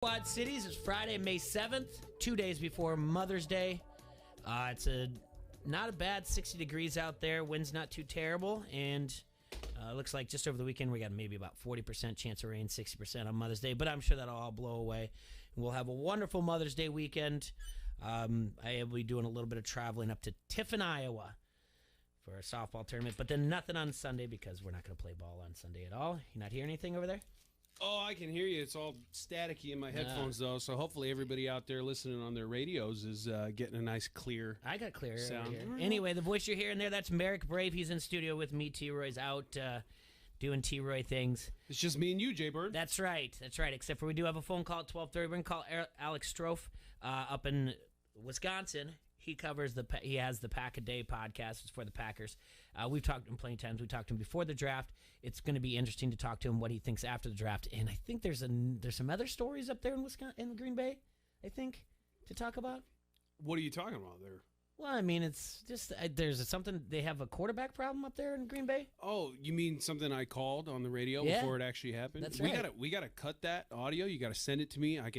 Quad Cities is Friday, May 7th, 2 days before Mother's Day. It's not a bad 60 degrees out there. Wind's not too terrible, and looks like just over the weekend we got maybe about 40% chance of rain, 60% on Mother's Day, but I'm sure that'll all blow away. We'll have a wonderful Mother's Day weekend. I will be doing a little bit of traveling up to Tiffin, Iowa for a softball tournament, but then nothing on Sunday because we're not going to play ball on Sunday at all. You not hear anything over there? Oh, I can hear you. It's all staticky in my headphones, though, so hopefully everybody out there listening on their radios is getting a nice, clear I got clear sound. Here. Anyway, the voice you're hearing there, that's Merrick Brave. He's in studio with me. T-Roy's out doing T-Roy things. It's just me and you, Jay-Bird. That's right, except for we do have a phone call at 12:30. We're going to call Alex Strofe up in Wisconsin. He he has the Pack a Day podcast. It's for the Packers. We've talked to him plenty of times. We talked to him before the draft. It's going to be interesting to talk to him what he thinks after the draft. And I think there's some other stories up there in Wisconsin, in Green Bay, I think, to talk about. What are you talking about there? Well, I mean, it's just there's something. They have a quarterback problem up there in Green Bay. Oh, you mean something I called on the radio before it actually happened? That's right. We gotta cut that audio. You gotta send it to me. I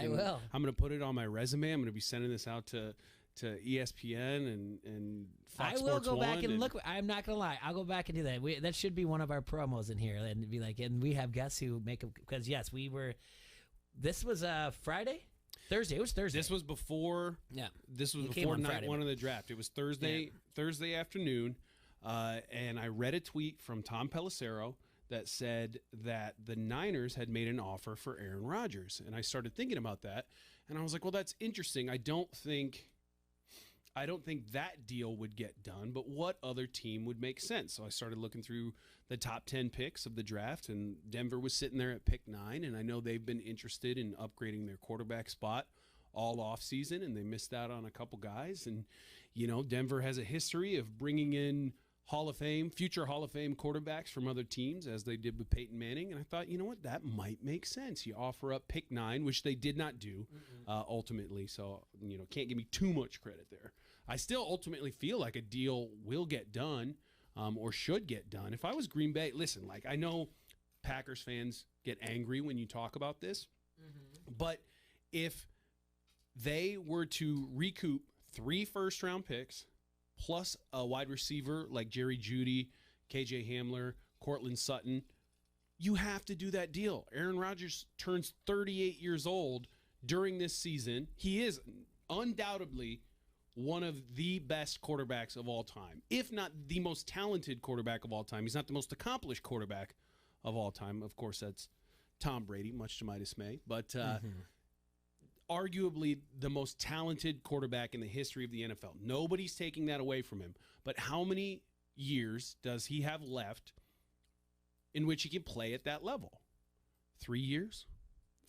will. I'm gonna put it on my resume. I'm gonna be sending this out to ESPN and Fox I will Sports go back 1 and look. I'm not gonna lie. I'll go back and do that. That should be one of our promos in here, and be like, and we have guests who make them because yes, we were. This was Friday. Thursday. It was Thursday. This was before. Yeah. This was before night one of the draft. It was Thursday. Yeah. Thursday afternoon, and I read a tweet from Tom Pelissero that said that the Niners had made an offer for Aaron Rodgers, and I started thinking about that, and I was like, well, that's interesting. I don't think that deal would get done, but what other team would make sense? So I started looking through the top 10 picks of the draft, and Denver was sitting there at pick 9, and I know they've been interested in upgrading their quarterback spot all offseason, and they missed out on a couple guys. And, you know, Denver has a history of bringing in future Hall of Fame quarterbacks from other teams, as they did with Peyton Manning. And I thought, you know what, that might make sense. You offer up pick 9, which they did not do ultimately. So, you know, can't give me too much credit there. I still ultimately feel like a deal will get done or should get done. If I was Green Bay, listen, like I know Packers fans get angry when you talk about this, but if they were to recoup 3 first-round picks, plus a wide receiver like Jerry Jeudy, KJ Hamler, Cortland Sutton, you have to do that deal. Aaron Rodgers turns 38 years old during this season. He is undoubtedly one of the best quarterbacks of all time, if not the most talented quarterback of all time. He's not the most accomplished quarterback of all time. Of course, that's Tom Brady, much to my dismay. But arguably the most talented quarterback in the history of the NFL. Nobody's taking that away from him. But how many years does he have left in which he can play at that level? 3 years?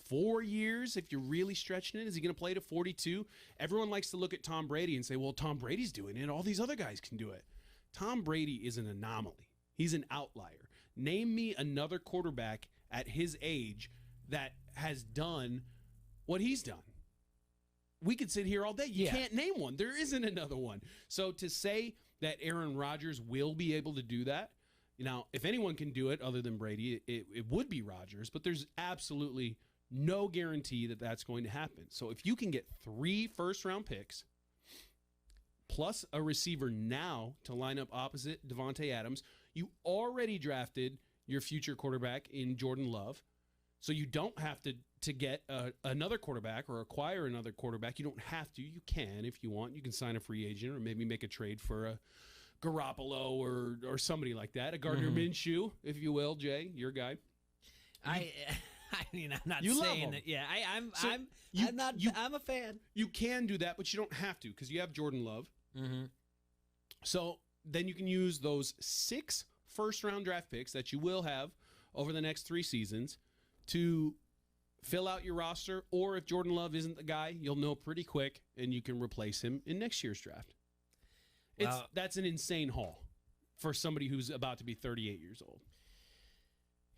4 years if you're really stretching it? Is he going to play to 42? Everyone likes to look at Tom Brady and say, well, Tom Brady's doing it. All these other guys can do it. Tom Brady is an anomaly. He's an outlier. Name me another quarterback at his age that has done what he's done. We could sit here all day. You can't name one. There isn't another one. So to say that Aaron Rodgers will be able to do that, now, if anyone can do it other than Brady, it would be Rodgers, but there's absolutely no guarantee that that's going to happen. So if you can get 3 first-round picks plus a receiver now to line up opposite Devontae Adams, you already drafted your future quarterback in Jordan Love, so you don't have to get another quarterback or acquire another quarterback. You don't have to. You can if you want. You can sign a free agent or maybe make a trade for a Garoppolo or somebody like that, a Gardner Minshew, if you will. Jay, your guy. I mean, I'm not you saying that. Yeah, I'm a fan. You can do that, but you don't have to because you have Jordan Love. So then you can use those 6 first-round draft picks that you will have over the next 3 seasons to fill out your roster, or if Jordan Love isn't the guy, you'll know pretty quick, and you can replace him in next year's draft. That's an insane haul for somebody who's about to be 38 years old.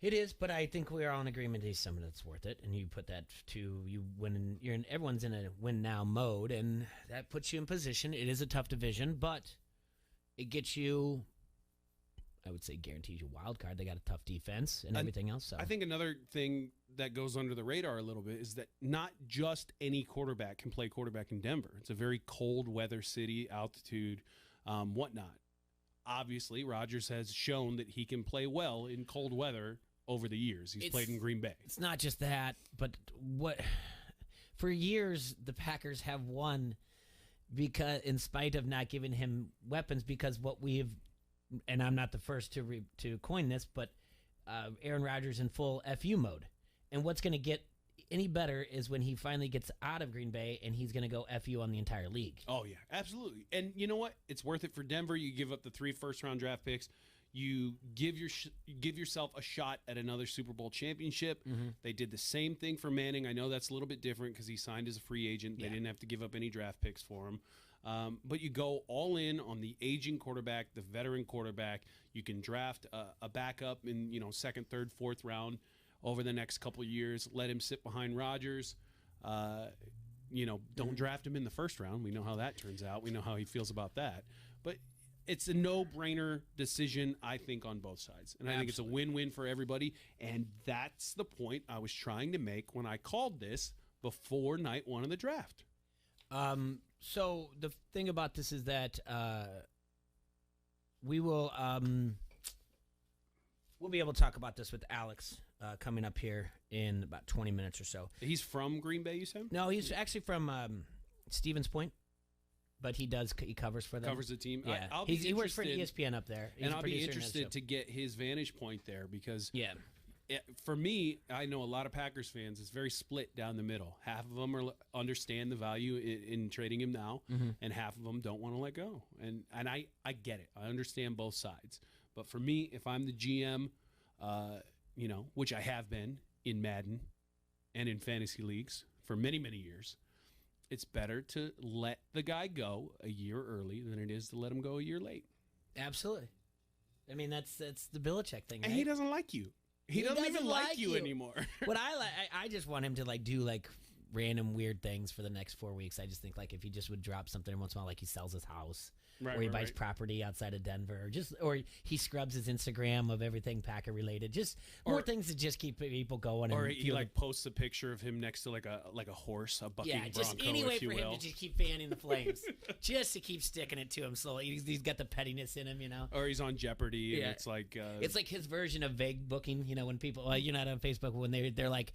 It is, but I think we are all in agreement he's someone that's worth it, and you put that to you when everyone's in a win now mode, and that puts you in position. It is a tough division, but it gets you I would say guarantees you a wild card. They got a tough defense and everything else. So I think another thing that goes under the radar a little bit is that not just any quarterback can play quarterback in Denver. It's a very cold weather city, altitude, whatnot. Obviously, Rodgers has shown that he can play well in cold weather over the years. He's played in Green Bay. It's not just that, but for years the Packers have won because, in spite of not giving him weapons, because what we have, and I'm not the first to coin this, but Aaron Rodgers in full FU mode. And what's going to get any better is when he finally gets out of Green Bay and he's going to go FU on the entire league. Oh, yeah, absolutely. And you know what? It's worth it for Denver. You give up the 3 first-round draft picks. You give yourself a shot at another Super Bowl championship. Mm-hmm. They did the same thing for Manning. I know that's a little bit different because he signed as a free agent. They didn't have to give up any draft picks for him. But you go all in on the aging quarterback, the veteran quarterback. You can draft a backup in second, third, fourth round over the next couple of years. Let him sit behind Rodgers. Don't draft him in the first round. We know how that turns out. We know how he feels about that. But it's a no-brainer decision, I think, on both sides. And I think it's a win-win for everybody. And that's the point I was trying to make when I called this before night 1 of the draft. So the thing about this is that we will we'll be able to talk about this with Alex coming up here in about 20 minutes or so. He's from Green Bay, you said? No, he's actually from Stevens Point, but he covers for them. Covers the team. Yeah, he works for ESPN up there. He's I'll be interested to get his vantage point there because for me, I know a lot of Packers fans. It's very split down the middle. Half of them understand the value in trading him now, and half of them don't want to let go. And I get it. I understand both sides. But for me, if I'm the GM, which I have been in Madden and in fantasy leagues for many, many years, it's better to let the guy go a year early than it is to let him go a year late. Absolutely. I mean, that's the Belichick thing, right? And he doesn't like you. He doesn't even like you anymore. What I just want him to do random weird things for the next 4 weeks. I just think if he just would drop something once in a while, he sells his house, or he buys property outside of Denver, or he scrubs his Instagram of everything Packer related. Just more things to just keep people going. Or he posts a picture of him next to like a horse, a bucking bronco, just any way for him to just keep fanning the flames, just to keep sticking it to him slowly. He's got the pettiness in him, Or he's on Jeopardy, and it's like his version of vague booking. When people you're not on Facebook when they're like.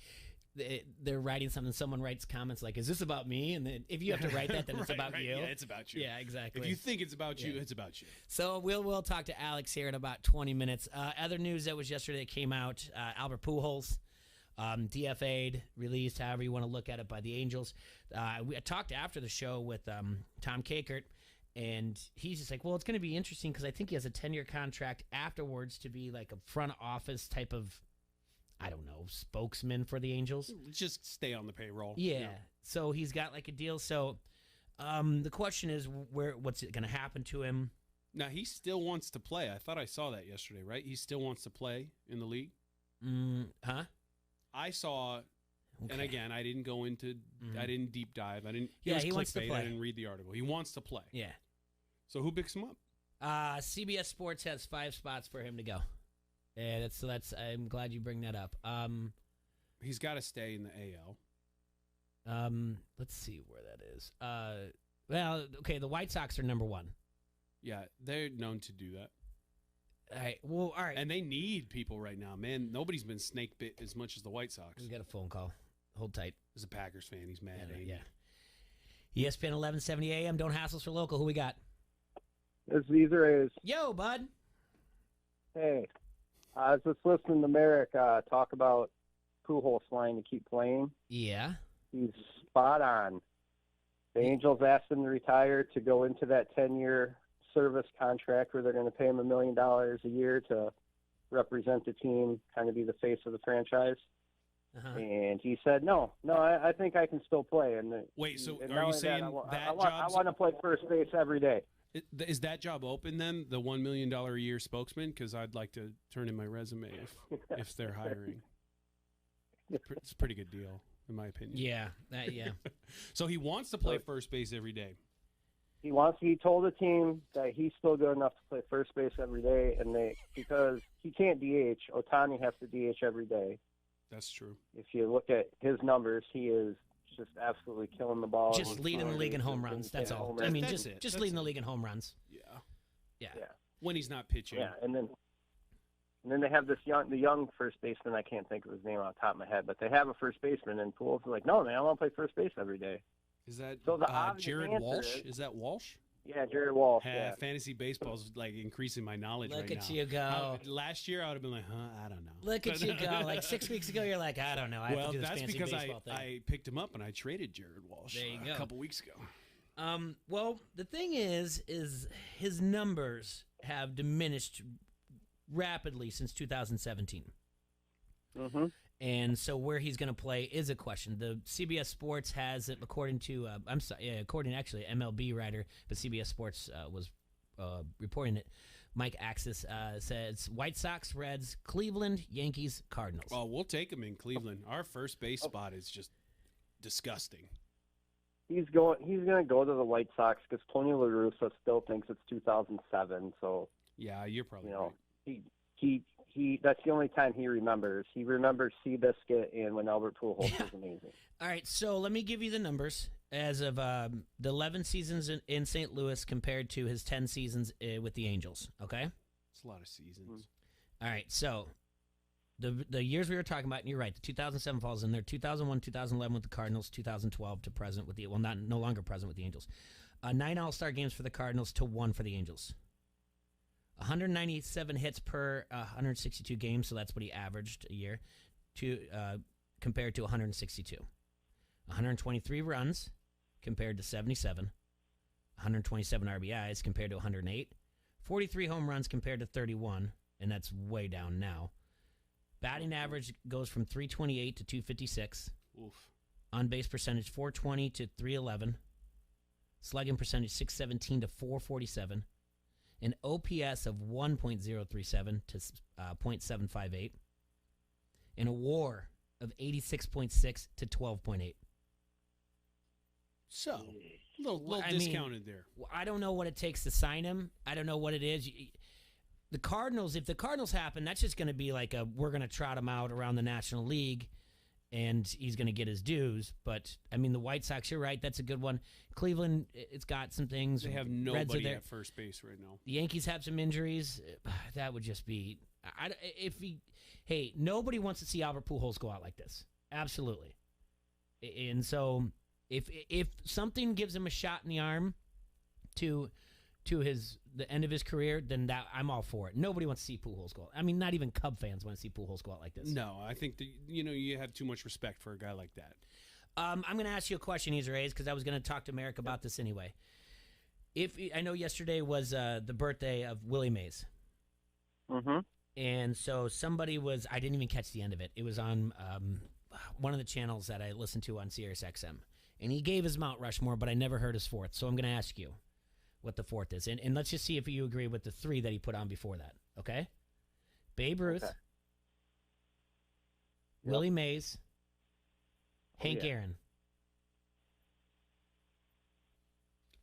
They're writing something. Someone writes comments like, "Is this about me?" And then if you have to write that, then it's about you. Yeah, it's about you. Yeah, exactly. If you think it's about you, it's about you. So we'll talk to Alex here in about 20 minutes. Other news that was yesterday that came out: Albert Pujols, DFA'd, released, however you want to look at it, by the Angels. I talked after the show with Tom Kakert, and he's just like, "Well, it's going to be interesting because I think he has a 10-year contract afterwards to be like a front office type of." I don't know, spokesman for the Angels. Just stay on the payroll. Yeah. So he's got a deal. So the question is, what's it going to happen to him? Now, he still wants to play. I thought I saw that yesterday, right? He still wants to play in the league? Huh? I saw, and again, I didn't go into, I didn't deep dive. He wants to play. I didn't read the article. He wants to play. Yeah. So who picks him up? CBS Sports has 5 spots for him to go. Yeah, that's. I'm glad you bring that up. He's got to stay in the AL. Let's see where that is. The White Sox are number 1. Yeah, they're known to do that. All right. And they need people right now, man. Nobody's been snake bit as much as the White Sox. We got a phone call. Hold tight. As a Packers fan, he's mad. Yeah. ESPN 1170 AM. Don't hassle for local. Who we got? It's Ezra. Yo, bud. Hey. I was just listening to Merrick talk about Pujols wanting to keep playing. Yeah. He's spot on. The Angels asked him to retire to go into that 10-year service contract where they're going to pay him $1 million a year to represent the team, kind of be the face of the franchise. Uh-huh. And he said, no, I think I can still play. And wait, so are you saying I want to play first base every day. Is that job open then, the $1 million a year spokesman? Because I'd like to turn in my resume if they're hiring. It's a pretty good deal, in my opinion. Yeah, yeah. So he wants to play first base every day. He told the team that he's still good enough to play first base every day, and because he can't DH, Ohtani has to DH every day. That's true. If you look at his numbers, he is just absolutely killing the ball. Just leading the league in home runs. That's all. I mean, just leading the league in home runs. Yeah. When he's not pitching. Yeah, and then they have the young first baseman. I can't think of his name on the top of my head, but they have a first baseman, and Pujols is like, no, man, I want to play first base every day. Is that so the Jared Walsh? Is that Walsh? Yeah, Jared Walsh. Yeah. Fantasy baseball's like increasing my knowledge Look right now. Look at you go. Last year I would have been like, I don't know. Look at you go. Like 6 weeks ago, you're like, I don't know. I have to do this that's fantasy because baseball thing. I picked him up and I traded Jared Walsh a couple weeks ago. Well, the thing is his numbers have diminished rapidly since 2017. Mm-hmm. And so where he's going to play is a question. The CBS Sports has it, according to according to actually MLB writer, but CBS Sports was reporting it. Mike Axis says White Sox, Reds, Cleveland, Yankees, Cardinals. Oh, we'll take him in Cleveland. Our first base spot is just disgusting. He's going to go to the White Sox because Tony La Russa still thinks it's 2007. So yeah, you're probably right. He that's the only time he remembers. He remembers Seabiscuit and when Albert Pujols was amazing. All right, so let me give you the numbers as of the 11 seasons in St. Louis compared to his 10 seasons with the Angels. Okay, it's a lot of seasons. All right, so the years we were talking about, and you're right, the 2007 falls in there. 2001, 2011 with the Cardinals, 2012 to present with the no longer present with the Angels. 9 All-Star games for the Cardinals to 1 for the Angels. 197 hits per 162 games, so that's what he averaged a year, compared to 162. 123 runs compared to 77. 127 RBIs compared to 108. 43 home runs compared to 31, and that's way down now. Batting average goes from 328 to 256. Oof. On-base percentage 420 to 311. Slugging percentage 617 to 447. An OPS of 1.037 to .758, and a WAR of 86.6 to 12.8. So, a little discounted there. I don't know what it takes to sign him. I don't know what it is. The Cardinals, if the Cardinals happen, that's just going to be like we're going to trot him out around the National League, and he's going to get his dues. But, I mean, the White Sox, you're right, that's a good one. Cleveland, it's got some things. They have nobody at first base right now. The Yankees have some injuries. That would just be nobody wants to see Albert Pujols go out like this. Absolutely. And so if something gives him a shot in the arm to the end of his career, then I'm all for it. Nobody wants to see Pujols go out. I mean, not even Cub fans want to see Pujols go out like this. No, I think that you have too much respect for a guy like that. I'm going to ask you a question, Israel, because I was going to talk to Merrick about this anyway. I know yesterday was the birthday of Willie Mays. Mm-hmm. And so I didn't even catch the end of it. It was on one of the channels that I listened to on Sirius XM. And he gave his Mount Rushmore, but I never heard his fourth. So I'm going to ask you what the fourth is. And let's just see if you agree with the 3 that he put on before that, okay? Babe Ruth, okay. Willie Mays, Hank Aaron.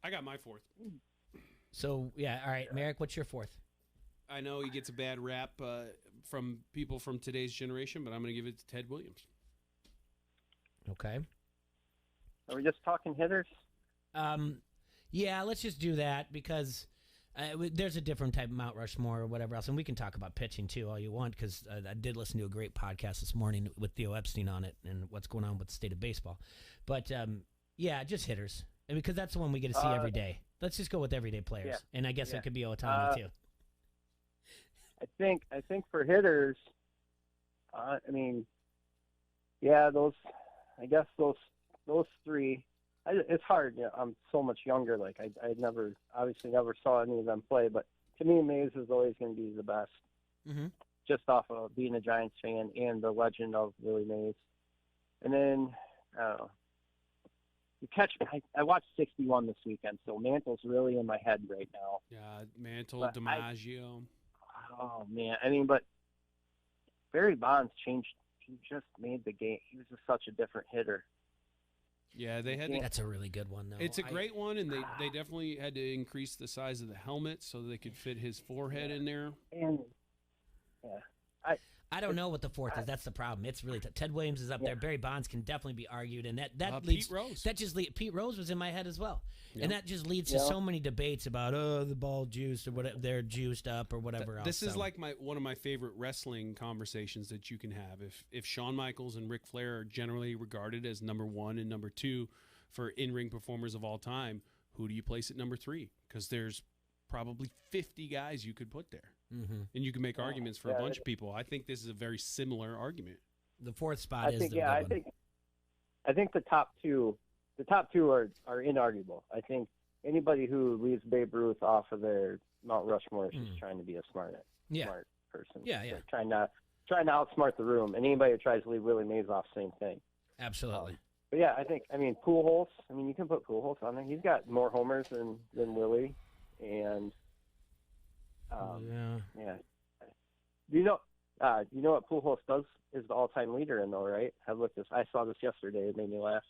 I got my 4th. So, yeah, all right. Merrick, what's your 4th? I know he gets a bad rap from people from today's generation, but I'm going to give it to Ted Williams. Okay. Are we just talking hitters? Yeah, let's just do that because there's a different type of Mount Rushmore or whatever else, and we can talk about pitching too all you want because I did listen to a great podcast this morning with Theo Epstein on it and what's going on with the state of baseball. But, yeah, just hitters because that's the one we get to see every day. Let's just go with everyday players, yeah. And I guess it could be Ohtani too. I think for hitters, those 3. It's hard. Yeah, I'm so much younger. Like I never saw any of them play, but to me, Mays is always going to be the best. Mm-hmm. Just off of being a Giants fan and the legend of Willie Mays. And then I don't know. You catch me. I watched 61 this weekend, so Mantle's really in my head right now. Yeah, Mantle, DiMaggio. Oh man, but Barry Bonds changed. He just made the game. He was just such a different hitter. Yeah, they had. That's a really good one, though. It's a great one, and they definitely had to increase the size of the helmet so they could fit his forehead in there. And I don't know what the fourth is. That's the problem. It's really Ted Williams is up there. Barry Bonds can definitely be argued, and that leads. Pete Rose. That just Pete Rose was in my head as well, and that just leads to so many debates about the ball juiced or whatever they're juiced up or whatever else. This is like one of my favorite wrestling conversations that you can have. If Shawn Michaels and Ric Flair are generally regarded as number 1 and number 2 for in-ring performers of all time, who do you place at number 3? Because there's probably 50 guys you could put there. Mm-hmm. And you can make arguments for a bunch of people. I think this is a very similar argument. The fourth spot is the good one. I think the top two are inarguable. I think anybody who leaves Babe Ruth off of their Mount Rushmore is just trying to be a smart person. Yeah. Trying to outsmart the room. And anybody who tries to leave Willie Mays off, same thing. Absolutely. But yeah, Pujols. You can put Pujols on there. He's got more homers than Willie, and yeah. You know what Pujols does is the all-time leader in though, right? I saw this yesterday. It made me laugh.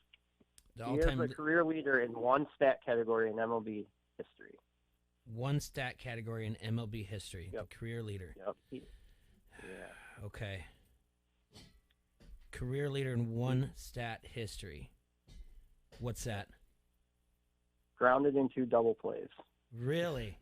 He is a career leader in one stat category in MLB history. One stat category in MLB history. Yep. The career leader. Yep. Okay. Career leader in one stat history. What's that? Grounded into double plays. Really?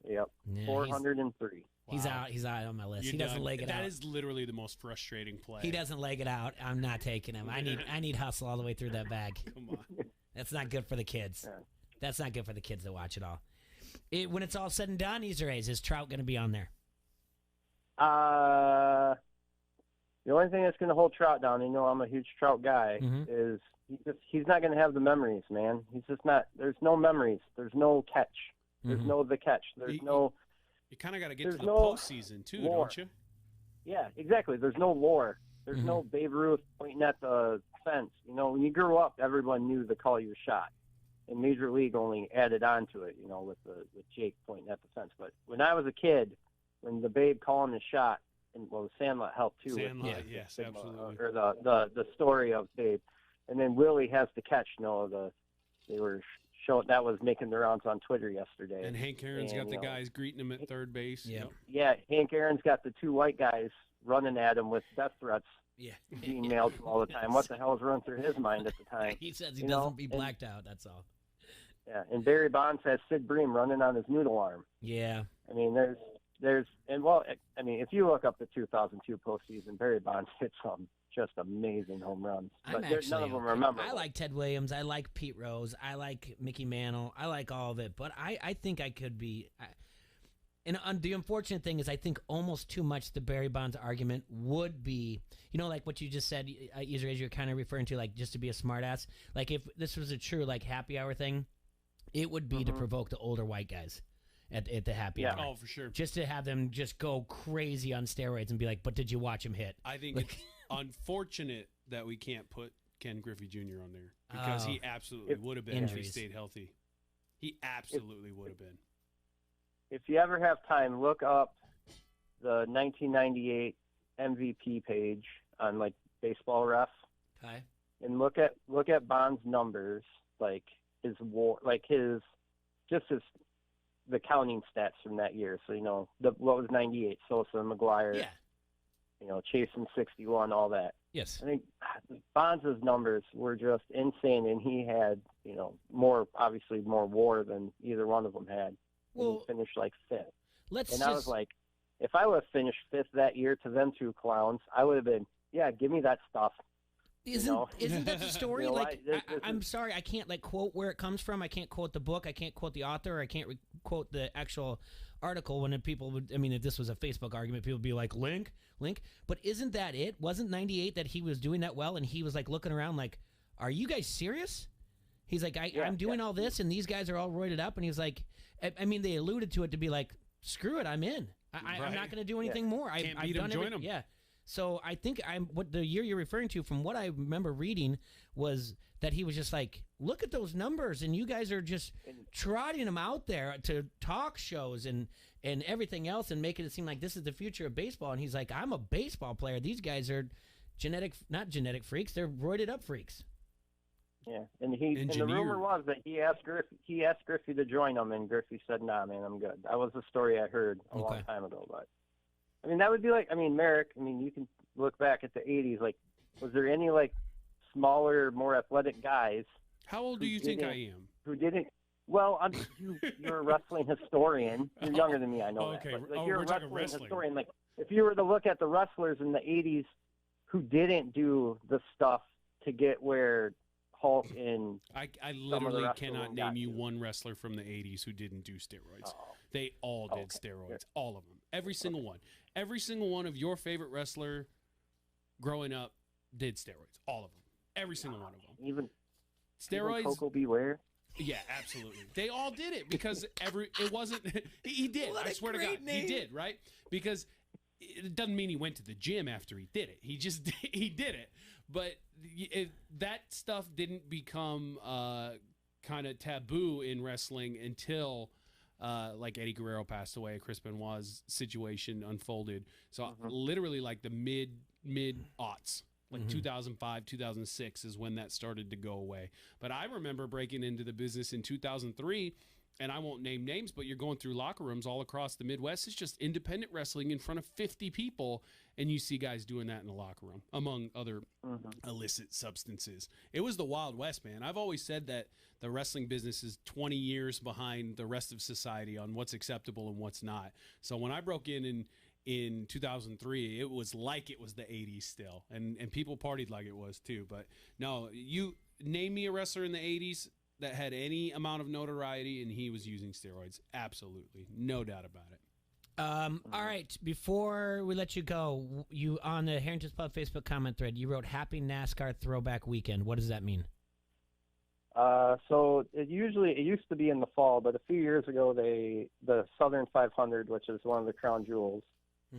Yep. Yeah, 403. He's out. He's out on my list. He doesn't leg it out. That is literally the most frustrating play. He doesn't leg it out. I'm not taking him. I need hustle all the way through that bag. Come on. That's not good for the kids. Yeah. That's not good for the kids to watch it all. When it's all said and done, Easter eggs, is Trout going to be on there? The only thing that's going to hold Trout down, I'm a huge Trout guy, is he's not going to have the memories, man. He's just not. There's no memories. There's no catch. There's no the catch. There's no. You kind of got to get to the postseason too, lore. don't you? Yeah, exactly. There's no lore. There's no Babe Ruth pointing at the fence. When you grew up, everyone knew to call your shot, and Major League only added on to it, with Jake pointing at the fence. But when I was a kid, when the Babe calling the shot, and the Sandlot helped too. Yes, absolutely. Or the story of Babe, and then Willie has the catch. They were showing that was making the rounds on Twitter yesterday. And Hank Aaron's got the guys greeting him at third base. Yeah, Hank Aaron's got the two white guys running at him with death threats. Yeah, being mailed to him all the time. What the hell is running through his mind at the time? He says he doesn't be blacked out. That's all. Yeah, and Barry Bonds has Sid Bream running on his noodle arm. Yeah. If you look up the 2002 postseason, Barry Bonds hit some just amazing home runs. But none of them are memorable. I like Ted Williams. I like Pete Rose. I like Mickey Mantle. I like all of it. But I think I could be. And the unfortunate thing is, I think almost too much the Barry Bonds argument would be, like what you just said, Easter eggs, you're kind of referring to, like, just to be a smartass. Like, if this was a true, like, happy hour thing, it would be to provoke the older white guys at the happy hour. Oh, for sure. Just to have them just go crazy on steroids and be like, but did you watch him hit? I think it's unfortunate that we can't put Ken Griffey Jr. on there because he absolutely would have been if he stayed healthy. He absolutely would have been. If you ever have time, look up the 1998 MVP page on like Baseball Ref. Okay. And look at Bond's numbers, like his WAR, like the counting stats from that year. So what was 98? Sosa, McGuire. Yeah. Chasing 61, all that. Yes. I think Bonds' numbers were just insane, and he had obviously more WAR than either one of them had. Well, he finished like fifth. I was like, if I would have finished fifth that year to them two clowns, I would have been, give me that stuff. Isn't that the story? I'm sorry, I can't quote where it comes from. I can't quote the book. I can't quote the author. I can't quote the actual article. When people would, if this was a Facebook argument, people would be like, link. But isn't that it? Wasn't 98 that he was doing that well, and he was like looking around like, are you guys serious? He's like, I'm doing all this, and these guys are all roided up, and he's like, they alluded to it to be like, screw it, I'm in. I'm not going to do anything more. Can't beat him, join him. Yeah. So I think what the year you're referring to, from what I remember reading, was that he was just like, look at those numbers, and you guys are just trotting them out there to talk shows and everything else and making it seem like this is the future of baseball. And he's like, I'm a baseball player. These guys are not genetic freaks. They're roided up freaks. Yeah, and the rumor was that he asked Griffey to join him, and Griffey said, "Nah, man, I'm good." That was the story I heard a long time ago. But I mean, that would be like, I mean, Merrick. I mean, you can look back at the '80s. Like, was there any like smaller, more athletic guys? How old do you think I am? Who didn't? Well, you're a wrestling historian. You're younger than me, I know that. But, like, you're a wrestling historian. Like, if you were to look at the wrestlers in the '80s who didn't do the stuff to get where Hulk and I literally cannot name you one wrestler from the '80s who didn't do steroids. They all did steroids, all of them, every single one. Every single one of your favorite wrestler growing up did steroids, all of them, every single one of them. Even steroids. Coco Beware. Yeah, absolutely. They all did it because it wasn't. He did. I swear to God, he did. Right? Because it doesn't mean he went to the gym after he did it. He just he did it. But that stuff didn't become kind of taboo in wrestling until like Eddie Guerrero passed away, Chris Benoit's situation unfolded. So literally like the mid aughts, like 2005, 2006 is when that started to go away. But I remember breaking into the business in 2003. And I won't name names, but you're going through locker rooms all across the Midwest. It's just independent wrestling in front of 50 people, and you see guys doing that in the locker room, among other illicit substances. It was the Wild West, man. I've always said that the wrestling business is 20 years behind the rest of society on what's acceptable and what's not. So when I broke in 2003, it was like it was the 80s still, and people partied like it was too. But no, you name me a wrestler in the 80s that had any amount of notoriety, and he was using steroids. Absolutely. No doubt about it. All right. Before we let you go, you on the Harrington's Pub Facebook comment thread, you wrote Happy NASCAR Throwback Weekend. What does that mean? So it used to be in the fall, but a few years ago, the Southern 500, which is one of the crown jewels,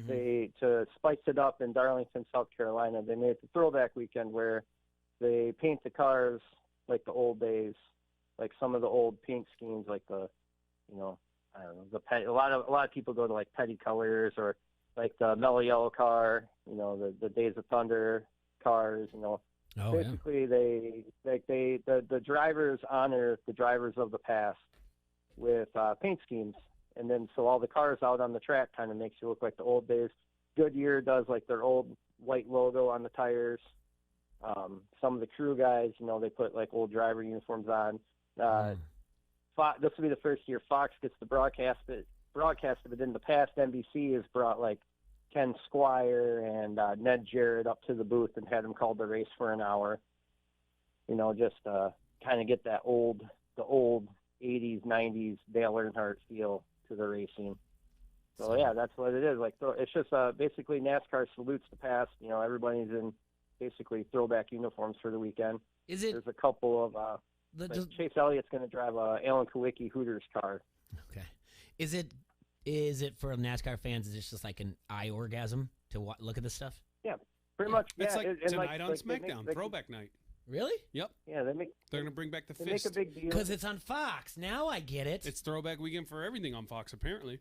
to spice it up in Darlington, South Carolina, they made the Throwback Weekend where they paint the cars like the old days. Like some of the old paint schemes, like I don't know, a lot of people go to like Petty Colors or like the Mellow Yellow car, the Days of Thunder cars, Basically, the drivers honor the drivers of the past with paint schemes, and then so all the cars out on the track kind of makes you look like the old days. Goodyear does like their old white logo on the tires. Some of the crew guys, they put like old driver uniforms on. This will be the first year Fox gets to broadcast it, but in the past NBC has brought like Ken Squire and Ned Jarrett up to the booth and had them call the race for an hour. Just kind of get the old 80s, 90s Dale Earnhardt feel to the racing. So yeah, that's what it is. Like, it's just basically NASCAR salutes the past. Everybody's in basically throwback uniforms for the weekend. There's a couple of Chase Elliott's going to drive a Alan Kulwicki Hooters car. Okay. Is it for NASCAR fans? Is it just like an eye orgasm to look at this stuff? Yeah, pretty much. It's yeah, like tonight on SmackDown, Throwback Night. Really? Yep. Yeah, they're going to bring back the fist. Make a big deal because it's on Fox. Now I get it. It's Throwback Weekend for everything on Fox, apparently.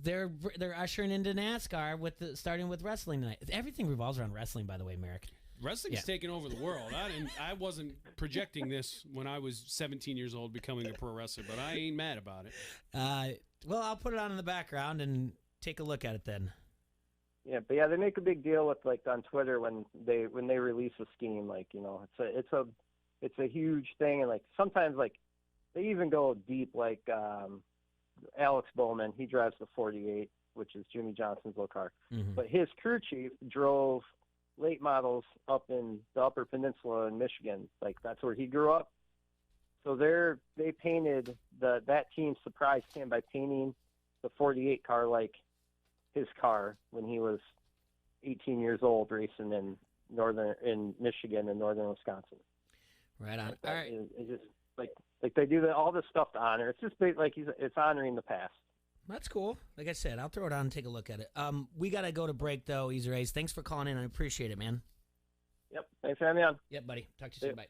They're ushering into NASCAR starting with wrestling tonight. Everything revolves around wrestling, by the way, Merrick. Wrestling's taking over the world. I wasn't projecting this when I was 17 years old becoming a pro wrestler, but I ain't mad about it. Well, I'll put it on in the background and take a look at it then. Yeah, but they make a big deal with like on Twitter when they release a scheme, like it's a huge thing, and like sometimes like they even go deep, like Alex Bowman, he drives the 48, which is Jimmy Johnson's little car, but his crew chief drove late models up in the Upper Peninsula in Michigan. Like that's where he grew up. So they painted that team surprised him by painting the 48 car like his car when he was 18 years old racing in Michigan and northern Wisconsin. Right on. All right. It's just like they do all this stuff to honor. It's just like it's honoring the past. That's cool. Like I said, I'll throw it on and take a look at it. We got to go to break, though, Easy Rays. Thanks for calling in. I appreciate it, man. Yep. Thanks for having me on. Yep, buddy. Talk to you soon. Bye.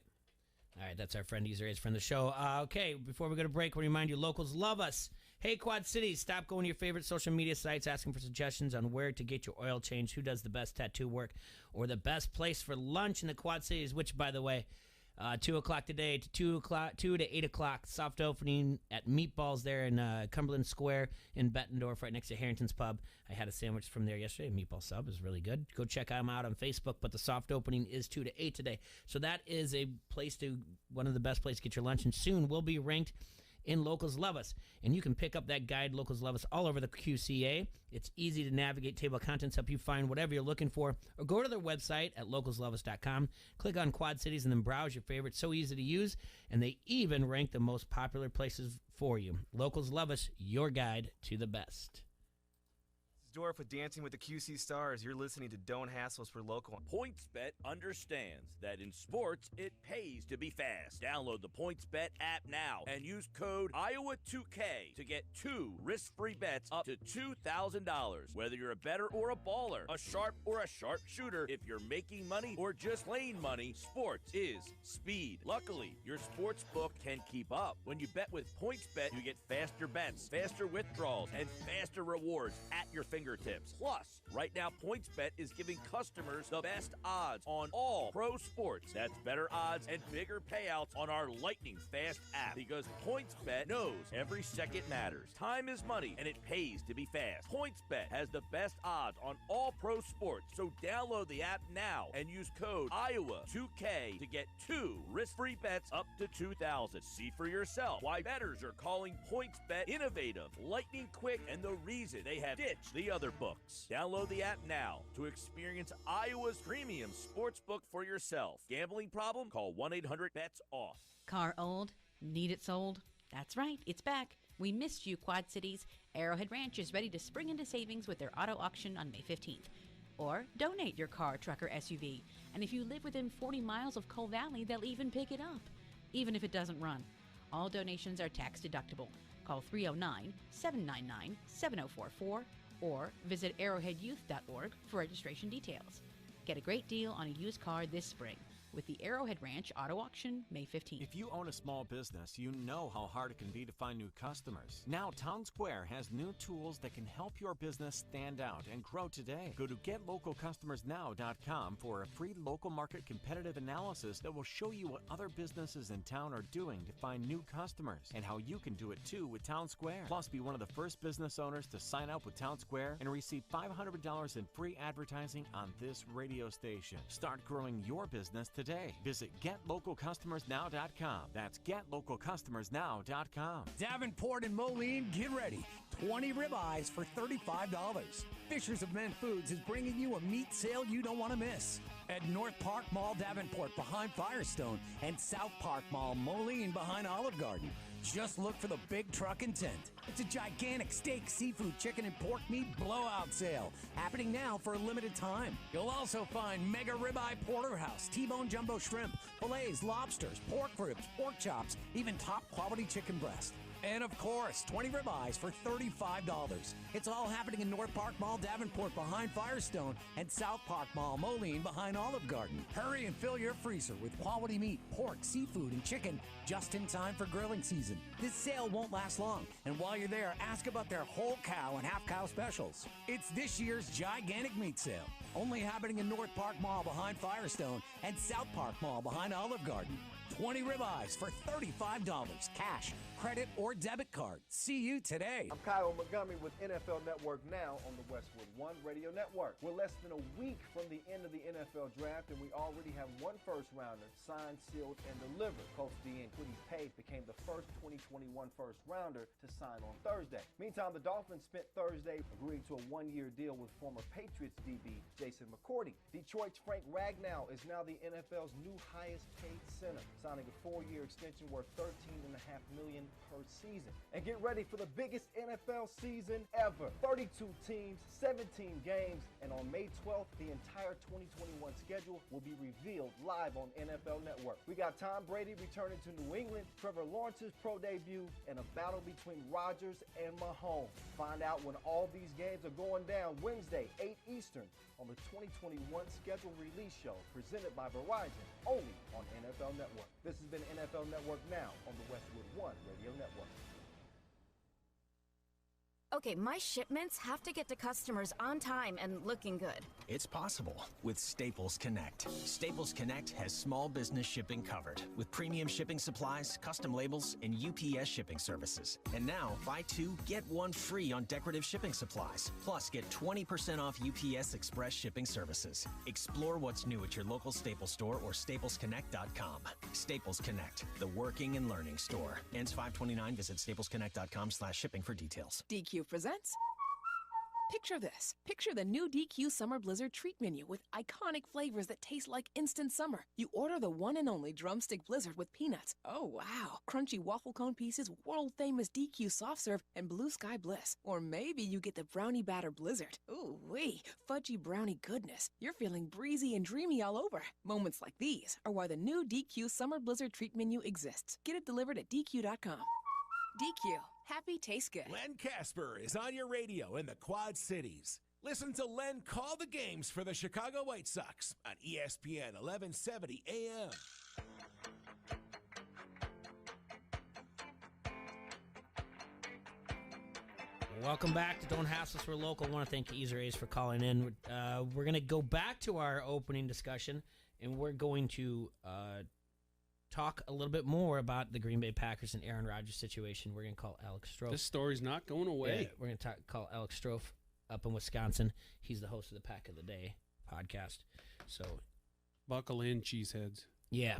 All right, that's our friend Easy Rays, friend of the show. Okay, before we go to break, we remind you, locals love us. Hey, Quad Cities, stop going to your favorite social media sites asking for suggestions on where to get your oil change, who does the best tattoo work, or the best place for lunch in the Quad Cities, which, by the way, 2 o'clock today to 2 to 8 o'clock. Soft opening at Meatballs there in Cumberland Square in Bettendorf, right next to Harrington's Pub. I had a sandwich from there yesterday. Meatball sub is really good. Go check them out on Facebook. But the soft opening is 2 to 8 today. So that is one of the best places to get your lunch. And soon we'll be ranked in Locals Love Us. And you can pick up that guide, Locals Love Us, all over the QCA. It's easy to navigate. Table of contents help you find whatever you're looking for. Or go to their website at localsloveus.com. Click on Quad Cities and then browse your favorites. So easy to use. And they even rank the most popular places for you. Locals Love Us, your guide to the best. Dorf with Dancing with the QC Stars. You're listening to Don't Hassle Us for Local. PointsBet understands that in sports, it pays to be fast. Download the PointsBet app now and use code Iowa2K to get 2 risk-free bets up to $2,000. Whether you're a bettor or a baller, a sharp or a sharpshooter, if you're making money or just laying money, sports is speed. Luckily, your sports book can keep up. When you bet with PointsBet, you get faster bets, faster withdrawals, and faster rewards at your fingertips. Plus, right now, PointsBet is giving customers the best odds on all pro sports. That's better odds and bigger payouts on our lightning fast app because PointsBet knows every second matters. Time is money, and it pays to be fast. PointsBet has the best odds on all pro sports, so download the app now and use code Iowa2K to get 2 risk-free bets up to $2,000. See for yourself why bettors are calling PointsBet innovative, lightning quick, and the reason they have ditched the other books. Download the app now to experience Iowa's premium sports book for yourself. Gambling problem? Call 1-800-BETS-OFF. Car old? Need it sold? That's right, it's back. We missed you, Quad Cities. Arrowhead Ranch is ready to spring into savings with their auto auction on May 15th. Or donate your car, truck, or SUV. And if you live within 40 miles of Coal Valley, they'll even pick it up, even if it doesn't run. All donations are tax deductible. Call 309-799-7044 or visit arrowheadyouth.org for registration details. Get a great deal on a used car this spring with the Arrowhead Ranch Auto Auction May 15th. If you own a small business, you know how hard it can be to find new customers. Now, Town Square has new tools that can help your business stand out and grow today. Go to GetLocalCustomersNow.com for a free local market competitive analysis that will show you what other businesses in town are doing to find new customers and how you can do it too with Town Square. Plus, be one of the first business owners to sign up with Town Square and receive $500 in free advertising on this radio station. Start growing your business today. Visit GetLocalCustomersNow.com. That's GetLocalCustomersNow.com. Davenport and Moline, get ready. 20 ribeyes for $35. Fishers of Men Foods is bringing you a meat sale you don't want to miss. At North Park Mall Davenport behind Firestone and South Park Mall Moline behind Olive Garden. Just look for the big truck and tent. It's a gigantic steak, seafood, chicken, and pork meat blowout sale happening now for a limited time. You'll also find mega ribeye porterhouse, T-bone jumbo shrimp, fillets, lobsters, pork ribs, pork chops, even top quality chicken breast. And of course, 20 ribeyes for $35. It's all happening in North Park Mall Davenport behind Firestone and South Park Mall Moline behind Olive Garden. Hurry and fill your freezer with quality meat, pork, seafood, and chicken just in time for grilling season. This sale won't last long, and while you're there, ask about their whole cow and half cow specials. It's this year's gigantic meat sale, only happening in North Park Mall behind Firestone and South Park Mall behind Olive Garden. 20 ribeyes for $35, cash, credit, or debit card. See you today. I'm Kyle Montgomery with NFL Network Now on the Westwood One Radio Network. We're less than a week from the end of the NFL draft, and we already have one first-rounder signed, sealed, and delivered. Coach D and Quiddy Page became the first 2021 first-rounder to sign on Thursday. Meantime, the Dolphins spent Thursday agreeing to a one-year deal with former Patriots DB Jason McCourty. Detroit's Frank Ragnow is now the NFL's new highest-paid center, signing a 4-year extension worth $13.5 million per season. And get ready for the biggest NFL season ever. 32 teams, 17 games, and on May 12th, the entire 2021 schedule will be revealed live on NFL Network. We got Tom Brady returning to New England, Trevor Lawrence's pro debut, and a battle between Rodgers and Mahomes. Find out when all these games are going down Wednesday, 8 Eastern, on the 2021 schedule release show presented by Verizon, only on NFL Network. This has been NFL Network Now on the Westwood One Radio Network. Okay, my shipments have to get to customers on time and looking good. It's possible with Staples Connect. Staples Connect has small business shipping covered with premium shipping supplies, custom labels, and UPS shipping services. And now, buy 2, get 1 free on decorative shipping supplies. Plus, get 20% off UPS Express shipping services. Explore what's new at your local Staples store or staplesconnect.com. Staples Connect, the working and learning store. Ends 5/29. Visit staplesconnect.com/shipping for details. DQ presents. Picture this. Picture the new DQ Summer Blizzard treat menu with iconic flavors that taste like instant summer. You order the one and only drumstick blizzard with peanuts. Oh, wow. Crunchy waffle cone pieces, world-famous DQ soft serve, and blue sky bliss. Or maybe you get the brownie batter blizzard. Ooh, wee. Fudgy brownie goodness. You're feeling breezy and dreamy all over. Moments like these are why the new DQ Summer Blizzard treat menu exists. Get it delivered at DQ.com. DQ. Happy tastes good. Len Casper is on your radio in the Quad Cities. Listen to Len call the games for the Chicago White Sox on ESPN 1170 AM. Welcome back to Don't Hassle Us, We're Local. I want to thank Easer A's for calling in. We're going to go back to our opening discussion, and we're going to talk a little bit more about the Green Bay Packers and Aaron Rodgers situation. We're going to call Alex Strofe. This story's not going away. Yeah, we're going to call Alex Strofe up in Wisconsin. He's the host of the Pack of the Day podcast. So, buckle in, cheeseheads. Yeah.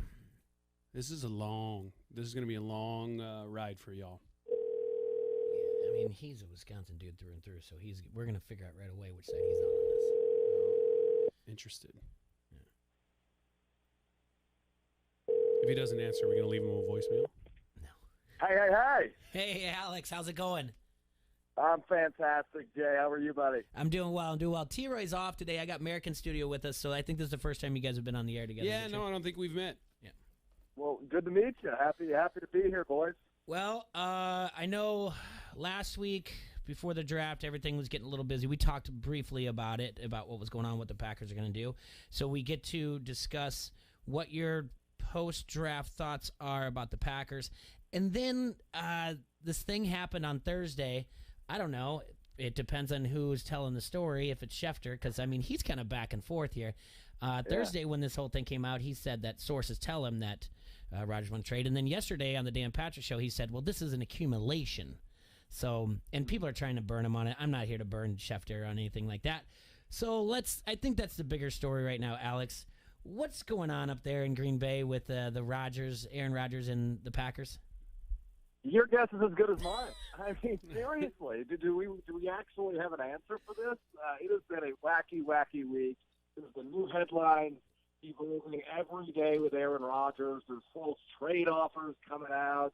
This is going to be a long ride for y'all. Yeah, I mean, he's a Wisconsin dude through and through, so we're going to figure out right away which side he's on this. Interested. If he doesn't answer, we're going to leave him a voicemail? Hey. Hey, Alex, how's it going? I'm fantastic, Jay. How are you, buddy? I'm doing well. T-Roy's off today. I got American Studio with us, so I think this is the first time you guys have been on the air together. Yeah, no, I don't think we've met. Yeah. Well, good to meet you. Happy to be here, boys. Well, I know last week before the draft, everything was getting a little busy. We talked briefly about it, about what was going on, what the Packers are going to do. So we get to discuss what your post-draft thoughts are about the Packers. And then this thing happened on Thursday. I don't know. It depends on who's telling the story, if it's Schefter, because, I mean, he's kind of back and forth here. Thursday, when this whole thing came out, he said that sources tell him that Rodgers won trade. And then yesterday on the Dan Patrick Show, he said, well, this is an accumulation. So, and people are trying to burn him on it. I'm not here to burn Schefter or anything like that. So I think that's the bigger story right now, Alex. What's going on up there in Green Bay with Aaron Rodgers and the Packers? Your guess is as good as mine. I mean, seriously, do we actually have an answer for this? It has been a wacky week. There's the new headlines evolving every day with Aaron Rodgers. There's false trade offers coming out.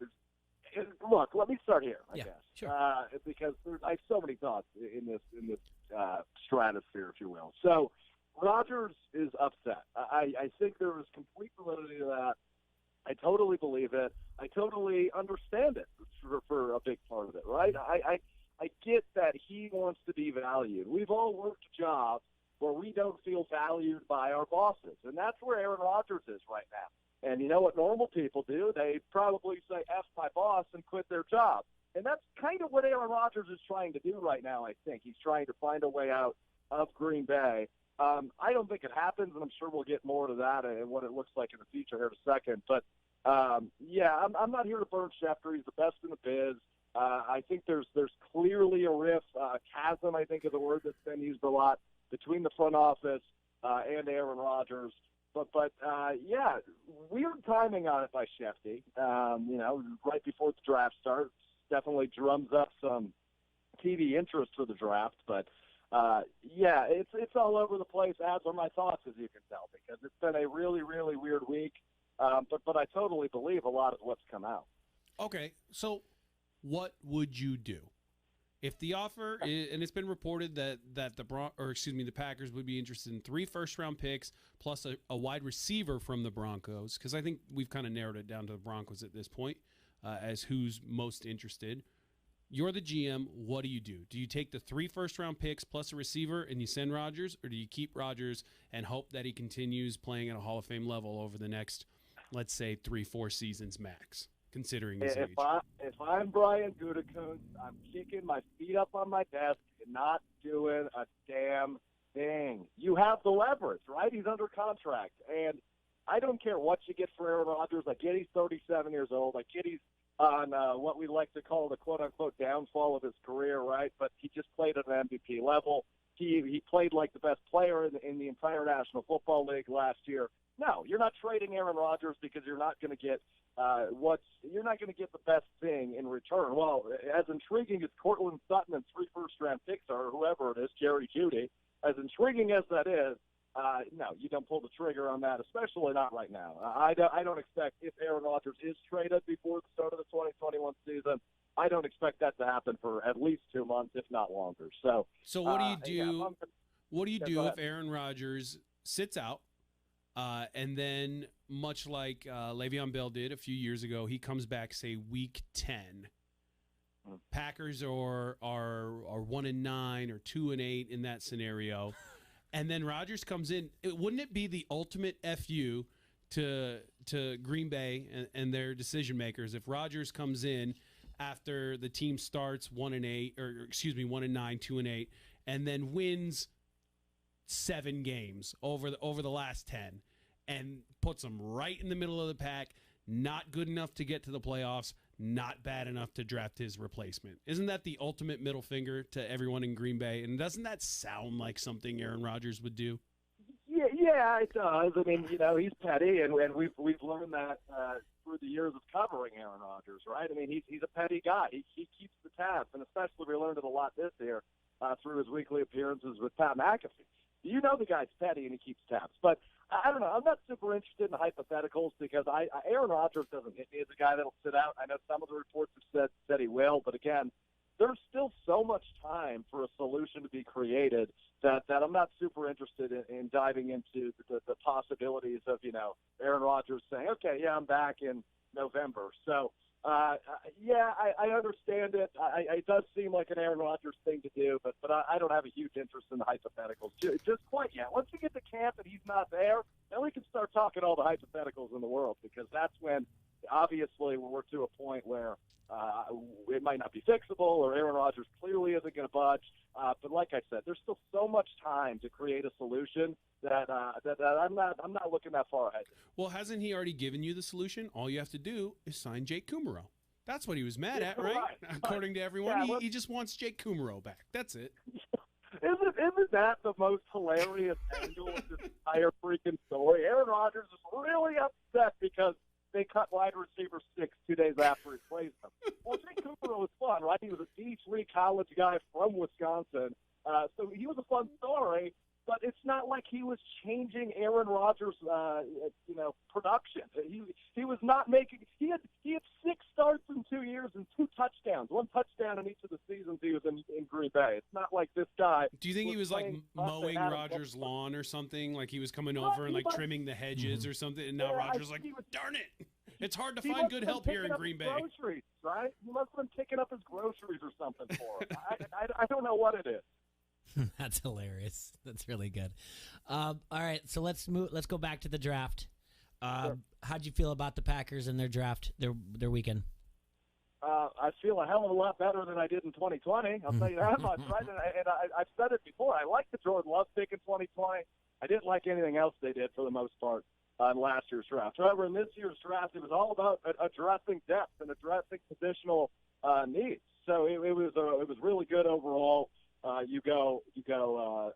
Look, let me start here, I guess. Sure. Because I have so many thoughts in this stratosphere, if you will. So, Rodgers is upset. I think there is complete validity to that. I totally believe it. I totally understand it for a big part of it, right? I get that he wants to be valued. We've all worked jobs where we don't feel valued by our bosses, and that's where Aaron Rodgers is right now. And you know what normal people do? They probably say, F my boss, and quit their job. And that's kind of what Aaron Rodgers is trying to do right now, I think. He's trying to find a way out of Green Bay. I don't think it happens, and I'm sure we'll get more to that and what it looks like in the future here in a second. But, I'm not here to burn Schefter. He's the best in the biz. I think there's clearly a rift, chasm, I think is the word that's been used a lot, between the front office and Aaron Rodgers. But weird timing on it by Shefty. Right before the draft starts, definitely drums up some TV interest for the draft. But it's all over the place, as are my thoughts, as you can tell, because it's been a really, really weird week. But I totally believe a lot of what's come out. Okay, so what would you do if the offer is, and it's been reported that the Packers would be interested in 3 first-round picks plus a wide receiver from the Broncos, because I think we've kind of narrowed it down to the Broncos at this point as who's most interested. You're the GM. What do? Do you take the 3 first-round picks plus a receiver and you send Rodgers, or do you keep Rodgers and hope that he continues playing at a Hall of Fame level over the next, let's say, 3-4 seasons max? considering his age. If I'm Brian Gutekunst, I'm kicking my feet up on my desk and not doing a damn thing. You have the leverage, right? He's under contract, and I don't care what you get for Aaron Rodgers. I get he's 37 years old. I get he's on what we like to call the quote-unquote downfall of his career, right? But he just played at an MVP level. He played like the best player in the entire National Football League last year. No, you're not trading Aaron Rodgers because you're not going to get you're not going to get the best thing in return. Well, as intriguing as Cortland Sutton and 3 first-round picks are, whoever it is, Jerry Jeudy, as intriguing as that is, no, you don't pull the trigger on that, especially not right now. I don't expect, if Aaron Rodgers is traded before the start of the 2021 season, I don't expect that to happen for at least 2 months, if not longer. So what do you do? Yeah, what do you do if Aaron Rodgers sits out, and then, much like Le'Veon Bell did a few years ago, he comes back, say, week 10? Packers are 1-9 or 2-8 in that scenario. And then Rodgers comes in. Wouldn't it be the ultimate FU to Green Bay and their decision makers if Rodgers comes in after the team starts 1-9, 2-8, and then wins 7 games over the last 10 and puts them right in the middle of the pack, not good enough to get to the playoffs, not bad enough to draft his replacement? Isn't that the ultimate middle finger to everyone in Green Bay? And doesn't that sound like something Aaron Rodgers would do? Yeah, it does. I mean, he's petty, and we've learned that through the years of covering Aaron Rodgers, right? I mean, he's a petty guy. He keeps the tabs, and especially we learned it a lot this year through his weekly appearances with Pat McAfee. You know the guy's petty and he keeps tabs, but I don't know. I'm not super interested in hypotheticals because Aaron Rodgers doesn't hit me as a guy that'll sit out. I know some of the reports have said he will, but again, there's still so much time for a solution to be created that I'm not super interested in diving into the possibilities of, Aaron Rodgers saying, okay, yeah, I'm back in November. So, I understand it. It does seem like an Aaron Rodgers thing to do, but I don't have a huge interest in the hypotheticals just quite yet. Once we get to camp and he's not there, then we can start talking all the hypotheticals in the world, because that's when, obviously, we're to a point where it might not be fixable, or Aaron Rodgers clearly isn't going to budge. But like I said, there's still so much time to create a solution that I'm not looking that far ahead. Well, hasn't he already given you the solution? All you have to do is sign Jake Kumerow. That's what he was mad at, right? According to everyone, he just wants Jake Kumerow back. That's it. Isn't that the most hilarious angle of this entire freaking story? Aaron Rodgers is really upset because they cut wide receiver 6 2 days after he plays them. Well, Jake Kumerow was fun, right? He was a D3 college guy from Wisconsin. So he was a fun story, but it's not like he was changing Aaron Rodgers' production. He was not making – he had 6 starts in 2 years and 2 touchdowns, 1 touchdown in each of the seasons he was in Green Bay. It's not like this guy – Do you think he was like mowing Rodgers' lawn or something? Like he was coming over and like trimming the hedges or something, and now Rodgers like, darn it, it's hard to find good help here in Green Bay. Groceries, right? He must have been picking up his groceries or something for him. I don't know what it is. That's hilarious. That's really good. All right, so let's go back to the draft. Sure. How'd you feel about the Packers and their draft, their weekend? I feel a hell of a lot better than I did in 2020. I'll tell you that much, right? And I've said it before. I liked the Jordan Love pick in 2020. I didn't like anything else they did for the most part on last year's draft. However, in this year's draft, it was all about addressing depth and addressing positional needs. So it was really good overall. You go,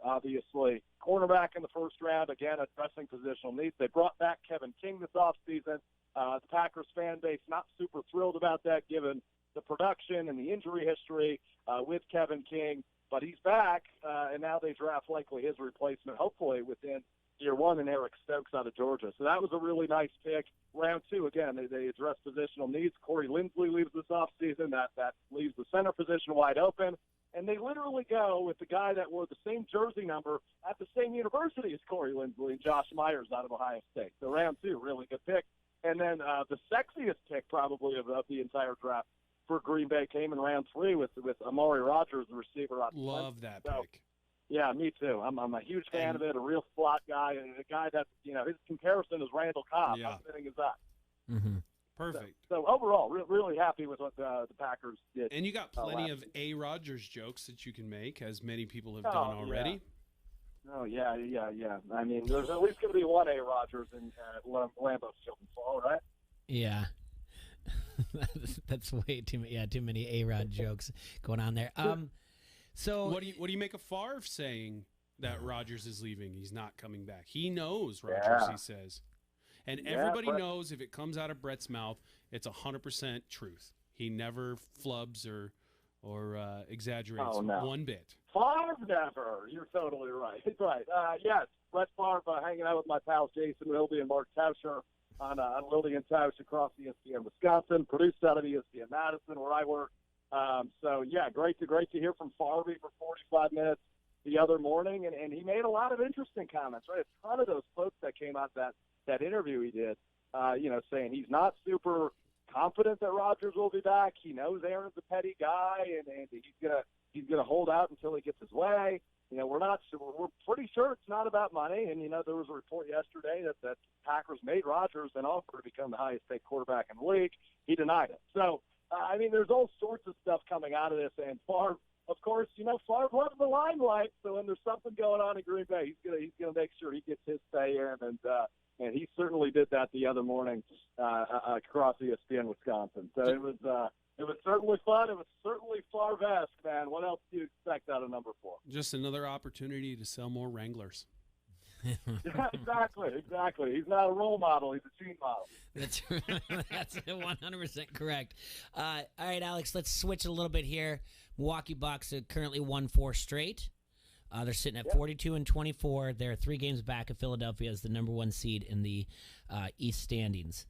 obviously, cornerback in the first round, again, addressing positional needs. They brought back Kevin King this offseason. The Packers fan base not super thrilled about that given the production and the injury history with Kevin King. But he's back, and now they draft likely his replacement, hopefully within year one, in Eric Stokes out of Georgia. So that was a really nice pick. Round 2, again, they address positional needs. Corey Linsley leaves this offseason. That leaves the center position wide open. And they literally go with the guy that wore the same jersey number at the same university as Corey Linsley and Josh Myers out of Ohio State. So round 2, really good pick. And then the sexiest pick probably of the entire draft for Green Bay came in round 3 with Amari Rodgers, the receiver. Love that pick. Yeah, me too. I'm a huge fan of it, a real slot guy, and a guy that, his comparison is Randall Cobb. Yeah. How fitting is that? Mm-hmm. Perfect. So overall, really happy with what the Packers did. And you got plenty of week. A. Rogers jokes that you can make, as many people have Oh, done already. Yeah. Oh, yeah. I mean, there's at least going to be one A. Rogers in Lambeau Field in fall, right? Yeah. That's way too many. Yeah, too many A-Rod jokes going on there. So what do you make of Favre saying that Rodgers is leaving? He's not coming back. He knows Rodgers. He says, and everybody knows if it comes out of Brett's mouth, it's 100% truth. He never flubs or exaggerates one bit. Favre never. You're totally right. Right. Yes, Brett Favre hanging out with my pals Jason Wilby and Mark Tauscher on Wildy and Tausch across ESPN Wisconsin, produced out of ESPN Madison where I work. So yeah, great to hear from Favre for 45 minutes the other morning, and he made a lot of interesting comments. Right, a ton of those quotes that came out that interview he did. Saying he's not super confident that Rodgers will be back. He knows Aaron's a petty guy, and he's gonna hold out until he gets his way. We're pretty sure it's not about money. And there was a report yesterday that Packers made Rodgers an offer to become the highest paid quarterback in the league. He denied it. So I mean, there's all sorts of stuff coming out of this. And Favre, of course, Favre loves the limelight. So when there's something going on in Green Bay, he's gonna make sure he gets his say in, and he certainly did that the other morning across ESPN Wisconsin. So it was certainly fun. It was certainly Favre-esque, man. What else do you expect out of number 4? Just another opportunity to sell more Wranglers. Yeah, exactly. He's not a role model. He's a team model. That's 100% correct. All right, Alex, let's switch a little bit here. Milwaukee Bucks have currently won 4 straight. They're sitting at 42-24. They're 3 games back of Philadelphia as the number 1 seed in the East standings.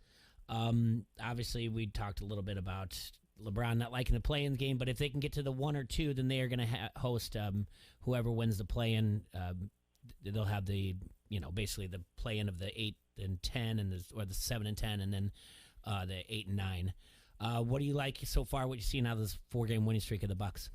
Obviously, we talked a little bit about LeBron not liking the play-in game, but if they can get to the 1 or 2, then they are going to host whoever wins the play-in. They'll have the basically the play-in of the 8 and 10 or the 7 and 10, and then the 8 and 9. What do you like so far? What you seen out of this 4-game winning streak of the Bucks?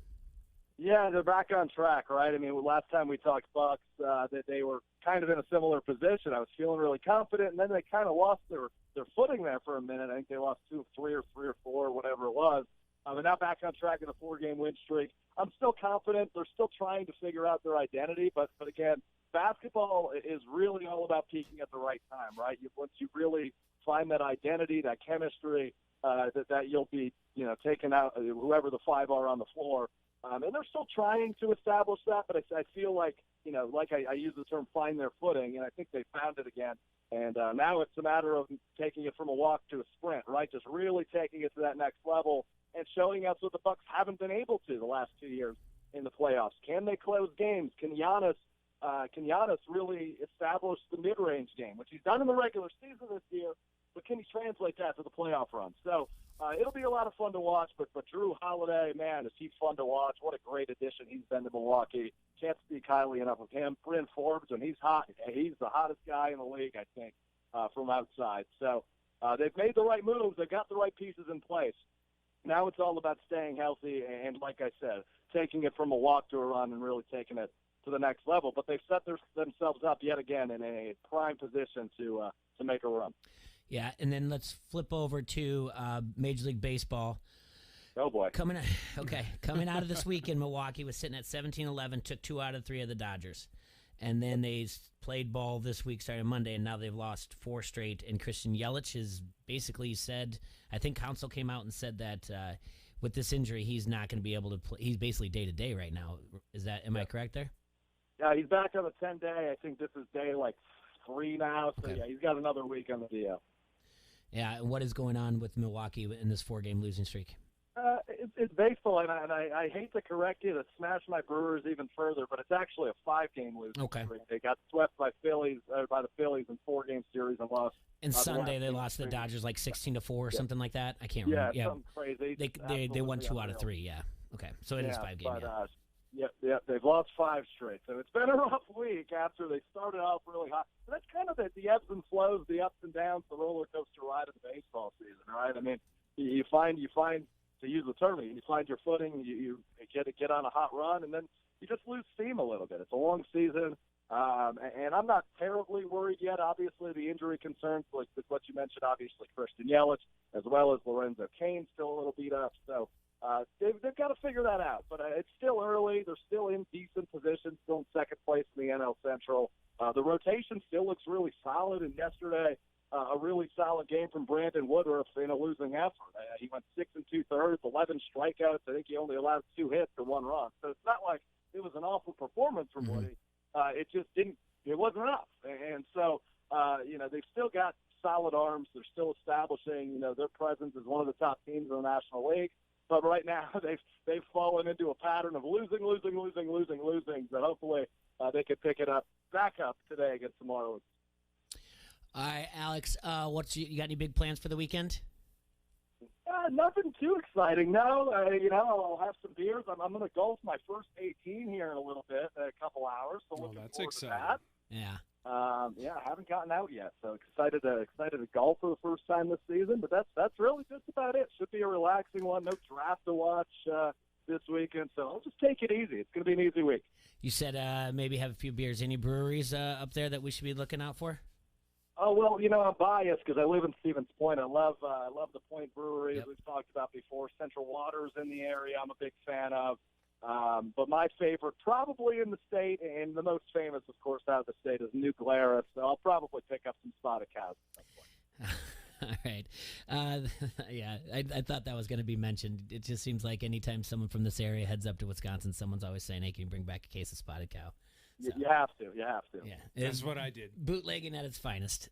Yeah, they're back on track, right? I mean, last time we talked Bucks, that they were kind of in a similar position. I was feeling really confident, and then they kind of lost their footing there for a minute. I think they lost 2 of 3 or 3 or 4, whatever it was. But now back on track in a 4-game win streak. I'm still confident. They're still trying to figure out their identity, but again, basketball is really all about peaking at the right time, right? Once you really find that identity, that chemistry, that you'll be, taking out whoever the 5 are on the floor. And they're still trying to establish that, but I feel like, I use the term find their footing, and I think they found it again. And now it's a matter of taking it from a walk to a sprint, right? Just really taking it to that next level and showing us what the Bucks haven't been able to the last 2 years in the playoffs. Can they close games? Can Giannis really establish the mid-range game, which he's done in the regular season this year, but can he translate that to the playoff run? So it'll be a lot of fun to watch, but Drew Holiday, man, is he fun to watch. What a great addition he's been to Milwaukee. Can't speak highly enough of him. Bryn Forbes, when he's hot, he's the hottest guy in the league, I think, from outside. So they've made the right moves. They've got the right pieces in place. Now it's all about staying healthy and, like I said, taking it from a walk to a run and really taking it to the next level. But they've set themselves up yet again in a prime position to make a run. Yeah, and then let's flip over to Major League Baseball. Oh, boy. Coming out of this weekend, Milwaukee was sitting at 17-11, took 2 out of 3 of the Dodgers. And then they played ball this week starting Monday, and now they've lost 4 straight. And Christian Yelich has basically said, I think Counsell came out and said that with this injury, he's not going to be able to play. He's basically day-to-day right now. Am I correct there? Yeah, he's back on the 10-day. I think this is day 3 now. So, yeah, he's got another week on the DL. Yeah, and what is going on with Milwaukee in this 4-game losing streak? It's baseball, and I hate to correct you to smash my Brewers even further, but it's actually a 5-game losing streak. They got swept by the Phillies in 4-game series and lost. And Sunday they lost the Dodgers 16-4 or something like that. I can't remember. Yeah, something crazy. They won 2 out of 3. Yeah. Okay, so it is 5 games. Yeah, they've lost 5 straight. So it's been a rough week after they started off really hot. But that's kind of the ebbs and flows, the ups and downs, the roller coaster ride of the baseball season, right? I mean, you find to use the term, you find your footing, you get on a hot run, and then you just lose steam a little bit. It's a long season. And I'm not terribly worried yet. Obviously, the injury concerns, like what you mentioned, obviously Christian Yelich, as well as Lorenzo Cain, still a little beat up. So they've got to figure that out. But it's still early. They're still in decent position, still in second place in the NL Central. The rotation still looks really solid. And yesterday, a really solid game from Brandon Woodruff in a losing effort. He went 6 2/3, 11 strikeouts. I think he only allowed 2 hits and 1 run. So it's not like it was an awful performance from Woody. It just didn't. It wasn't enough. And so, they've still got solid arms. They're still establishing, their presence as one of the top teams in the National League. But right now, they've fallen into a pattern of losing. But hopefully, they can pick it back up today against the Marlins. All right, Alex, you got any big plans for the weekend? Nothing too exciting. No, I'll have some beers. I'm going to golf my first 18 here in a little bit, a couple hours. So looking that's forward exciting. to that. Yeah. I haven't gotten out yet, so excited to golf for the first time this season. But that's really just about it. Should be a relaxing one. No draft to watch this weekend, so I'll just take it easy. It's going to be an easy week. You said maybe have a few beers. Any breweries up there that we should be looking out for? Oh, well, I'm biased because I live in Stevens Point. I love the Point Brewery, as we've talked about before. Central Waters in the area I'm a big fan of. But my favorite, probably in the state, and the most famous, of course, out of the state, is New Glarus. So I'll probably pick up some Spotted Cows at some point. All right. Yeah, I thought that was going to be mentioned. It just seems like anytime someone from this area heads up to Wisconsin, someone's always saying, hey, can you bring back a case of Spotted Cow? So. You have to. Yeah, that's what I did. Bootlegging at its finest.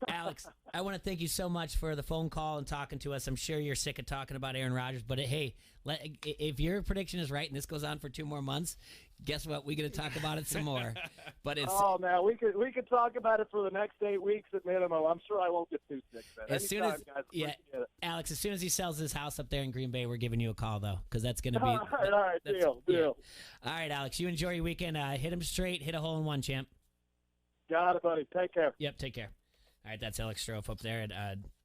Alex, I want to thank you so much for the phone call and talking to us. I'm sure you're sick of talking about Aaron Rodgers, but hey, if your prediction is right and this goes on for 2 more months, guess what? We're going to talk about it some more. But it's man, we could talk about it for the next 8 weeks at minimum. I'm sure I won't get too sick then. Alex, as soon as he sells his house up there in Green Bay, we're giving you a call though, because that's going to be all right. Deal. All right, Alex, you enjoy your weekend. Hit him straight, hit a hole in one, champ. Got it, buddy. Take care. Yep, take care. All right, that's Alex Strofe up there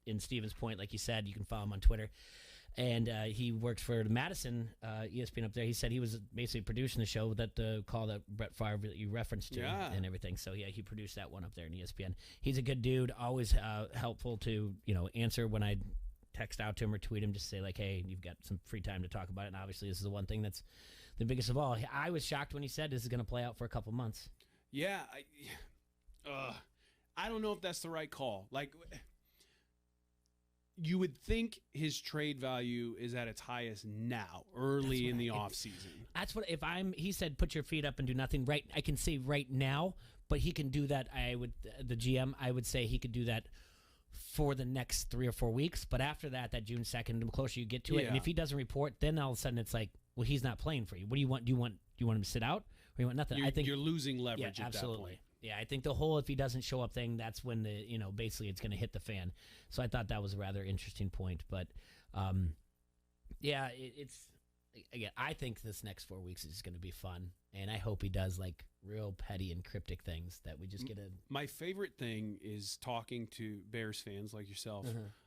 in Stevens Point. Like you said, you can follow him on Twitter. And he worked for ESPN up there. He said he was basically producing the show, that call that Brett Favre that you referenced to and everything. So, yeah, he produced that one up there in ESPN. He's a good dude, always helpful to, answer when I text out to him or tweet him, just say, like, hey, you've got some free time to talk about it. And obviously this is the one thing that's the biggest of all. I was shocked when he said this is going to play out for a couple months. Yeah. I don't know if that's the right call. Like, you would think his trade value is at its highest now, early in the offseason. That's what, he said, put your feet up and do nothing. Right. I can say right now, but he can do that. The GM, I would say he could do that for the next 3 or 4 weeks. But after that June 2nd, the closer you get to it, and if he doesn't report, then all of a sudden it's like, well, he's not playing for you. What do you want? Do you want him to sit out, or you want nothing? I think you're losing leverage at that point. Yeah, I think the whole if he doesn't show up thing, that's when basically it's going to hit the fan. So I thought that was a rather interesting point. But, it's again, I think this next 4 weeks is going to be fun. And I hope he does like real petty and cryptic things that we just get a. My favorite thing is talking to Bears fans like yourself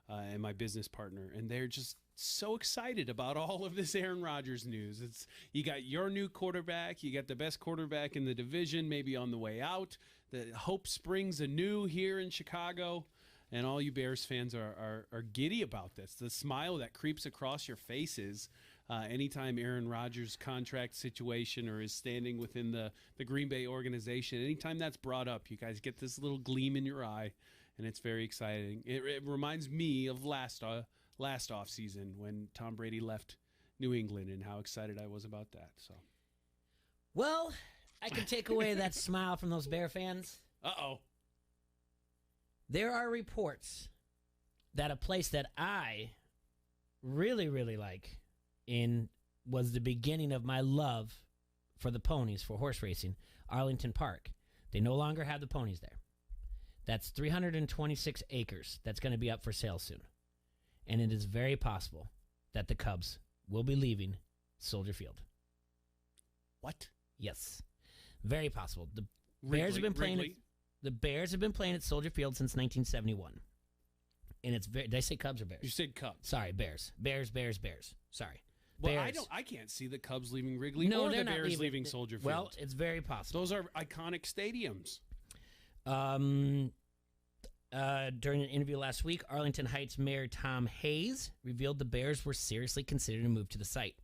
and my business partner. And they're just so excited about all of this Aaron Rodgers news. You got your new quarterback, you got the best quarterback in the division, maybe on the way out. The hope springs anew here in Chicago, and all you Bears fans are giddy about this. The smile that creeps across your faces anytime Aaron Rodgers' contract situation or is standing within the Green Bay organization. Anytime that's brought up, you guys get this little gleam in your eye, and it's very exciting. It reminds me of last offseason when Tom Brady left New England and how excited I was about that. So, well, I can take away that smile from those Bear fans. Uh-oh. There are reports that a place that I really, really like was the beginning of my love for the ponies, for horse racing, Arlington Park. They no longer have the ponies there. That's 326 acres. That's going to be up for sale soon. And it is very possible that the Cubs will be leaving Soldier Field. What? Yes. Very possible. The Bears have been playing at Soldier Field since 1971. And it's did I say Cubs or Bears? You said Cubs. Sorry, Bears. Bears. Sorry. Bears. I can't see the Cubs leaving Wrigley No, or they're the not Bears leaving leaving. Soldier Field. Well, it's very possible. Those are iconic stadiums. During an interview last week, Arlington Heights Mayor Tom Hayes revealed the Bears were seriously considering a move to the site.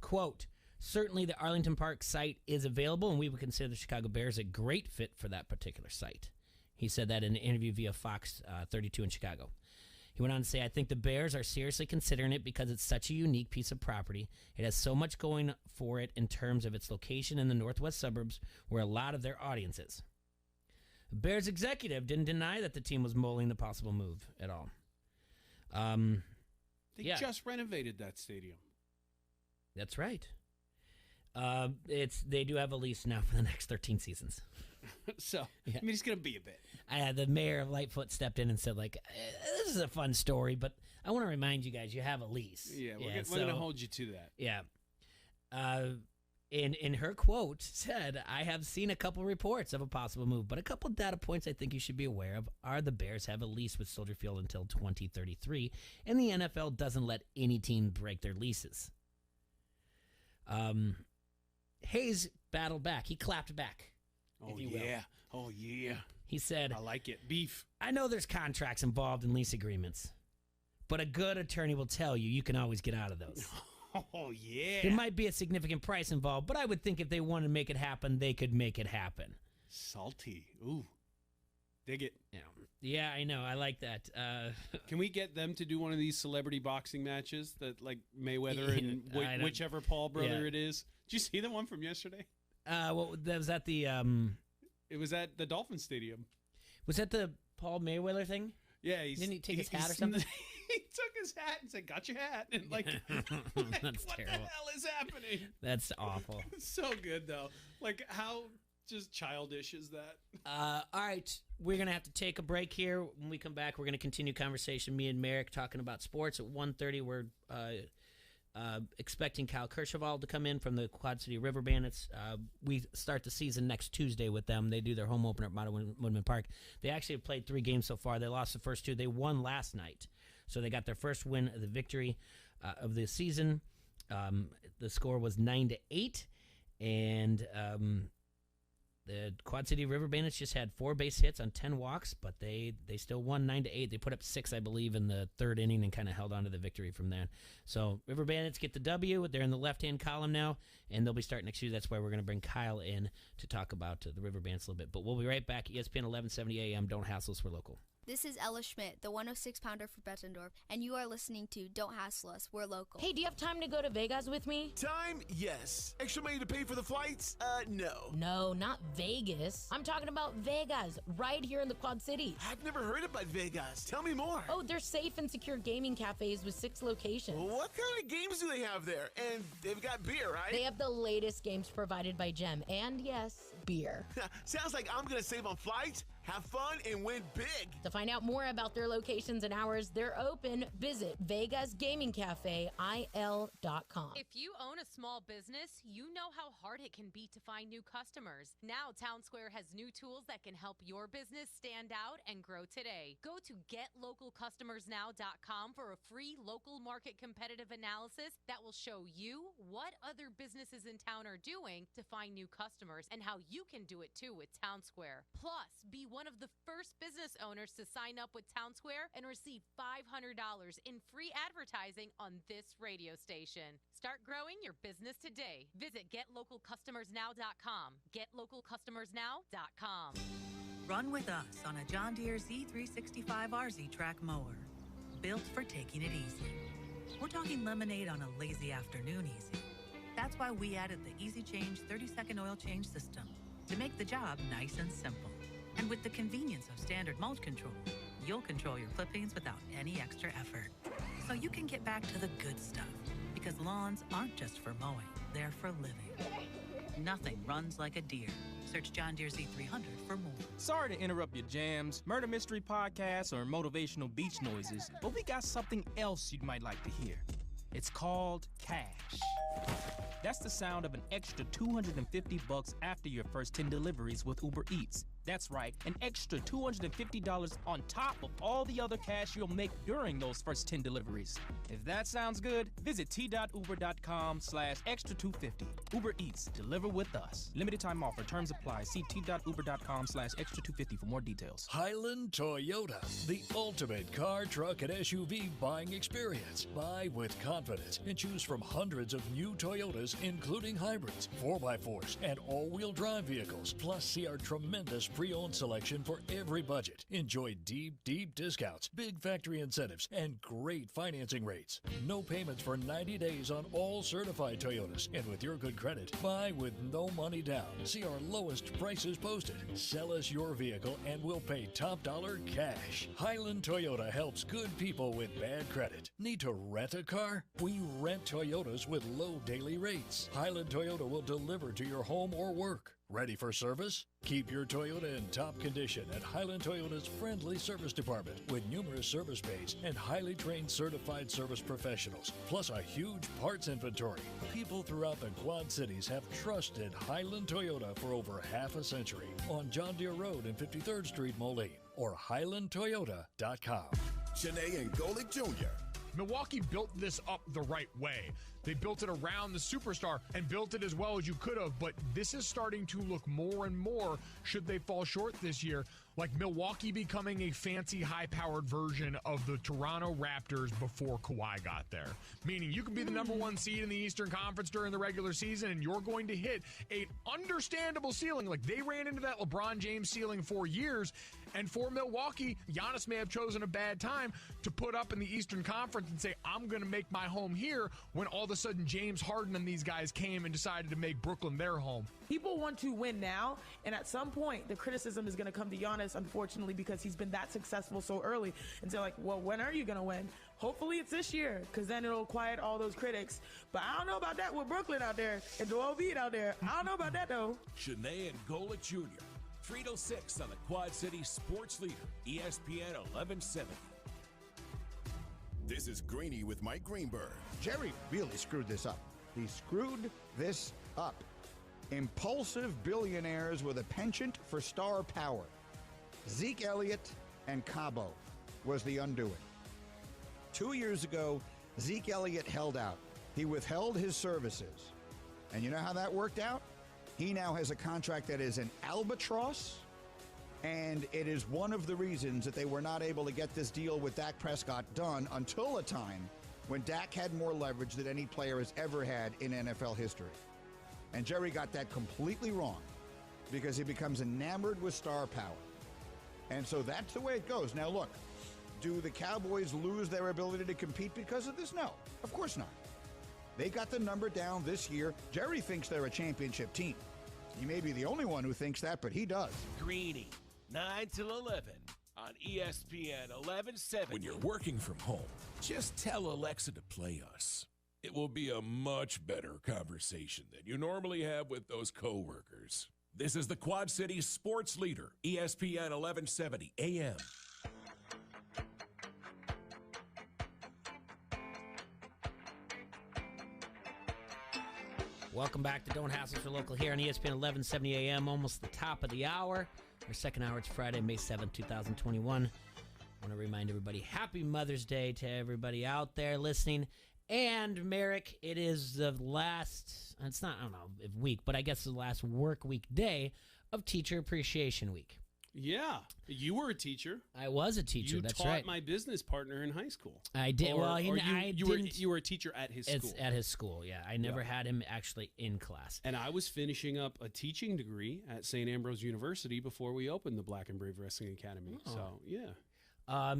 Quote, certainly the Arlington Park site is available, and we would consider the Chicago Bears a great fit for that particular site. He said that in an interview via Fox 32 in Chicago. He went on to say, I think the Bears are seriously considering it because it's such a unique piece of property. It has so much going for it in terms of its location in the northwest suburbs where a lot of their audience is. The Bears executive didn't deny that the team was mulling the possible move at all. They just renovated that stadium. That's right. They do have a lease now for the next 13 seasons. So, I mean, it's going to be a bit. The mayor of Lightfoot stepped in and said, like, this is a fun story, but I want to remind you guys, you have a lease. Yeah, we're going to hold you to that. Yeah. In her quote said, I have seen a couple reports of a possible move, but a couple data points I think you should be aware of are the Bears have a lease with Soldier Field until 2033, and the NFL doesn't let any team break their leases. Hayes battled back. He clapped back. Oh, yeah. Oh, yeah. He said, I like it. Beef. I know there's contracts involved in lease agreements, but a good attorney will tell you you can always get out of those. Oh, yeah. There might be a significant price involved, but I would think if they wanted to make it happen, they could make it happen. Salty. Ooh. Dig it. Yeah, I know. I like that. Can we get them to do one of these celebrity boxing matches that, like, Mayweather and whichever Paul brother it is? Did you see the one from yesterday? Was that the... It was at the Dolphin Stadium. Was that the Paul Mayweather thing? Yeah. Didn't he take his hat or something? He took his hat and said, got your hat. And like That's what terrible. the hell is happening? That's awful. So good, though. Like, how just childish is that? All right. We're going to have to take a break here. When we come back, we're going to continue conversation. Me and Merrick talking about sports. At 1:30, we're expecting Kyle Kercheval to come in from the Quad City River Bandits. We start the season next Tuesday with them. They do their home opener at Modern Woodman Park. They actually have played 3 games so far. They lost the first 2. They won last night. So they got their first win of the victory of the season. The score was 9-8. And the Quad City River Bandits just had 4 base hits on 10 walks, but they still won 9-8. They put up 6, I believe, in the 3rd inning and kind of held on to the victory from there. So River Bandits get the W. They're in the left-hand column now, and they'll be starting next year. That's why we're going to bring Kyle in to talk about the River Bandits a little bit. But we'll be right back. ESPN 1170 AM. Don't hassle us. We're local. This is Ella Schmidt, the 106-pounder for Bettendorf, and you are listening to Don't Hassle Us, We're Local. Hey, do you have time to go to Vegas with me? Time? Yes. Extra money to pay for the flights? No. No, not Vegas. I'm talking about Vegas, right here in the Quad Cities. I've never heard about Vegas. Tell me more. Oh, they're safe and secure gaming cafes with 6 locations. What kind of games do they have there? And they've got beer, right? They have the latest games provided by Gem, and yes, beer. Sounds like I'm going to save on flights, have fun, and win big. To find out more about their locations and hours they're open, visit VegasGamingCafeIL.com. If you own a small business, you know how hard it can be to find new customers. Now, Town Square has new tools that can help your business stand out and grow today. Go to GetLocalCustomersNow.com for a free local market competitive analysis that will show you what other businesses in town are doing to find new customers and how you can do it too with Town Square. Plus, be one of the first business owners to sign up with Town Square and receive $500 in free advertising on this radio station. Start growing your business today. Visit GetLocalCustomersNow.com. GetLocalCustomersNow.com. Run with us on a John Deere Z365 RZ track mower, built for taking it easy. We're talking lemonade on a lazy afternoon easy. That's why we added the Easy Change 30-second oil change system to make the job nice and simple. And with the convenience of standard mulch control, you'll control your clippings without any extra effort. So you can get back to the good stuff, because lawns aren't just for mowing, they're for living. Nothing runs like a Deere. Search John Deere Z300 for more. Sorry to interrupt your jams, murder mystery podcasts, or motivational beach noises, but we got something else you might like to hear. It's called cash. That's the sound of an extra $250 after your first 10 deliveries with Uber Eats. That's right, an extra $250 on top of all the other cash you'll make during those first 10 deliveries. If that sounds good, visit t.uber.com/extra250. Uber Eats, deliver with us. Limited time offer, terms apply. See t.uber.com/extra250 for more details. Highland Toyota, the ultimate car, truck, and SUV buying experience. Buy with confidence and choose from hundreds of new Toyotas, including hybrids, 4x4s, and all-wheel drive vehicles. Plus, see our tremendous pre-owned selection for every budget. Enjoy deep, deep discounts, big factory incentives, and great financing rates. No payments for 90 days on all certified Toyotas. And with your good credit, buy with no money down. See our lowest prices posted. Sell us your vehicle and we'll pay top dollar cash. Highland Toyota helps good people with bad credit. Need to rent a car? We rent Toyotas with low daily rates. Highland Toyota will deliver to your home or work. Ready for service? Keep your Toyota in top condition at Highland Toyota's friendly service department with numerous service bays and highly trained certified service professionals, plus a huge parts inventory. People throughout the Quad Cities have trusted Highland Toyota for over half a century on John Deere Road and 53rd Street, Moline, or highlandtoyota.com. Janae and Golick Jr. Milwaukee built this up the right way. They built it around the superstar and built it as well as you could have, but this is starting to look more and more, should they fall short this year, like Milwaukee becoming a fancy, high-powered version of the Toronto Raptors before Kawhi got there. Meaning you can be the number one seed in the Eastern Conference during the regular season, and you're going to hit an understandable ceiling. Like, they ran into that LeBron James ceiling for years, and for Milwaukee, Giannis may have chosen a bad time to put up in the Eastern Conference and say, I'm going to make my home here, when all of a sudden James Harden and these guys came and decided to make Brooklyn their home. People want to win now, and at some point, the criticism is going to come to Giannis, unfortunately, because he's been that successful so early. And so, like, well, when are you going to win? Hopefully it's this year, because then it'll quiet all those critics. But I don't know about that with Brooklyn out there and Joel Embiid out there. I don't know about that, though. Janae and Golick Jr., 3 to 6 on the Quad City Sports Leader, ESPN 1170. This is Greeny with Mike Greenberg. Jerry really screwed this up. He screwed this up. Impulsive billionaires with a penchant for star power. Zeke Elliott and Cabo was the undoing. 2 years ago, Zeke Elliott held out. He withheld his services. And you know how that worked out? He now has a contract that is an albatross, and it is one of the reasons that they were not able to get this deal with Dak Prescott done until a time when Dak had more leverage than any player has ever had in NFL history. And Jerry got that completely wrong because he becomes enamored with star power. And so that's the way it goes. Now, look, do the Cowboys lose their ability to compete because of this? No, of course not. They got the number down this year. Jerry thinks they're a championship team. He may be the only one who thinks that, but he does. Greeny, 9 till 11 on ESPN 1170. When you're working from home, just tell Alexa to play us. It will be a much better conversation than you normally have with those coworkers. This is the Quad City Sports Leader, ESPN 1170 AM. Welcome back to Don't Hassle for Local here on ESPN 1170 AM, almost the top of the hour. Our second hour, it's Friday, May 7th, 2021. I want to remind everybody, happy Mother's Day to everybody out there listening. And, Merrick, it is the last, it's not, I don't know, week, but I guess the last work week day of Teacher Appreciation Week. Yeah, you were a teacher. I was a teacher, that's right. You taught my business partner in high school. I did. You were a teacher at his school. At his school, yeah. I never had him actually in class. And I was finishing up a teaching degree at St. Ambrose University before we opened the Black and Brave Wrestling Academy. Oh. So, yeah.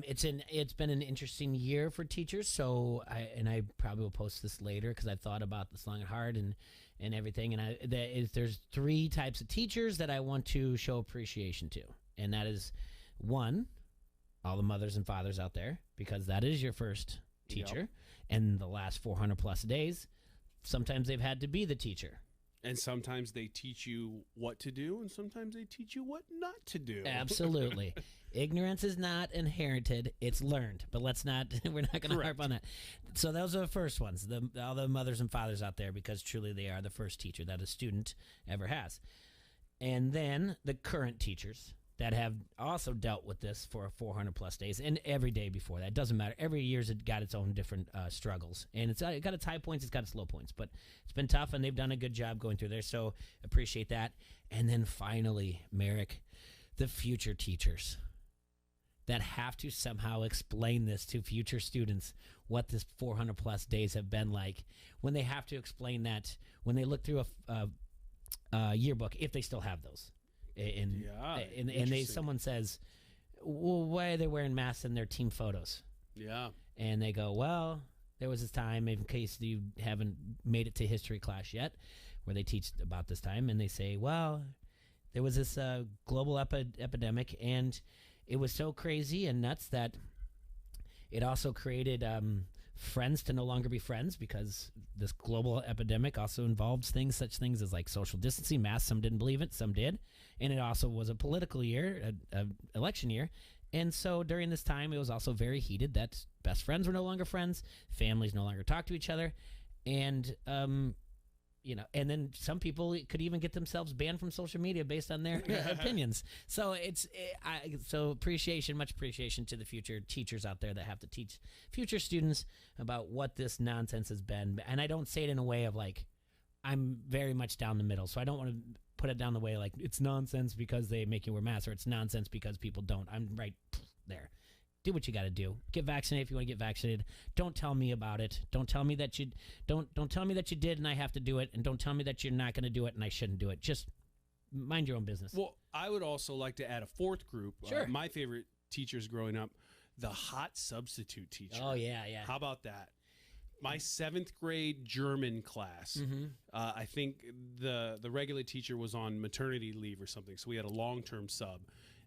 It's been an interesting year for teachers. So I probably will post this later because I've thought about this long and hard and everything. And there's 3 types of teachers that I want to show appreciation to. And that is, 1, all the mothers and fathers out there, because that is your first teacher. Yep. And the last 400 plus days, sometimes they've had to be the teacher. And sometimes they teach you what to do, and sometimes they teach you what not to do. Absolutely. Ignorance is not inherited, it's learned. But we're not going to harp on that. So those are the first ones, all the mothers and fathers out there, because truly they are the first teacher that a student ever has. And then the current teachers, that have also dealt with this for 400 plus days, and every day before that. It doesn't matter. Every year's it got its own different struggles, and it's got its high points, it's got its low points, but it's been tough, and they've done a good job going through there, so appreciate that. And then finally, Merrick, the future teachers that have to somehow explain this to future students, what this 400 plus days have been like, when they have to explain that, when they look through a yearbook, if they still have those. And someone says, well, why are they wearing masks in their team photos? Yeah. And they go, well, there was this time, in case you haven't made it to history class yet, where they teach about this time, and they say, well, there was this global epidemic, and it was so crazy and nuts that it also created friends to no longer be friends, because this global epidemic also involved such things as like social distancing, masks. Some didn't believe it, some did. And it also was a political year, an election year. And so during this time, it was also very heated that best friends were no longer friends, families no longer talk to each other. And, and then some people could even get themselves banned from social media based on their opinions. So much appreciation to the future teachers out there that have to teach future students about what this nonsense has been. And I don't say it in a way of like, I'm very much down the middle. So I don't want to put it down the way like it's nonsense because they make you wear masks, or it's nonsense because people don't. I'm right there. Do what you got to do. Get vaccinated if you want to get vaccinated. Don't tell me about it. Don't tell me that you don't tell me that you did and I have to do it, and don't tell me that you're not going to do it and I shouldn't do it. Just mind your own business. Well, I would also like to add a fourth group. Sure. My favorite teachers growing up, the hot substitute teacher. Oh yeah. How about that? My 7th grade German class, I think the regular teacher was on maternity leave or something, so we had a long-term sub.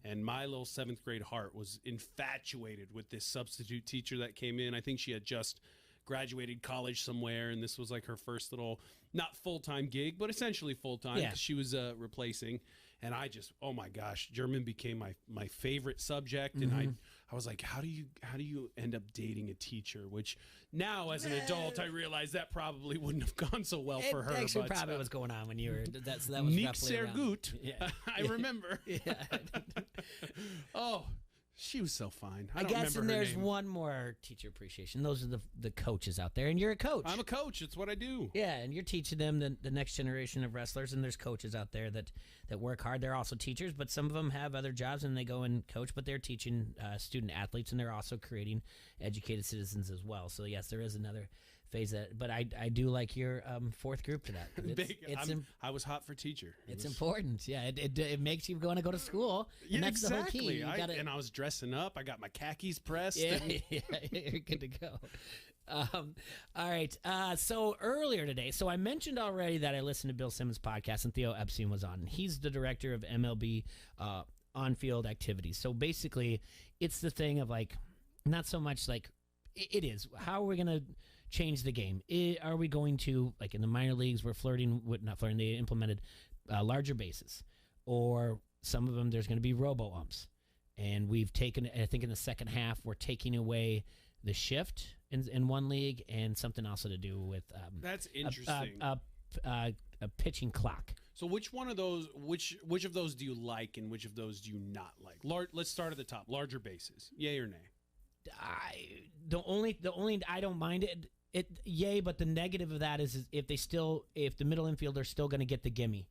And my little 7th grade heart was infatuated with this substitute teacher that came in. I think she had just graduated college somewhere, and this was like her first little, not full-time gig, but essentially full-time. Yeah. She was replacing. And I just, oh my gosh, German became my favorite subject. And I was like, how do you end up dating a teacher? Which now as an adult, I realize that probably wouldn't have gone so well for her. Actually, probably was going on when you were. That was Nicht roughly sehr around. gut. Yeah. I remember. Yeah. Oh, she was so fine. I don't guess, remember and her there's name. one more teacher appreciation. Those are the coaches out there, and you're a coach. I'm a coach. It's what I do. Yeah, and you're teaching them the next generation of wrestlers, and there's coaches out there that work hard. They're also teachers, but some of them have other jobs, and they go and coach, but they're teaching student athletes, and they're also creating educated citizens as well. So, yes, there is another phase that, but I do like your fourth group to that. I was hot for teacher. It's important. Yeah, it makes you want to go to school, and that's exactly. the whole key. And I was dressing up. I got my khakis pressed. Yeah, you're good to go. All right. So earlier today, so I mentioned already that I listened to Bill Simmons' podcast, and Theo Epstein was on. He's the director of MLB on-field activities. So basically, it's the thing of like, not so much like it is. How are we going to change the game? Are we going to, like in the minor leagues, they implemented larger bases, or some of them there's going to be robo-umps. And we've taken, I think in the second half, we're taking away the shift in one league, and something also to do with that's interesting. A pitching clock. So which one of those, which of those do you like, and which of those do you not like? Let's start at the top. Larger bases, yay or nay? The only I don't mind it. Yay, but the negative of that is if the middle infielder's still going to get the gimme.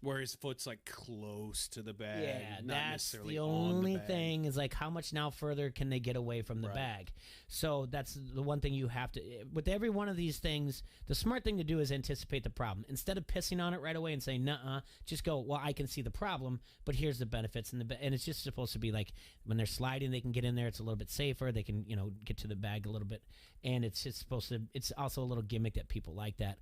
Whereas foot's like close to the bag. Yeah, not that's necessarily the on only the bag. thing is like how much now further can they get away from the bag? So that's the one thing you have to, with every one of these things, the smart thing to do is anticipate the problem. Instead of pissing on it right away and saying, nuh-uh, just go, well, I can see the problem, but here's the benefits. And it's just supposed to be like when they're sliding, they can get in there. It's a little bit safer. They can, get to the bag a little bit. And it's just supposed to, it's also a little gimmick that people like that.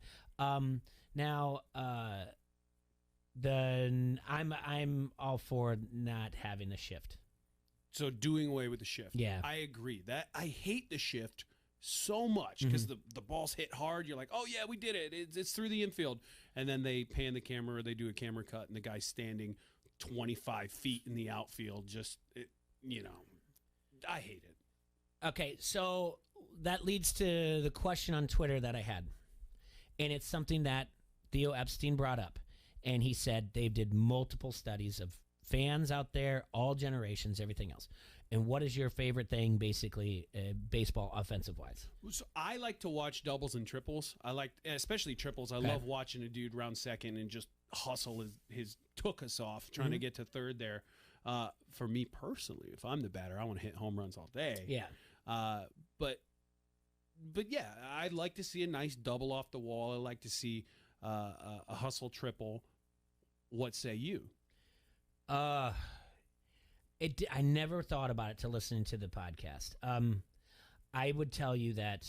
Then I'm all for not having the shift. So doing away with the shift. Yeah. I agree. That I hate the shift so much because the ball's hit hard. You're like, oh yeah, we did it. It's through the infield. And then they pan the camera, or they do a camera cut, and the guy's standing 25 feet in the outfield. I hate it. Okay, so that leads to the question on Twitter that I had. And it's something that Theo Epstein brought up. And he said they did multiple studies of fans out there, all generations, everything else. And what is your favorite thing, basically, baseball offensive-wise? So I like to watch doubles and triples. I like, especially triples. I love watching a dude round second and just hustle his took-us off, trying to get to third there. For me personally, if I'm the batter, I want to hit home runs all day. Yeah. But yeah, I'd like to see a nice double off the wall. I like to see a hustle triple. What say you? I never thought about it till listening to the podcast. I would tell you that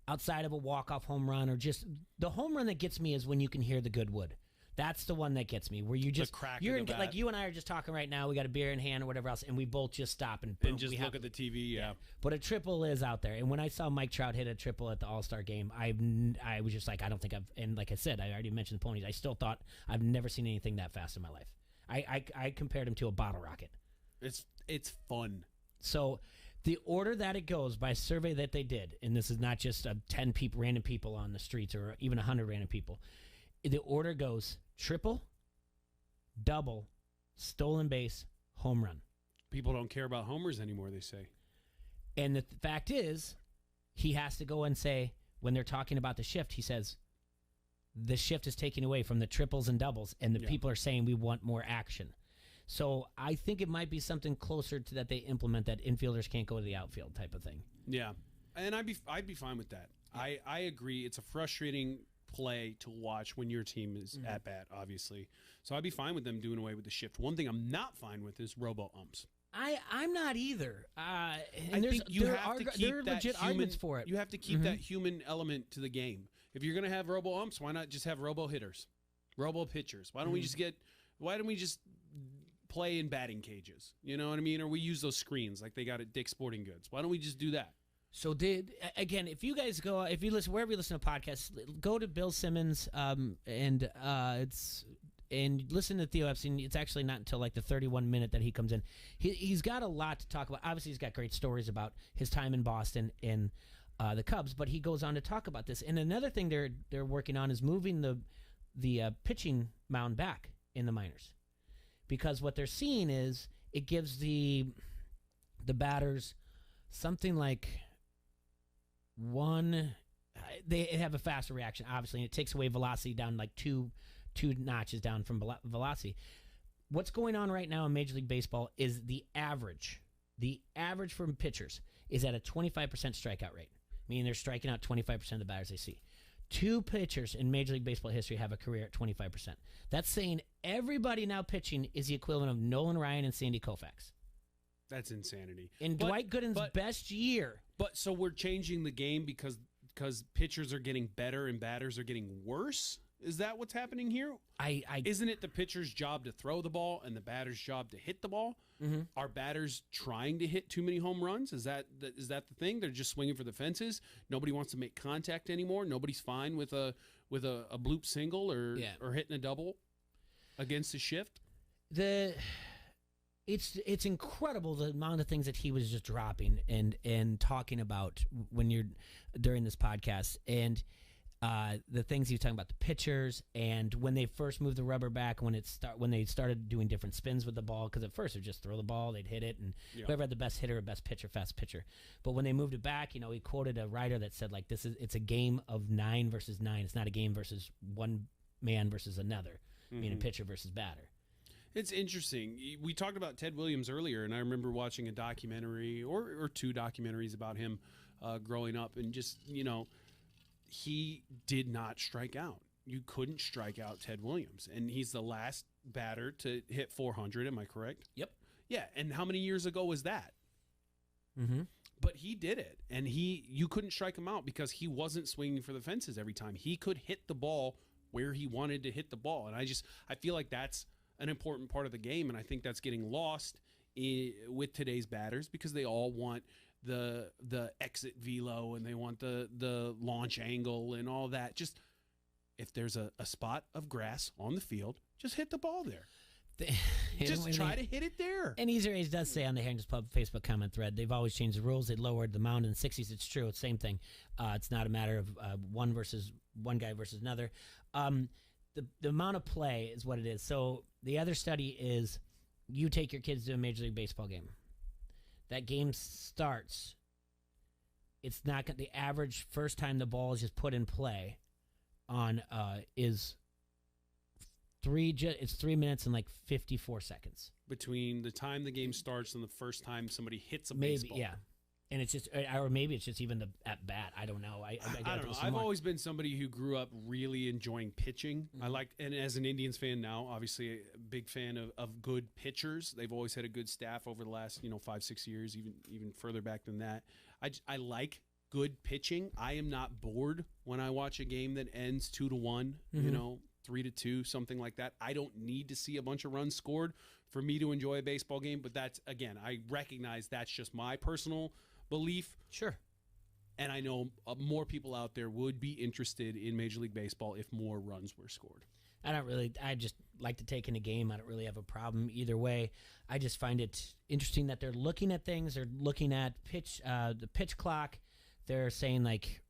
outside of a walk-off home run, or just the home run that gets me is when you can hear the good wood. That's the one that gets me, where you just like you and I are just talking right now. We got a beer in hand or whatever else, and we both just stop and boom, just look at the TV. Yeah. But a triple is out there, and when I saw Mike Trout hit a triple at the All-Star game, I was just like, I don't think I've. And like I said, I already mentioned the ponies. I still thought I've never seen anything that fast in my life. I compared him to a bottle rocket. It's fun. So the order that it goes by a survey that they did, and this is not just 10 people, random people on the streets, or even 100 random people. The order goes triple, double, stolen base, home run. People don't care about homers anymore, they say. And the fact is, he has to go and say, when they're talking about the shift, he says, the shift is taken away from the triples and doubles, and the people are saying we want more action. So I think it might be something closer to that they implement, that infielders can't go to the outfield type of thing. Yeah, and I'd be fine with that. I agree. It's a frustrating play to watch when your team is at bat, obviously. So I'd be fine with them doing away with the shift. One thing I'm not fine with is robo-umps. I'm not either. I think there are legit arguments for it. You have to keep that human element to the game. If you're going to have robo-umps, why not just have robo-hitters, robo-pitchers? Why don't we just play in batting cages? You know what I mean? Or we use those screens like they got at Dick's Sporting Goods. Why don't we just do that? So if you guys if you listen, wherever you listen to podcasts, go to Bill Simmons and listen to Theo Epstein. It's actually not until like the 31 minute that he comes in. He's got a lot to talk about. Obviously, he's got great stories about his time in Boston and the Cubs, but he goes on to talk about this. And another thing they're working on is moving the pitching mound back in the minors, because what they're seeing is it gives the batters something like they have a faster reaction, obviously, and it takes away velocity down like two notches down from velocity. What's going on right now in Major League Baseball is the average from pitchers is at a 25% strikeout rate, meaning they're striking out 25% of the batters they see. 2 pitchers in Major League Baseball history have a career at 25%. That's saying everybody now pitching is the equivalent of Nolan Ryan and Sandy Koufax. That's insanity. In Dwight Gooden's best year. But so we're changing the game because pitchers are getting better and batters are getting worse? Is that what's happening here? Isn't it the pitcher's job to throw the ball and the batter's job to hit the ball? Mm-hmm. Are batters trying to hit too many home runs? Is that the thing? They're just swinging for the fences. Nobody wants to make contact anymore. Nobody's fine with a bloop single or hitting a double against a shift. It's incredible the amount of things that he was just dropping and talking about when you're during this podcast, and the things he was talking about, the pitchers, and when they first moved the rubber back, when they started doing different spins with the ball, because at first it would just throw the ball, they'd hit it, and whoever had the best hitter or best pitcher, fast pitcher. But when they moved it back, he quoted a writer that said, like, it's a game of 9 versus 9. It's not a game versus one man versus another, meaning pitcher versus batter. It's interesting. We talked about Ted Williams earlier, and I remember watching a documentary or 2 documentaries about him growing up, and just, he did not strike out. You couldn't strike out Ted Williams, and he's the last batter to hit 400. Am I correct? Yep. Yeah, and how many years ago was that? Mm-hmm. But he did it, and you couldn't strike him out because he wasn't swinging for the fences every time. He could hit the ball where he wanted to hit the ball, and I feel like that's an important part of the game, and I think that's getting lost with today's batters because they all want the exit velo and they want the launch angle and all that. Just if there's a spot of grass on the field, just hit the ball there. Just try to hit it there. And Easy Rays does say on the Herrington's Pub Facebook comment thread, they've always changed the rules. They lowered the mound in the 60s. It's true. It's the same thing. It's not a matter of one guy versus another. the amount of play is what it is. So the other study is you take your kids to a Major League Baseball game. That game starts. It's not the average first time the ball is just put in play on is 3 minutes and like 54 seconds between the time the game starts and the first time somebody hits a baseball. Yeah. And it's just, or maybe it's just even the at bat. I don't know. I don't know. I've always been somebody who grew up really enjoying pitching. I like, and as an Indians fan now, obviously a big fan of good pitchers. They've always had a good staff over the last 5-6 years, even further back than that. I like good pitching. I am not bored when I watch a game that ends 2-1. 3-2, something like that. I don't need to see a bunch of runs scored for me to enjoy a baseball game. But that's, again, I recognize that's just my personal belief. Sure. And I know more people out there would be interested in Major League Baseball if more runs were scored. I just like to take in a game. I don't really have a problem either way. I just find it interesting that they're looking at things. They're looking at the pitch clock. They're saying like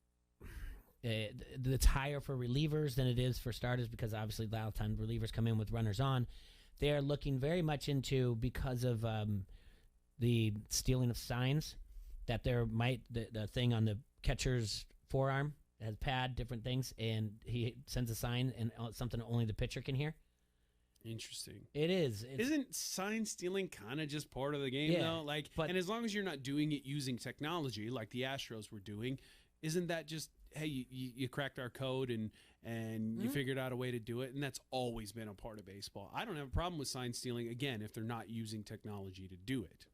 it's higher for relievers than it is for starters because obviously a lot of times relievers come in with runners on. They're looking very much into, because of the stealing of signs, that there might the thing on the catcher's forearm has pad, different things, and he sends a sign and something only the pitcher can hear. Interesting. It is. Isn't sign stealing kind of just part of the game though? And as long as you're not doing it using technology like the Astros were doing, isn't that just, hey, you cracked our code and you figured out a way to do it? And that's always been a part of baseball. I don't have a problem with sign stealing, again, if they're not using technology to do it.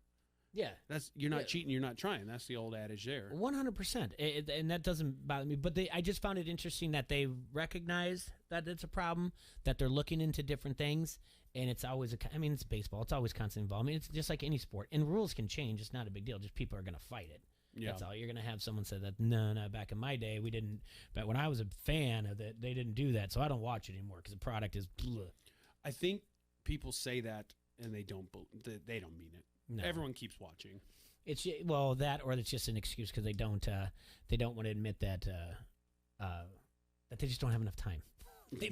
Yeah, you're not cheating. You're not trying. That's the old adage there. 100%, and that doesn't bother me. But I just found it interesting that they recognize that it's a problem. That they're looking into different things, and it's always it's baseball. It's always constant involvement. It's just like any sport, and rules can change. It's not a big deal. Just people are going to fight it. Yeah. That's all. You're going to have someone say that. No, back in my day we didn't. But when I was a fan of that, they didn't do that, so I don't watch it anymore because the product is. Bleh. I think people say that and they don't mean it. No. Everyone keeps watching. It's that, or it's just an excuse because they don't want to admit that that they just don't have enough time.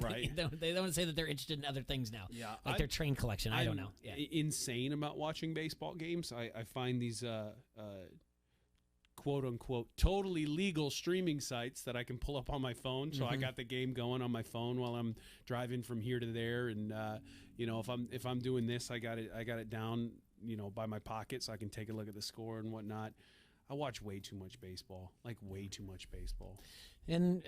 Right. They don't want to say that they're interested in other things now. Yeah, like their train collection. I don't know. Yeah. Insane about watching baseball games. I find these quote unquote totally legal streaming sites that I can pull up on my phone. So I got the game going on my phone while I'm driving from here to there, and if I'm doing this, I got it down. By my pocket, so I can take a look at the score and whatnot. I watch way too much baseball, way too much baseball. And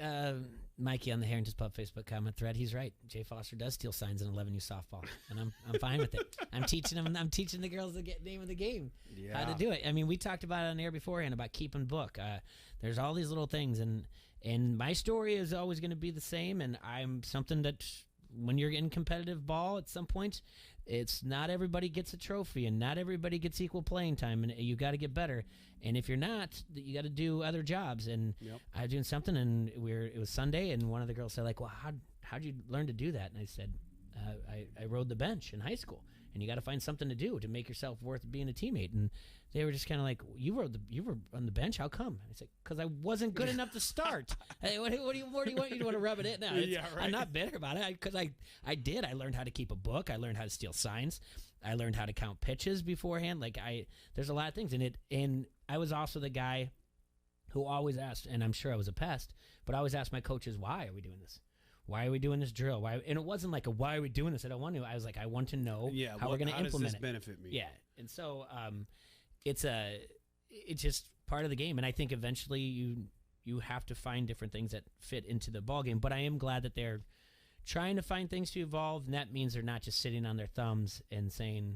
Mikey on the Harrington's Pub Facebook comment thread, he's right. Jay Foster does steal signs in 11U softball, and I'm fine with it. I'm teaching them. I'm teaching the girls the name of the game, how to do it. I mean, we talked about it on air beforehand about keeping book. There's all these little things, and my story is always going to be the same. And I'm something that when you're in competitive ball, at some point, it's not everybody gets a trophy and not everybody gets equal playing time, and you got to get better. And if you're not, you got to do other jobs. And I was doing something, and it was Sunday, and one of the girls said, like, well, how'd you learn to do that? And I said, I rode the bench in high school, and you got to find something to do to make yourself worth being a teammate. And they were just kind of like, you were on the bench. How come? And I said, because I wasn't good enough to start. Hey, what do you want? You want to rub it in? No, right. I'm not bitter about it because I did. I learned how to keep a book. I learned how to steal signs. I learned how to count pitches beforehand. There's a lot of things in it. And I was also the guy who always asked, and I'm sure I was a pest, but I always asked my coaches, why are we doing this? Why are we doing this drill? Why? And it wasn't like why are we doing this? I don't want to. I was like, I want to know how we're going to implement does this it. benefit me? Yeah. And so it's just part of the game. And I think eventually you have to find different things that fit into the ball game. But I am glad that they're trying to find things to evolve, and that means they're not just sitting on their thumbs and saying,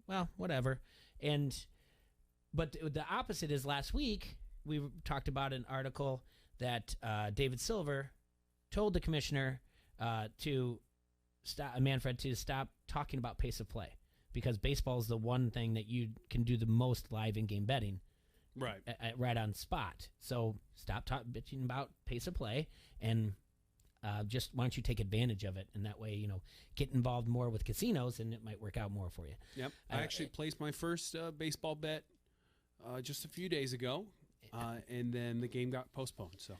well, whatever. But the opposite is last week we talked about an article that David Silver told the commissioner to stop Manfred to stop talking about pace of play, because baseball is the one thing that you can do the most live in-game betting right on spot. So stop bitching about pace of play and just why don't you take advantage of it, and that way get involved more with casinos and it might work out more for you. Yep. I actually placed my first baseball bet just a few days ago, and then the game got postponed. So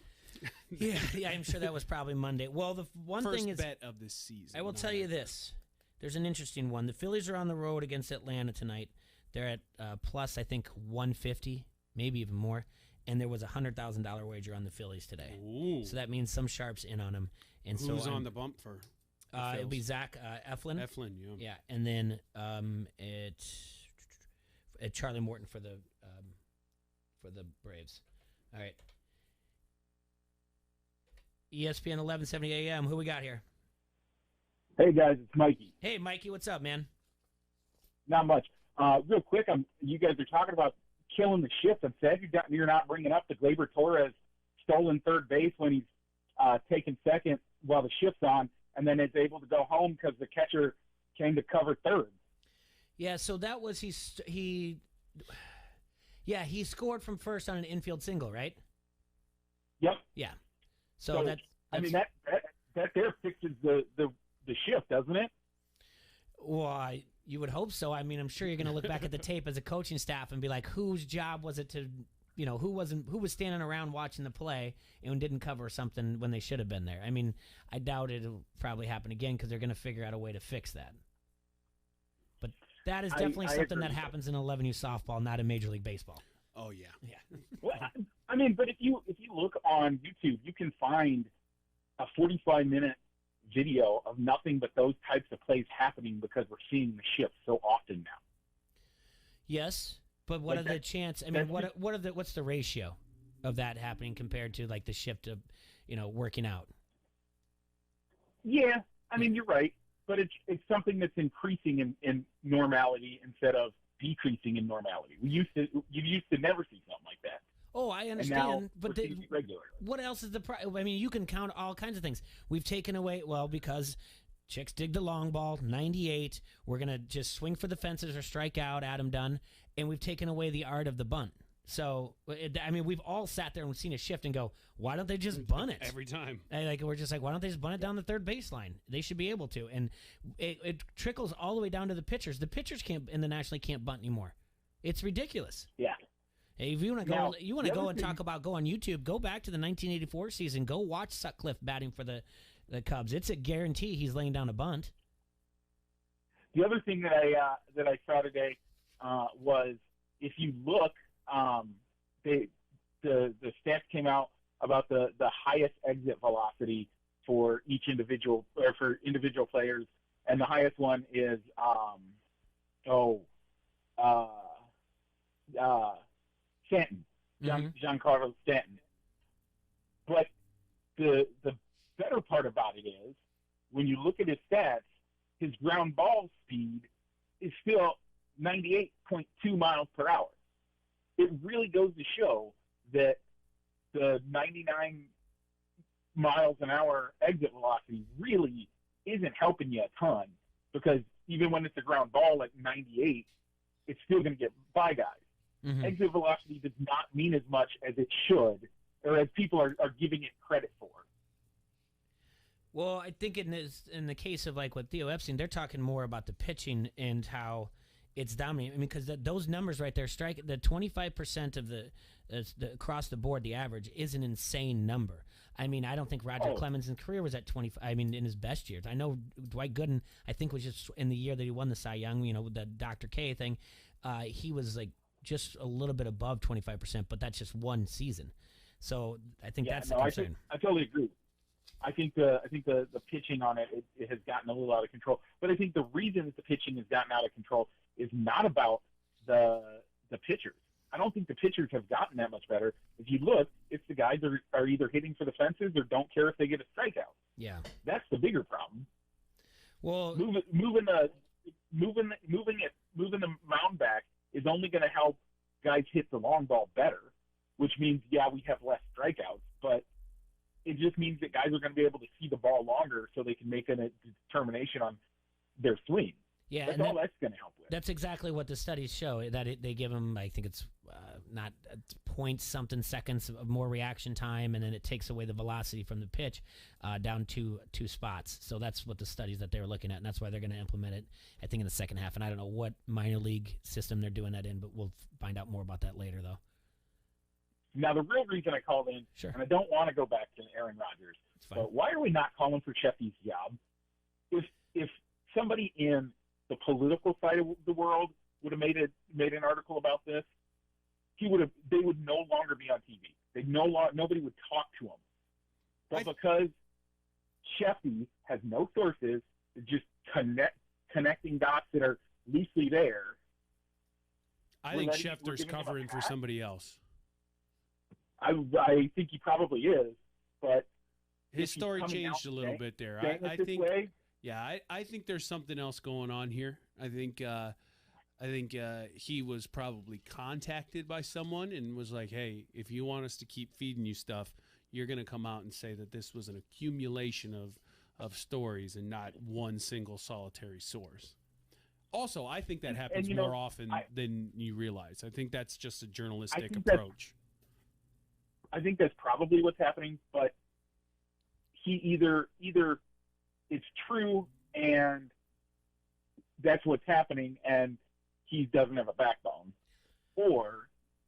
Yeah, I'm sure that was probably Monday. Well, the one First thing is, bet of this season. I will tell you this. There's an interesting one. The Phillies are on the road against Atlanta tonight. They're at plus, I think, 150, maybe even more. And there was a $100,000 wager on the Phillies today. Ooh. So that means some sharps in on them. And Who's so on the bump for? It'll be Zach Eflin. Eflin, yeah. Yeah, and then Charlie Morton for the Braves. All right. ESPN 1170 AM. Who we got here? Hey guys, it's Mikey. Hey, Mikey, what's up, man? Not much. Real quick, you guys are talking about killing the shift. I'm sad you're not bringing up the Gleyber Torres stolen third base when he's taking second while the shift's on, and then is able to go home because the catcher came to cover third. Yeah, so that was he scored from first on an infield single, right? Yep. Yeah. So that's that there fixes the shift, doesn't it? Well, you would hope so. I mean, I'm sure you're going to look back at the tape as a coaching staff and be like, whose job was it to, who was standing around watching the play and didn't cover something when they should have been there. I mean, I doubt it'll probably happen again because they're going to figure out a way to fix that. But that is definitely something that happens in 11U softball, not in Major League Baseball. Oh yeah. Yeah. Well, I mean, but if you look on YouTube, you can find a 45-minute video of nothing but those types of plays happening because we're seeing the shift so often now. Yes, but what are the chances? I mean, what's the ratio of that happening compared to like the shift of, working out? Yeah, I mean, you're right, but it's something that's increasing in normality instead of decreasing in normality. You used to never see something like that. Oh, I understand, but regular. What else is the problem? I mean, you can count all kinds of things. We've taken away, because chicks dig the long ball, 98. We're going to just swing for the fences or strike out, Adam Dunn, and we've taken away the art of the bunt. So, I mean, we've all sat there and seen a shift and go, why don't they just bunt it? Every time. We're just like, why don't they just bunt it down the third baseline? They should be able to. And it trickles all the way down to the pitchers. The pitchers in the National League can't bunt anymore. It's ridiculous. Yeah. Hey, if you want to go and talk about go on YouTube, go back to the 1984 season. Go watch Sutcliffe batting for the Cubs. It's a guarantee he's laying down a bunt. The other thing that I saw today was if you look, the stats came out about the highest exit velocity for each individual or for individual players, and the highest one is Stanton, Giancarlo Stanton. But the better part about it is when you look at his stats, his ground ball speed is still 98.2 miles per hour. It really goes to show that the 99 miles an hour exit velocity really isn't helping you a ton, because even when it's a ground ball at 98, it's still going to get by guys. Mm-hmm. Exit velocity does not mean as much as it should, or as people are giving it credit for. Well, I think in the case of like with Theo Epstein, they're talking more about the pitching and how it's dominating. I mean, because those numbers right there, the 25% of the across the board, the average is an insane number. I mean, I don't think Roger Clemens' career was at 25. I mean, in his best years, I know Dwight Gooden, I think, was just in the year that he won the Cy Young, with the Dr. K thing. He was like just a little bit above 25%, but that's just one season. So I think that's the concern. I totally agree. I think the pitching on it has gotten a little out of control. But I think the reason that the pitching has gotten out of control is not about the pitchers. I don't think the pitchers have gotten that much better. If you look, it's the guys that are either hitting for the fences or don't care if they get a strikeout. Yeah, that's the bigger problem. Well, moving the mound back is only going to help guys hit the long ball better, which means we have less strikeouts, but it just means that guys are going to be able to see the ball longer so they can make a determination on their swing. Yeah, that's all that's going to help with. That's exactly what the studies show, that they give them, I think it's not point something seconds of more reaction time, and then it takes away the velocity from the pitch down to 2 spots. So that's what the studies that they were looking at, and that's why they're going to implement it, I think, in the second half. And I don't know what minor league system they're doing that in, but we'll find out more about that later, though. Now, the real reason I called in, and I don't want to go back to Aaron Rodgers, but why are we not calling for Sheffy's job? If somebody in the political side of the world would have made an article about this, they would no longer be on TV. Nobody would talk to him. But because Sheffy has no sources, just connecting dots that are loosely there. I think Schefter's covering for somebody else. I think he probably is, but his story changed a little bit there. I think, I think there's something else going on here. I think he was probably contacted by someone and was like, "Hey, if you want us to keep feeding you stuff, you're going to come out and say that this was an accumulation of stories and not one single solitary source." Also, I think that happens more often than you realize. I think that's just a journalistic approach. I think that's probably what's happening, but he either it's true and that's what's happening and he doesn't have a backbone, or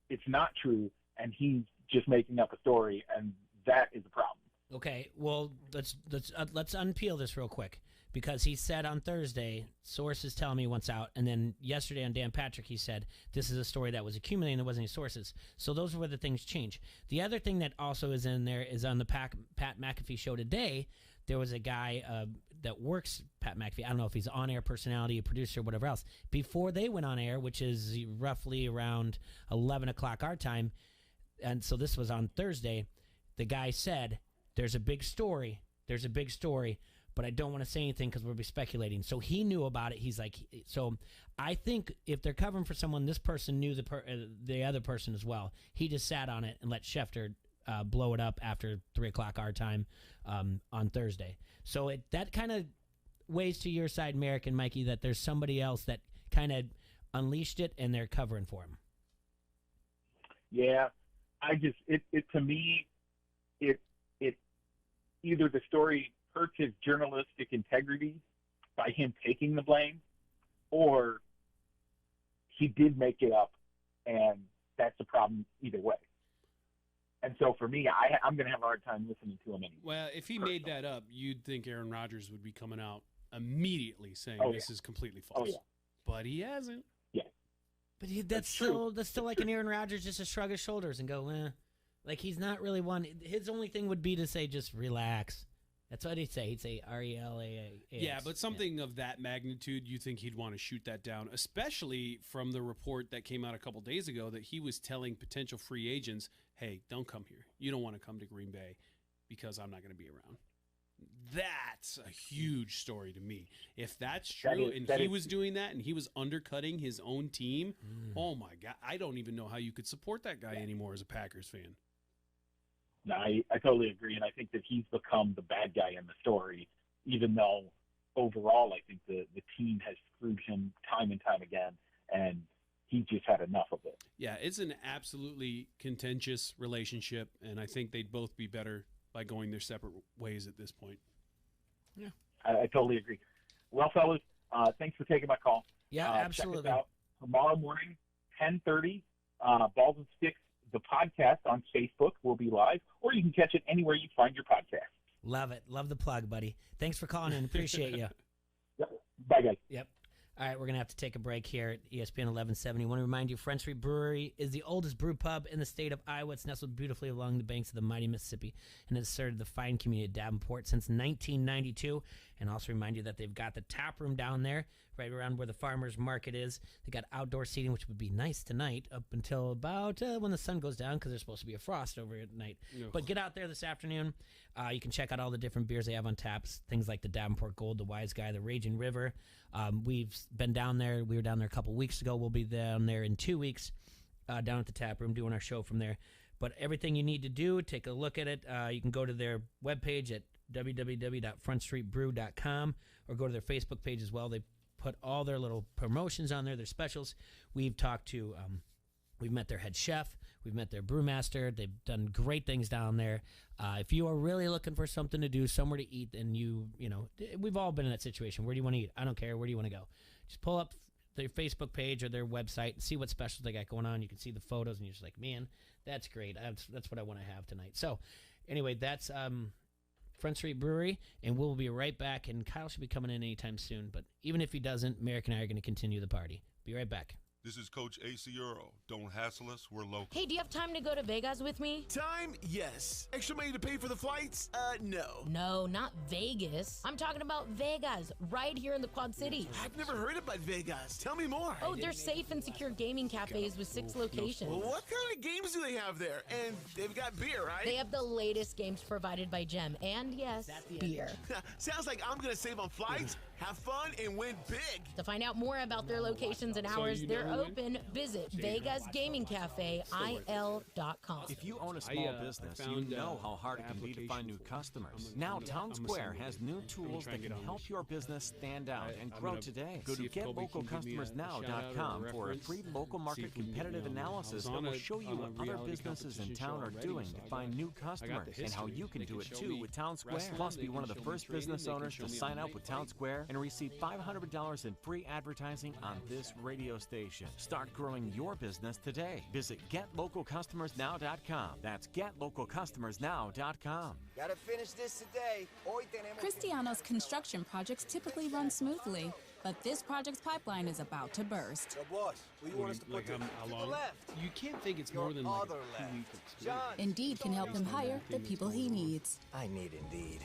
it's not true and he's just making up a story, and that is a problem. Okay, well, let's unpeel this real quick, because he said on Thursday, sources tell me what's out, and then yesterday on Dan Patrick he said this is a story that was accumulating, there wasn't any sources. So those are where the things change. The other thing that also is in there is on the Pat McAfee show today, there was a guy that works Pat McAfee. I don't know if he's on-air personality, a producer, whatever else. Before they went on air, which is roughly around 11 o'clock our time, and so this was on Thursday, the guy said, there's a big story, but I don't want to say anything because we'll be speculating. So he knew about it. He's like, so I think if they're covering for someone, this person knew the other person as well. He just sat on it and let Schefter blow it up after 3 o'clock our time on Thursday. So that kind of weighs to your side, Merrick and Mikey, that there's somebody else that kind of unleashed it and they're covering for him. Yeah, to me, it either the story hurts his journalistic integrity by him taking the blame, or he did make it up, and that's a problem either way. And so for me, I'm going to have a hard time listening to him anyway. Well, if he made that up, you'd think Aaron Rodgers would be coming out immediately saying this is completely false. But he hasn't. Yeah. But that's still like an Aaron Rodgers just to shrug his shoulders and go, like he's not really one. His only thing would be to say, just relax. That's what he'd say. He'd say RELAAX. Yeah, but something of that magnitude, you think he'd want to shoot that down, especially from the report that came out a couple days ago that he was telling potential free agents, hey, don't come here. You don't want to come to Green Bay because I'm not going to be around. That's a huge story to me. If that's true he was doing that and he was undercutting his own team, oh my God, I don't even know how you could support that guy anymore as a Packers fan. No, I totally agree, and I think that he's become the bad guy in the story, even though overall I think the team has screwed him time and time again, and he just had enough of it. Yeah, it's an absolutely contentious relationship, and I think they'd both be better by going their separate ways at this point. Yeah, I totally agree. Well, fellas, thanks for taking my call. Yeah, absolutely. Check us out tomorrow morning, 10:30, Balls and Sticks. The podcast on Facebook will be live, or you can catch it anywhere you find your podcast. Love it. Love the plug, buddy. Thanks for calling in. Appreciate you. Yep. Bye, guys. Yep. All right, we're going to have to take a break here at ESPN 1170. I want to remind you, Front Street Brewery is the oldest brew pub in the state of Iowa. It's nestled beautifully along the banks of the mighty Mississippi and has served the fine community of Davenport since 1992. And also remind you that they've got the tap room down there, right around where the farmers market is. They got outdoor seating, which would be nice tonight up until about when the sun goes down, because there's supposed to be a frost over at night. Ugh. But get out there this afternoon. You can check out all the different beers they have on taps, things like the Davenport Gold, the Wise Guy, the Raging River. We've been down there. We were down there a couple weeks ago. We'll be down there in 2 weeks down at the tap room doing our show from there. But everything you need to do, take a look at it. You can go to their webpage at www.frontstreetbrew.com or go to their Facebook page as well. They put all their little promotions on there, their specials. We've talked to, we've met their head chef. We've met their brewmaster. They've done great things down there. If you are really looking for something to do, somewhere to eat, and you know, we've all been in that situation. Where do you want to eat? I don't care. Where do you want to go? Just pull up their Facebook page or their website and see what specials they got going on. You can see the photos, and you're just like, man, That's great. That's what I want to have tonight. So, anyway, that's Front Street Brewery, and we'll be right back. And Kyle should be coming in anytime soon. But even if he doesn't, Merrick and I are going to continue the party. Be right back. This is Coach AC Earl. Don't hassle us. We're local. Hey, do you have time to go to Vegas with me? Time? Yes. Extra money to pay for the flights? No. No, not Vegas. I'm talking about Vegas, right here in the Quad Cities. I've never heard about Vegas. Tell me more. Oh, they're safe and secure gaming cafes with 6 locations. Well, what kind of games do they have there? And they've got beer, right? They have the latest games provided by Gem. And yes, beer. Sounds like I'm going to save on flights, have fun, and win big. To find out more about their locations and hours, they're open. Visit VegasGamingCafeIL.com. If you own a small business, you know how hard it can be to find new customers. Now, Town Square has new tools that can help your business stand out and grow today. Go to GetLocalCustomersNow.com for a free local market competitive analysis that will show you what other businesses in town are doing to find new customers and how you can do it too with Town Square. Plus, be one of the first business owners to sign up with Town Square and receive $500 in free advertising on this radio station. Start growing your business today. Visit GetLocalCustomersNow.com. That's GetLocalCustomersNow.com. Gotta finish this today. Cristiano's construction projects typically run smoothly, but this project's pipeline is about to burst. Yo, boss, where you want us to put to the left? You can't think it's more than like a 2-week experience. Indeed can help him hire the people he needs. I need Indeed.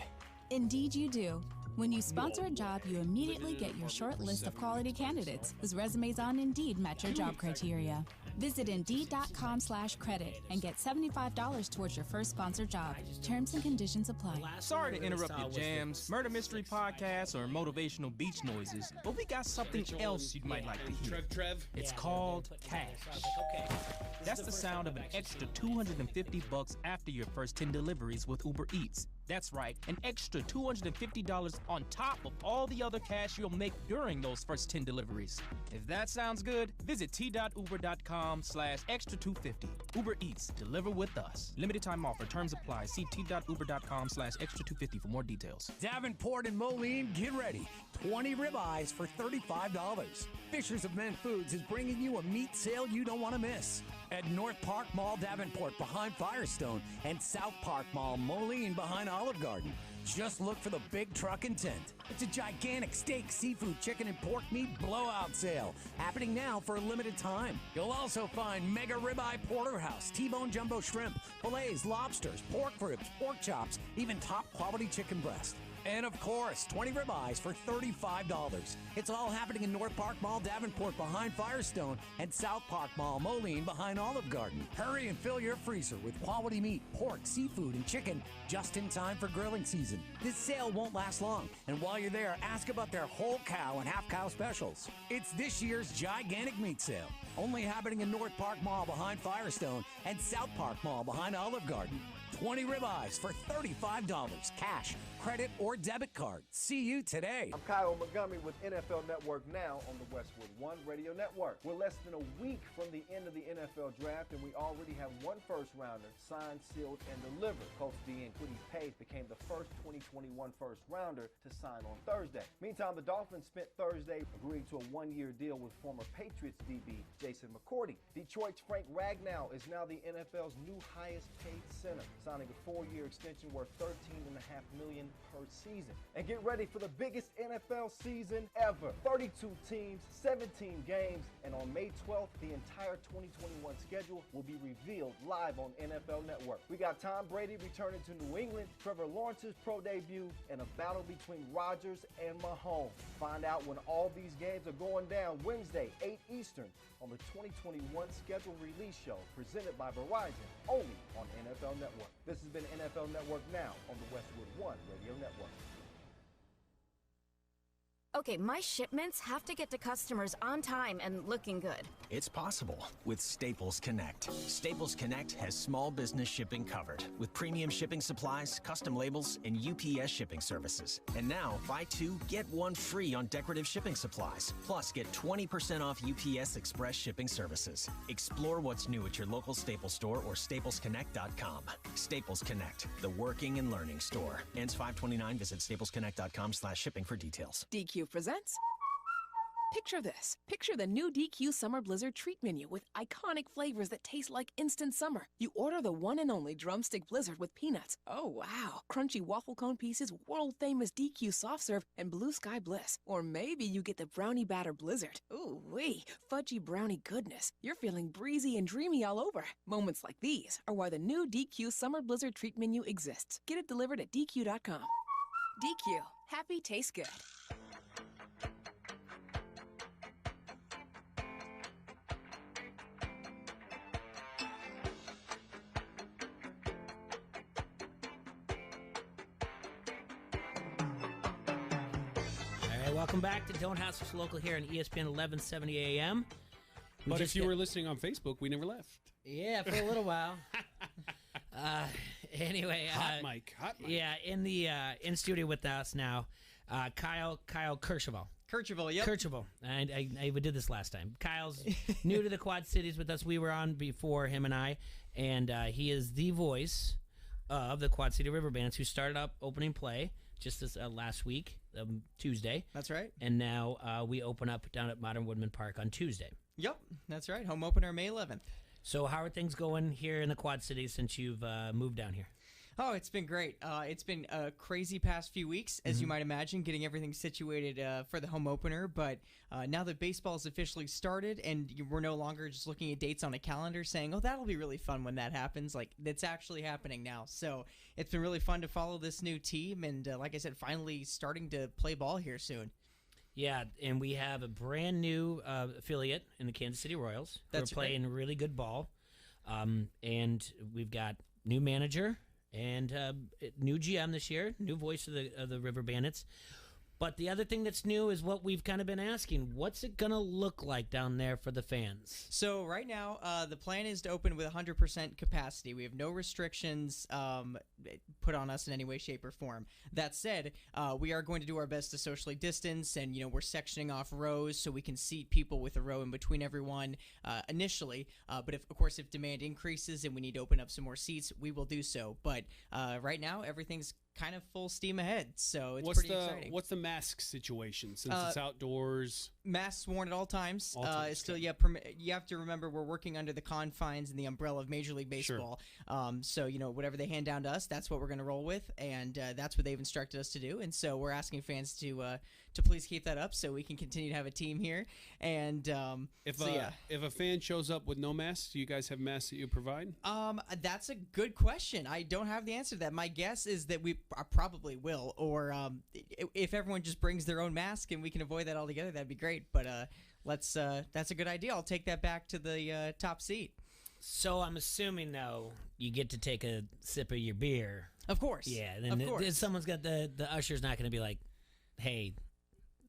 Indeed you do. When you sponsor a job, you immediately get your short list of quality candidates whose resumes on Indeed match your job criteria. Visit Indeed.com/credit and get $75 towards your first sponsored job. Terms and conditions apply. Sorry to interrupt your jams, murder mystery podcasts, or motivational beach noises, but we got something else you might like to hear. Trev? It's called cash. That's the sound of an extra $250 after your first 10 deliveries with Uber Eats. That's right, an extra $250 on top of all the other cash you'll make during those first 10 deliveries. If that sounds good, visit t.uber.com/extra250. Uber Eats, deliver with us. Limited time offer, terms apply. See t.uber.com/extra250 for more details. Davenport and Moline, get ready. 20 ribeyes for $35. Fishers of Men Foods is bringing you a meat sale you don't want to miss. At North Park Mall Davenport behind Firestone and South Park Mall Moline behind Olive Garden. Just look for the big truck and tent. It's a gigantic steak, seafood, chicken, and pork meat blowout sale happening now for a limited time. You'll also find mega ribeye porterhouse, T-bone jumbo shrimp, fillets, lobsters, pork ribs, pork chops, even top quality chicken breast. And of course, 20 ribeyes for $35. It's all happening in North Park Mall Davenport behind Firestone and South Park Mall Moline behind Olive Garden. Hurry and fill your freezer with quality meat, pork, seafood, and chicken just in time for grilling season. This sale won't last long, and while you're there, ask about their whole cow and half cow specials. It's this year's gigantic meat sale, only happening in North Park Mall behind Firestone and South Park Mall behind Olive Garden. 20 ribeyes for $35, cash, credit, or debit card. See you today. I'm Kyle Montgomery with NFL Network Now on the Westwood One Radio Network. We're less than a week from the end of the NFL draft, and we already have one first-rounder signed, sealed, and delivered. Coach D and Quiddy Page became the first 2021 first-rounder to sign on Thursday. Meantime, the Dolphins spent Thursday agreeing to a one-year deal with former Patriots DB Jason McCourty. Detroit's Frank Ragnow is now the NFL's new highest-paid center, signing a 4-year extension worth $13.5 million per season. And get ready for the biggest NFL season ever. 32 teams, 17 games, and on May 12th, the entire 2021 schedule will be revealed live on NFL Network. We got Tom Brady returning to New England, Trevor Lawrence's pro debut, and a battle between Rodgers and Mahomes. Find out when all these games are going down Wednesday, 8 Eastern, on the 2021 schedule release show presented by Verizon, only on NFL Network. This has been NFL Network Now on the Westwood One Radio Network. Okay, my shipments have to get to customers on time and looking good. It's possible with Staples Connect. Staples Connect has small business shipping covered with premium shipping supplies, custom labels, and UPS shipping services. And now, buy 2, get 1 free on decorative shipping supplies. Plus, get 20% off UPS Express shipping services. Explore what's new at your local Staples store or staplesconnect.com. Staples Connect, the working and learning store. Ends 5/29. Visit staplesconnect.com/shipping for details. DQ presents Picture this. Picture the new DQ Summer Blizzard treat menu with iconic flavors that taste like instant summer. You order the one and only drumstick blizzard with peanuts. Oh, wow. Crunchy waffle cone pieces, world-famous DQ soft serve, and blue sky bliss. Or maybe you get the brownie batter blizzard. Ooh, wee. Fudgy brownie goodness. You're feeling breezy and dreamy all over. Moments like these are why the new DQ Summer Blizzard treat menu exists. Get it delivered at DQ.com. DQ. Happy tastes good. Welcome back to Don't House Us Local here on ESPN 1170 AM. But if you were listening on Facebook, we never left. Yeah, for a little while. Anyway, hot mic. Yeah, in studio with us now, Kyle Kercheval. Kercheval, yep. Kercheval. I did this last time. Kyle's new to the Quad Cities with us. We were on before, him and I, and he is the voice of the Quad City River Bandits, who started up opening play just this last week, Tuesday. That's right. And now we open up down at Modern Woodman Park on Tuesday. Yep, that's right. Home opener May 11th. So how are things going here in the Quad Cities since you've moved down here? Oh, it's been great. It's been a crazy past few weeks, as you might imagine, getting everything situated for the home opener. But now that baseball has officially started and we're no longer just looking at dates on a calendar saying, oh, that'll be really fun when that happens. Like, that's actually happening now. So it's been really fun to follow this new team. And like I said, finally starting to play ball here soon. Yeah, and we have a brand new affiliate in the Kansas City Royals. That's We're playing really good ball. And we've got new manager and new GM this year, new voice of the River Bandits. But the other thing that's new is what we've kind of been asking. What's it going to look like down there for the fans? So right now, the plan is to open with 100% capacity. We have no restrictions put on us in any way, shape, or form. That said, we are going to do our best to socially distance, and we're sectioning off rows so we can seat people with a row in between everyone initially. But of course, if demand increases and we need to open up some more seats, we will do so. But right now, everything's kind of full steam ahead, so it's pretty exciting. What's the mask situation since it's outdoors? Masks worn at all times. Still, okay. You have to remember we're working under the confines and the umbrella of Major League Baseball. Sure. So whatever they hand down to us, that's what we're going to roll with, and that's what they've instructed us to do. And so we're asking fans to please keep that up so we can continue to have a team here. And if a fan shows up with no mask, do you guys have masks that you provide? That's a good question. I don't have the answer to that. My guess is that we probably will, or if everyone just brings their own mask and we can avoid that altogether, that'd be great. But that's a good idea. I'll take that back to the top seat. So I'm assuming, though, you get to take a sip of your beer. Of course. Yeah. Then someone's got the usher's not going to be like, hey,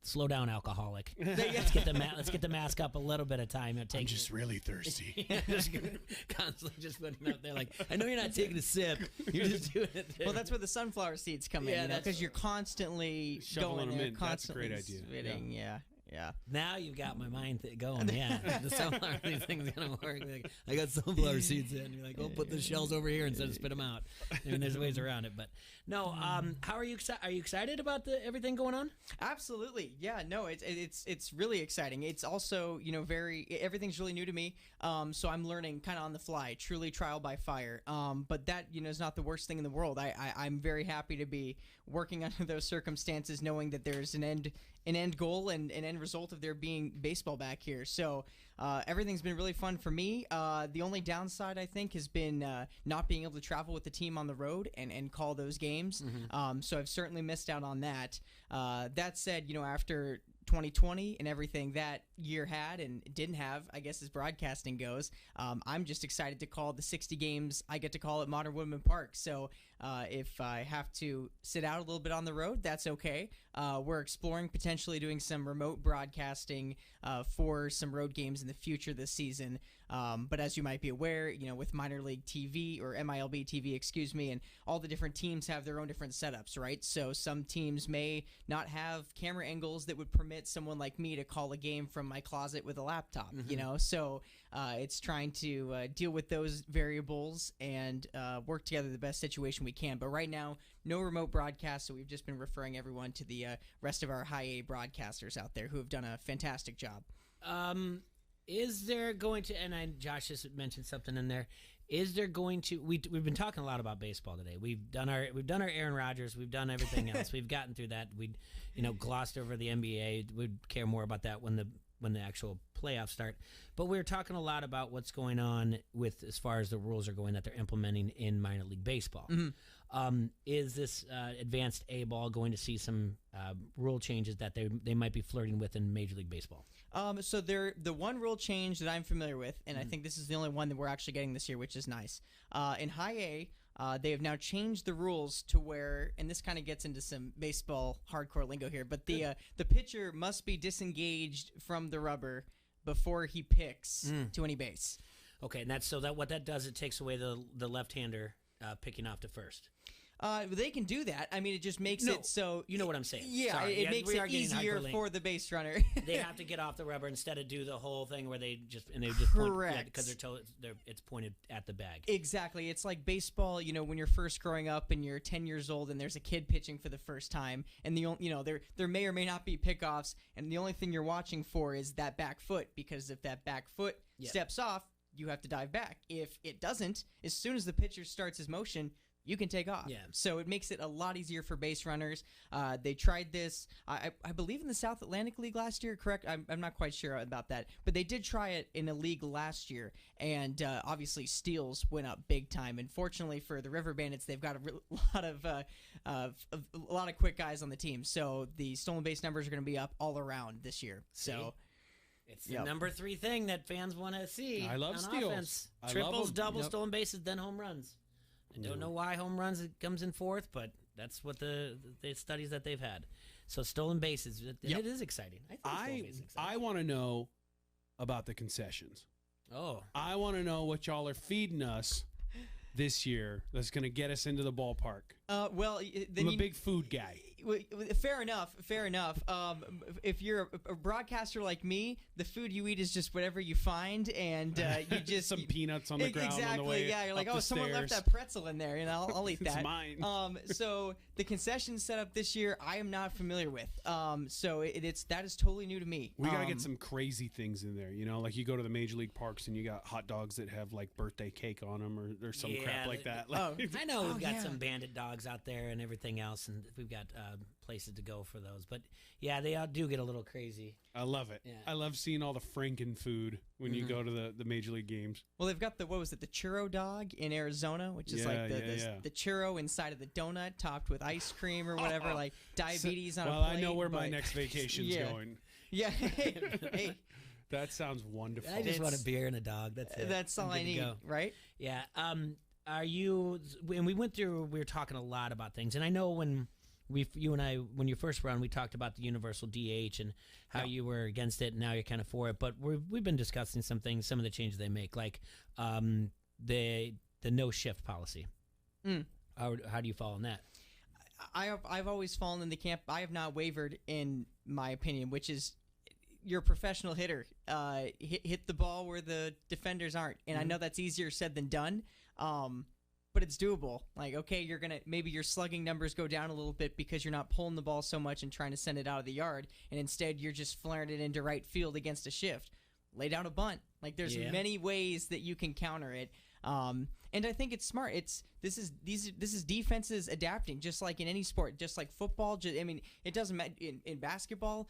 slow down, alcoholic. Let's get the mask up a little bit of time. I'm just really thirsty. Just constantly just putting it out there like, I know you're not taking a sip. You're just doing it there. Well, that's where the sunflower seeds come in, because you're constantly shoveling them in. That's a great idea. Spitting, yeah. Now you've got my mind going. Yeah, the sunflower thing's gonna work. Like, I got sunflower seeds in. You're like, oh, put the shells over here instead of spit them out. I mean, there's ways around it, but no. How are you? Are you excited about everything going on? Absolutely. Yeah. No. It's really exciting. It's also everything's really new to me. So I'm learning kind of on the fly, truly trial by fire. But that is not the worst thing in the world. I'm very happy to be working under those circumstances, knowing that there's an end goal and an end result of there being baseball back here. So everything's been really fun for me. The only downside, I think, has been not being able to travel with the team on the road and call those games. Mm-hmm. So I've certainly missed out on that. That said, after 2020 and everything that year had and didn't have, I guess, as broadcasting goes, I'm just excited to call the 60 games I get to call at Modern Woodman Park. So if I have to sit out a little bit on the road, that's okay. We're exploring potentially doing some remote broadcasting for some road games in the future this season. But as you might be aware, with minor league TV or MILB TV, excuse me, and all the different teams have their own different setups, right? So some teams may not have camera angles that would permit someone like me to call a game from my closet with a laptop, Mm-hmm. So It's trying to deal with those variables and work together the best situation we can. But right now, no remote broadcast, so we've just been referring everyone to the rest of our high A broadcasters out there who have done a fantastic job. Is there going to, and Josh just mentioned something in there, is there going to, we've been talking a lot about baseball today. We've done our Aaron Rodgers, we've done everything else. We've gotten through that. We glossed over the NBA. We'd care more about that when the actual playoffs start. But we're talking a lot about what's going on with as far as the rules are going that they're implementing in minor league baseball. Mm-hmm. Is this advanced A ball going to see some rule changes that they might be flirting with in Major League Baseball? So the one rule change that I'm familiar with, and I think this is the only one that we're actually getting this year, which is nice. In high A, they have now changed the rules to where, and this kind of gets into some baseball hardcore lingo here, but the pitcher must be disengaged from the rubber before he picks to any base. Okay, and what that does, it takes away the left-hander picking off to first. They can do that. I mean, it just makes it so... You know what I'm saying. Yeah, Sorry. It makes it easier for the base runner. They have to get off the rubber instead of do the whole thing where they just Correct. point, because it's pointed at the bag. Exactly. It's like baseball, when you're first growing up and you're 10 years old and there's a kid pitching for the first time, and there may or may not be pickoffs, and the only thing you're watching for is that back foot, because if that back foot steps off, you have to dive back. If it doesn't, as soon as the pitcher starts his motion, you can take off. Yeah. So it makes it a lot easier for base runners. They tried this, I believe, in the South Atlantic League last year, correct? I'm not quite sure about that. But they did try it in a league last year, and obviously steals went up big time. And fortunately for the River Bandits, they've got a lot of quick guys on the team. So the stolen base numbers are going to be up all around this year. So... It's the number 3 thing that fans want to see. I love on steals. Offense. I Triples, love 'em. doubles, stolen bases, then home runs. I don't know why home runs comes in 4th, but that's what the studies that they've had. So stolen bases, it is exciting. I want to know about the concessions. Oh. I want to know what y'all are feeding us this year that's going to get us into the ballpark. Well, then I'm a big food guy. Fair enough. If you're a broadcaster like me, the food you eat is just whatever you find, and you just some peanuts on the ground. Exactly. On the way Yeah, you're like, up oh, the someone stairs. left that pretzel in there, and I'll eat that. It's mine. So the concession setup this year, I am not familiar with. So that is totally new to me. We gotta get some crazy things in there. Like you go to the major league parks and you got hot dogs that have like birthday cake on them or some crap like that. I know we've got some bandit dogs out there and everything else, and we've got places to go for those. But yeah, they all do get a little crazy. I love it. Yeah. I love seeing all the Franken food when you go to the major league games. Well, they've got the churro dog in Arizona, which is the churro inside of the donut topped with ice cream or whatever, like diabetes on a plate. I know where my next vacation's going. Yeah. Hey. That sounds wonderful. I just want a beer and a dog. That's it. That's all I need, right? Yeah. Are you? When we went through, we were talking a lot about things, and I know when you and I, when you first were on, we talked about the universal DH and how you were against it, and now you're kind of for it. But we've been discussing some things, some of the changes they make, like the no shift policy. How do you fall on that? I've always fallen in the camp. I have not wavered in my opinion, which is you're a professional hitter. Hit the ball where the defenders aren't, and I know that's easier said than done. But it's doable. Like, okay, maybe your slugging numbers go down a little bit because you're not pulling the ball so much and trying to send it out of the yard, and instead you're just flaring it into right field against a shift. Lay down a bunt. Like, there's many ways that you can counter it. And I think it's smart. This is defenses adapting, just like in any sport, just like football. It doesn't matter in basketball.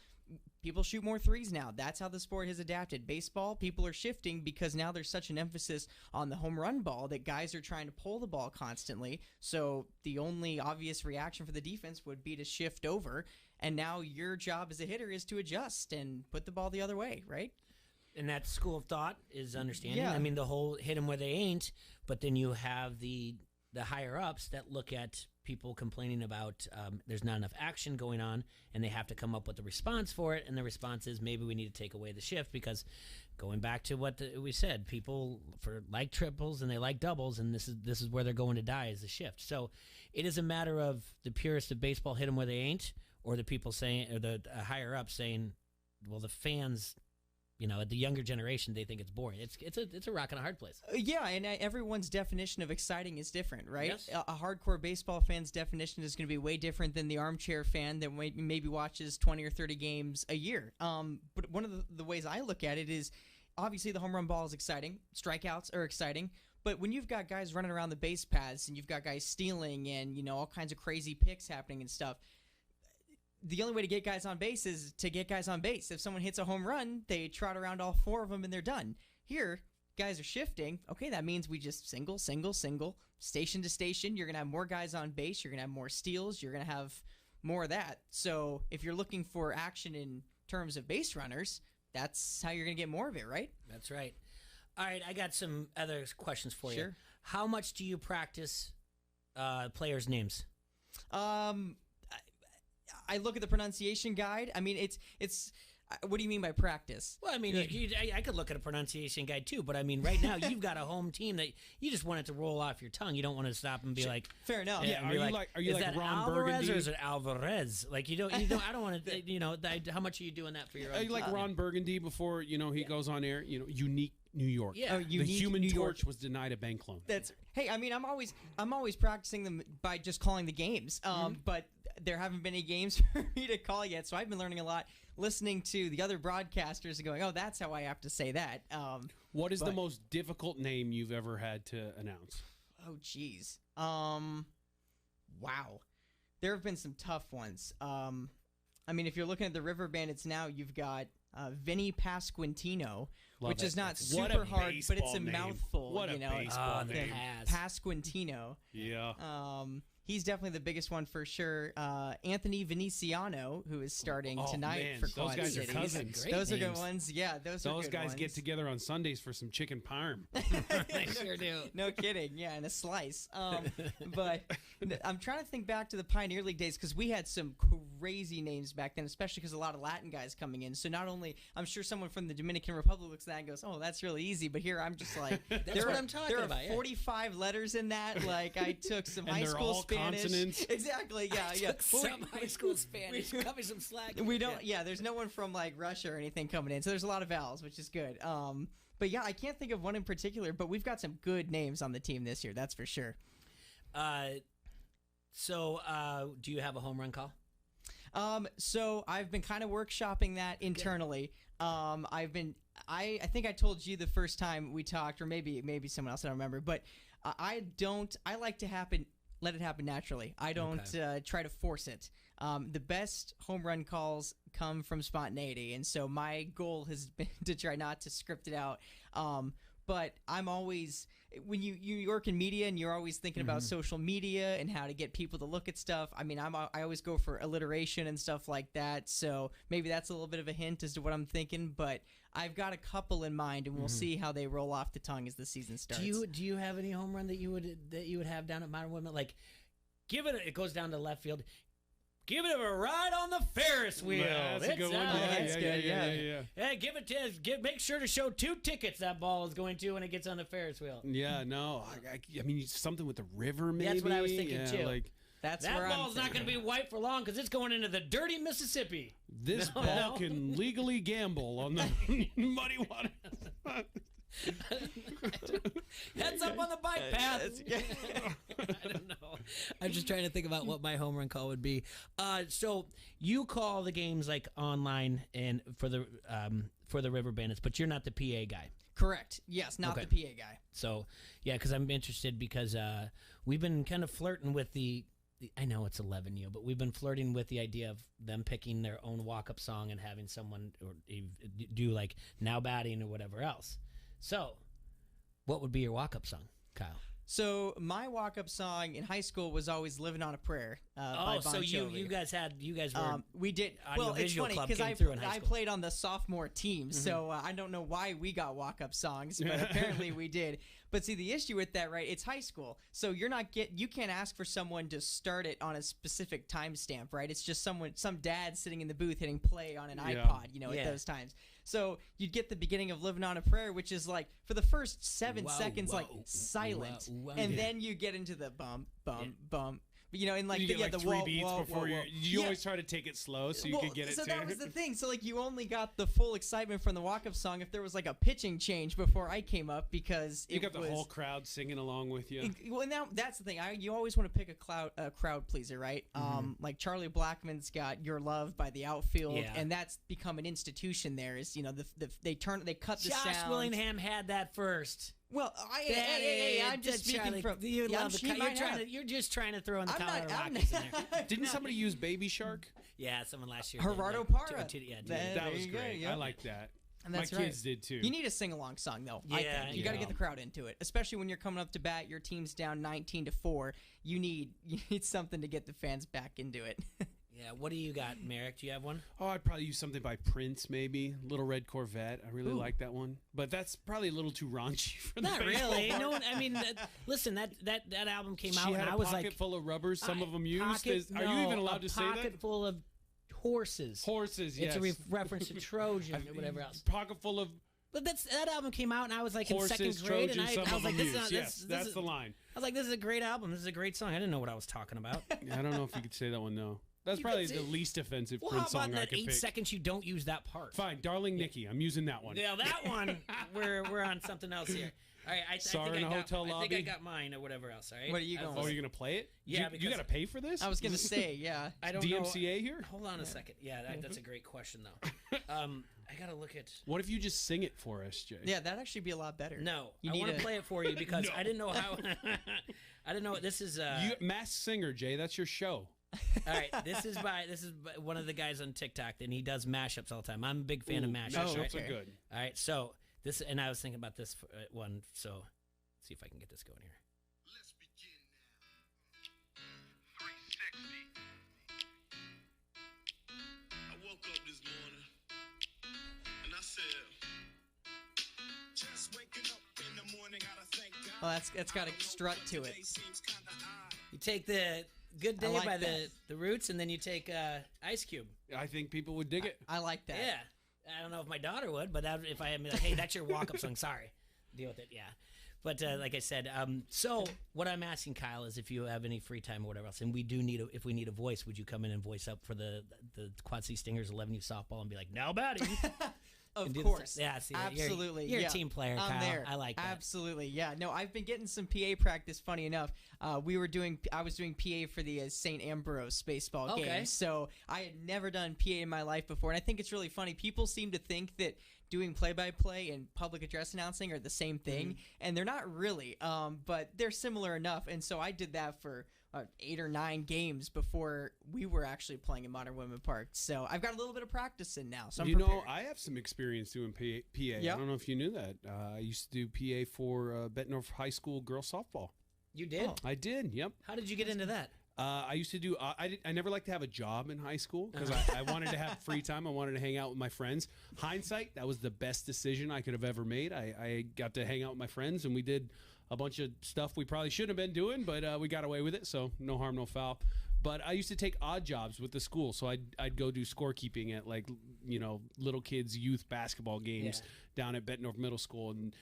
People shoot more threes now. That's how the sport has adapted. Baseball, people are shifting because now there's such an emphasis on the home run ball that guys are trying to pull the ball constantly. So the only obvious reaction for the defense would be to shift over. And now your job as a hitter is to adjust and put the ball the other way, right? And that school of thought is understanding. Yeah. I mean, the whole hit them where they ain't, but then you have the higher ups that look at people complaining about there's not enough action going on, and they have to come up with a response for it. And the response is maybe we need to take away the shift, because going back to what we said, people like triples and they like doubles, and this is where they're going to die, is the shift. So it is a matter of the purists of baseball hit them where they ain't, or the people saying, or the higher ups saying, well, the fans the younger generation, they think it's boring. It's a rock and a hard place. Yeah, and everyone's definition of exciting is different, right? Yes. A hardcore baseball fan's definition is going to be way different than the armchair fan that maybe watches 20 or 30 games a year. But one of the ways I look at it is, obviously the home run ball is exciting, strikeouts are exciting, but when you've got guys running around the base paths and you've got guys stealing and all kinds of crazy picks happening and stuff, the only way to get guys on base is to get guys on base. If someone hits a home run, they trot around all 4 of them and they're done. Here, guys are shifting. Okay, that means we just single, station to station. You're going to have more guys on base. You're going to have more steals. You're going to have more of that. So if you're looking for action in terms of base runners, that's how you're going to get more of it, right? That's right. All right, I got some other questions for you. Sure. How much do you practice players' names? I look at the pronunciation guide. I mean, it's. What do you mean by practice? Well, I mean, I could look at a pronunciation guide too, but I mean, right now you've got a home team that you just want it to roll off your tongue. You don't want to stop and be like, fair enough. Yeah, are you like Ron Alvarez Burgundy, or is it Alvarez? Like you don't. I don't want to. How much are you doing that for your own? Are you like Ron Burgundy before he goes on air? Unique New York. Yeah, the Human Torch was denied a bank loan. Hey, I mean, I'm always practicing them by just calling the games. But there haven't been any games for me to call yet, so I've been learning a lot, listening to the other broadcasters and going, oh, that's how I have to say that. What is the most difficult name you've ever had to announce? Oh, geez. Wow. There have been some tough ones. I mean, if you're looking at the River Bandits now, you've got Vinny Pasquantino, which is not super hard, but it's a mouthful. What a baseball name. Pasquantino. Yeah. He's definitely the biggest one for sure. Anthony Veneciano, who is starting tonight for Quad Those guys Cities. are cousins. Those are good ones. Yeah, those are good guys ones. get together on Sundays for some chicken parm. They sure do. No kidding. Yeah, and a slice. But I'm trying to think back to the Pioneer League days because we had some crazy names back then, especially because a lot of Latin guys coming in. So not only, I'm sure someone from the Dominican Republic looks at that and goes, oh, that's really easy. But here I'm just like, that's what I'm talking about. There are 45 letters in that. Like I took some and high they're school all Spanish. Consonants. Exactly. Yeah, yeah. Some high school Spanish. Cut me some slack. We don't. Yeah, there's no one from like Russia or anything coming in, so there's a lot of vowels, which is good. But yeah, I can't think of one in particular, but we've got some good names on the team this year. That's for sure. So do you have a home run call? So I've been kind of workshopping that internally. I think I told you the first time we talked, or maybe someone else, I don't remember, but I like to let it happen naturally. I don't try to force it. The best home run calls come from spontaneity, and so my goal has been to try not to script it out. But I'm always, when you work in media and you're always thinking about social media and how to get people to look at stuff. I mean, I always go for alliteration and stuff like that. So maybe that's a little bit of a hint as to what I'm thinking. But I've got a couple in mind, and we'll see how they roll off the tongue as the season starts. Do you have any home run that you would have down at Modern Women? Like, it goes down to left field. Give it a ride on the Ferris wheel. Yeah, that's a good one. Yeah. Hey, make sure to show 2 tickets that ball is going to when it gets on the Ferris wheel. Yeah, no. I mean, something with the river, maybe. That's what I was thinking too. That ball's not going to be white for long because it's going into the dirty Mississippi. This ball can legally gamble on the muddy water. Heads up on the bike path. I don't know. I'm just trying to think about what my home run call would be. So you call the games like online and for the River Bandits, but you're not the PA guy. Correct. Yes, not the PA guy. So yeah, because I'm interested because we've been kind of flirting with the. I know it's 11U, but we've been flirting with the idea of them picking their own walk-up song and having someone do like Now Batting or whatever else. So, what would be your walk-up song, Kyle? So my walk-up song in high school was always "Living on a Prayer." By Bon so Jovi. you guys were we did. Well, it's funny because I played on the sophomore team, so I don't know why we got walk-up songs, but apparently we did. But see, the issue with that, right? It's high school, so you can't ask for someone to start it on a specific timestamp, right? It's just some dad sitting in the booth hitting play on an iPod, at those times. So you'd get the beginning of "Living on a Prayer," which is like for the first 7 seconds, like silent, and then you get into the bum bum bum But, in like you the, get like the 3 beats before you always try to take it slow so you can get it. So that was the thing. So like you only got the full excitement from the walk-up song if there was like a pitching change before I came up because you got the whole crowd singing along with you. Well, now that's the thing. You always want to pick a crowd pleaser, right? Like Charlie Blackmon's got "Your Love" by the Outfield, and that's become an institution. There is, they cut the sound. Josh Willingham had that first. Well, I'm just speaking from. You're just trying to throw in the Colorado Rockies in there. Didn't somebody use Baby Shark? Yeah, someone last year. Gerardo Parra. That was great. I like that. And my kids did too. You need a sing-along song though. Yeah, I think. You got to get the crowd into it, especially when you're coming up to bat. Your team's down 19-4. You need something to get the fans back into it. Yeah, what do you got, Merrick? Do you have one? Oh, I'd probably use something by Prince, maybe Little Red Corvette. I really like that one, but that's probably a little too raunchy for Not the really. No one. I mean, listen, that album came out, and I was like, pocket full of rubbers. Some of them used. Are you even allowed to say that? Pocket full of horses. Horses. Yes. It's a reference to Trojan or whatever else. Pocket full of. But that album came out, and I was like horses, in second grade, Trojans, and I was like, that's the line. I was like, this is a great album. This is a great song. I didn't know what I was talking about. I don't know if you could say that one, though. That's probably the least offensive Prince song I could pick. How about that 8 seconds you don't use that part? Fine, Darling Nikki. I'm using that one. Yeah, that one. We're on something else here. All right, I think I got mine or whatever else. All right. What are you going? Oh, you're gonna play it? Yeah, you got to pay for this. I was gonna say, yeah. I don't DMCA know. here. Hold on a second. Yeah, that's a great question though. I gotta look at. What if you just sing it for us, Jay? Yeah, that'd actually be a lot better. No, I want to play it for you because I didn't know how. I didn't know what this is. Masked Singer, Jay. That's your show. All right, this is by one of the guys on TikTok, and he does mashups all the time. I'm a big fan of mashups. Mashups are good. All right, so this, and I was thinking about this one, so let's see if I can get this going here. Let's begin now. 360. I woke up this morning, and I said, just waking up in the morning, gotta thank God. Well, that's got a strut to it. You take the Good Day by the Roots, and then you take Ice Cube. I think people would dig it. I like that. Yeah. I don't know if my daughter would, but if I am like, hey, that's your walk-up song, sorry. Deal with it, yeah. But like I said, so what I'm asking, Kyle, is if you have any free time or whatever else, and we do if we need a voice, would you come in and voice up for the Quad City Stingers 11U softball and be like, now batting? Of course. Yeah, see, absolutely. You're a team player, Kyle. I'm there. I like that. Absolutely. Yeah. No, I've been getting some PA practice. Funny enough, I was doing PA for the St. Ambrose baseball game. So I had never done PA in my life before, and I think it's really funny. People seem to think that doing play-by-play and public address announcing are the same thing, and they're not really. But they're similar enough, and so I did that for 8 or 9 games before we were actually playing in Modern Women Park. So I've got a little bit of practice in now. So I'm prepared. I have some experience doing PA. Yep. I don't know if you knew that. I used to do PA for Bettendorf High School girls softball. You did? Oh. I did, yep. How did you get into that? I used to do. I never liked to have a job in high school because I wanted to have free time. I wanted to hang out with my friends. Hindsight, that was the best decision I could have ever made. I got to hang out with my friends, and we did a bunch of stuff we probably shouldn't have been doing, but we got away with it. So no harm, no foul. But I used to take odd jobs with the school, so I'd go do scorekeeping at little kids youth basketball games down at Bettendorf Middle School, and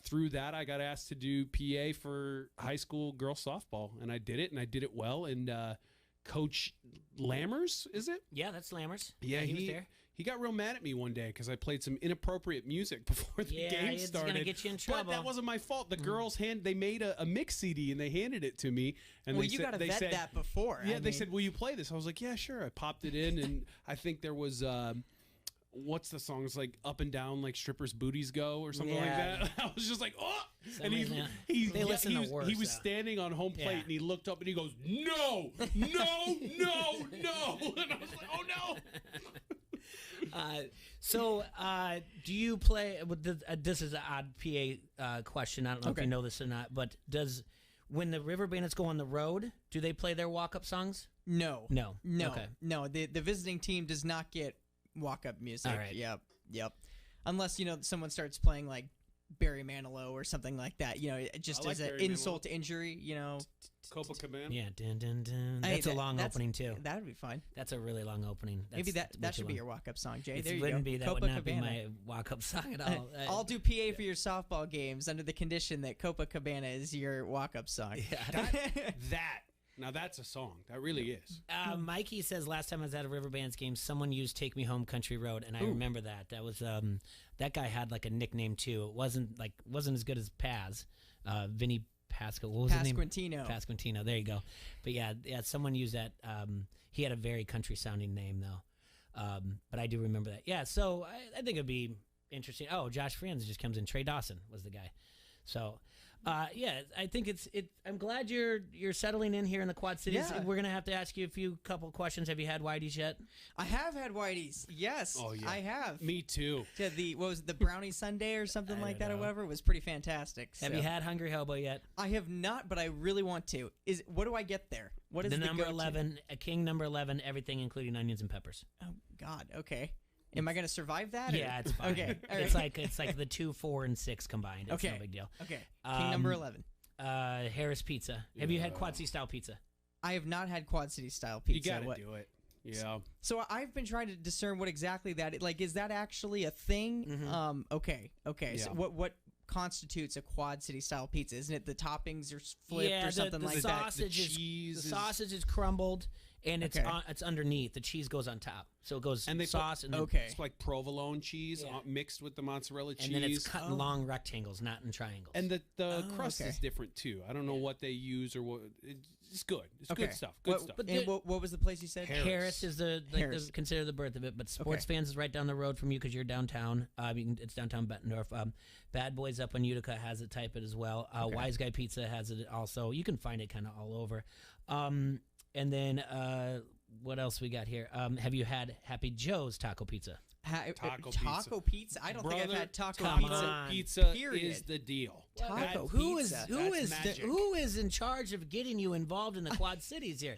through that I got asked to do PA for high school girls softball, and I did it well. And Coach Lammers, is it? Yeah, that's Lammers. Yeah, he was there. He got real mad at me one day because I played some inappropriate music before the game started. Gonna get you in trouble. But that wasn't my fault. The girls they made a mix CD and they handed it to me. And you got to vet that before. Yeah, they said, "Will you play this?" I was like, "Yeah, sure." I popped it in, and I think there was. What's the song? It's like Up and Down, like Strippers' Booties Go or something like that. I was just like, oh! And he was standing on home plate and he looked up and he goes, no, no, no, no. And I was like, oh no. So do you play, this is an odd PA question. I don't know if you know this or not, but when the River Bandits go on the road, do they play their walk-up songs? No. Okay. No, the visiting team does not get walk-up music. All right. Yep. Unless, someone starts playing like Barry Manilow or something like that. Just as an insult to injury, Copacabana? Yeah, dun, dun, dun. That's a long opening, too. That would be fun. That's a really long opening. Maybe that should be your walk-up song, Jay. There you wouldn't go. be. That would not be my walk-up song at all. I'll do PA for your softball games under the condition that Copacabana is your walk-up song. Yeah. That Now that's a song. That really is. Mikey says last time I was at a Riverbands game, someone used "Take Me Home, Country Road," and I remember that. That was that guy had like a nickname too. It wasn't as good as Paz, Vinny Pascal. What was his name? Pasquantino. There you go. But yeah, someone used that. He had a very country sounding name though. But I do remember that. Yeah, so I think it'd be interesting. Oh, Josh Friends just comes in. Trey Dawson was the guy. So. Yeah, I think I'm glad you're settling in here in the Quad Cities. Yeah. We're gonna have to ask you a couple questions. Have you had Whitey's yet? I have had Whitey's. Yes, I have. Me too. Yeah, what was it, the brownie sundae or something like that or whatever? It was pretty fantastic. Have you had Hungry Hobo yet? I have not, but I really want to. What do I get there? What is the number go-to? 11? A king number 11. Everything including onions and peppers. Oh God. Okay. Am I going to survive that? Yeah, it's fine. Okay. All It's right. like the 2, 4, and 6 combined. It's no big deal. Okay. King number 11. Harris Pizza. Have you had Quad City style pizza? I have not had Quad City style pizza. You got to do it. Yeah. So I've been trying to discern what exactly that is that actually a thing? Mm-hmm. Okay. Yeah. So what constitutes a Quad City style pizza? Isn't it the toppings are flipped or something like that? The sausage is crumbled and it's underneath. The cheese goes on top, so it goes sauce and then it's like provolone cheese mixed with the mozzarella cheese, and then it's cut in long rectangles, not in triangles. And the crust is different too. I don't know what they use or what. It's good. It's good stuff. Good stuff. But what was the place you said? Harris is considered the birth of it, but Sports Fans is right down the road from you because you're downtown. It's downtown Bettendorf. Bad Boys up on Utica has it. Type it as well. Wise Guy Pizza has it also. You can find it kind of all over. And then what else we got here? Have you had Happy Joe's Taco Pizza? Taco pizza? I don't think I've had taco pizza. Period. Is the deal. Taco Who pizza. who is in charge of getting you involved in the Quad Cities here?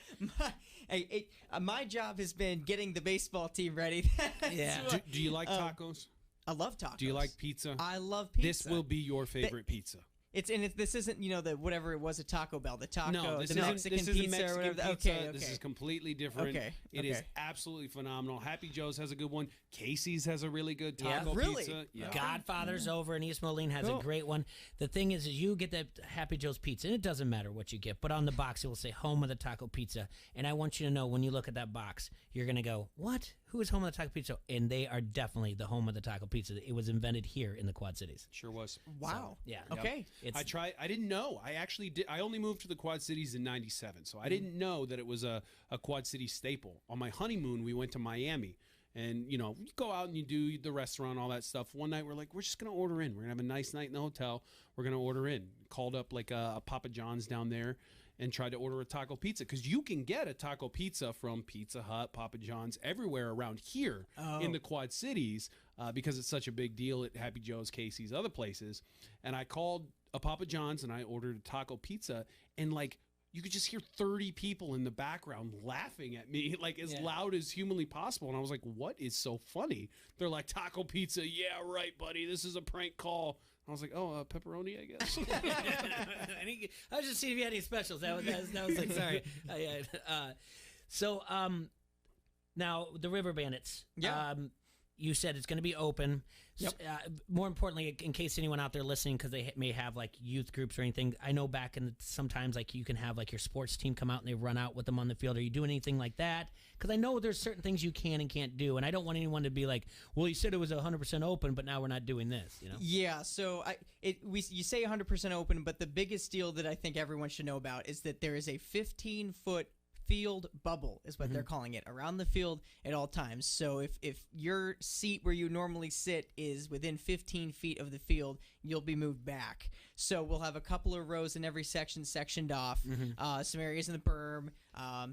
My job has been getting the baseball team ready. Yeah. Do you like tacos? I love tacos. Do you like pizza? I love pizza. This will be your favorite pizza. This isn't the whatever it was at Taco Bell, the Mexican Mexican pizza or whatever. Pizza. Okay. This is completely different. It is absolutely phenomenal. Happy Joe's has a good one. Casey's has a really good taco pizza. Yeah. Godfather's over in East Moline has a great one. The thing is you get that Happy Joe's pizza, and it doesn't matter what you get, but on the box it will say home of the taco pizza. And I want you to know when you look at that box, you're going to go, what? Who is home of the taco pizza? And they are definitely the home of the taco pizza. It was invented here in the Quad Cities. Sure was. Wow. So, yeah. Okay. I didn't know. I actually did. I only moved to the Quad Cities in '97, so I didn't know that it was a Quad City staple. On my honeymoon, we went to Miami, and you go out and you do the restaurant, all that stuff. One night, we're like, we're just gonna order in. We're gonna have a nice night in the hotel. We're gonna order in. Called up like a Papa John's down there, and tried to order a taco pizza because you can get a taco pizza from Pizza Hut, Papa John's, everywhere around here in the Quad Cities because it's such a big deal at Happy Joe's, Casey's, other places. And I called a Papa John's and I ordered a taco pizza, and you could just hear 30 people in the background laughing at me as loud as humanly possible. And I was like, what is so funny? They're like, taco pizza. Yeah, right, buddy. This is a prank call. I was like, pepperoni, I guess. I was just seeing if you had any specials. That was like, sorry. So, now the River Bandits. Yeah. You said it's going to be open. Yep. More importantly, in case anyone out there listening, because they may have youth groups or anything, I know back in sometimes you can have your sports team come out and they run out with them on the field. Are you doing anything like that? Because I know there's certain things you can and can't do, and I don't want anyone to be like, well, you said it was 100% open, but now we're not doing this. Yeah. So you say 100% open, but the biggest deal that I think everyone should know about is that there is a 15-foot field bubble is what they're calling it around the field at all times. So if your seat where you normally sit is within 15 feet of the field, you'll be moved back. So we'll have a couple of rows in every section sectioned off. Some areas in the berm,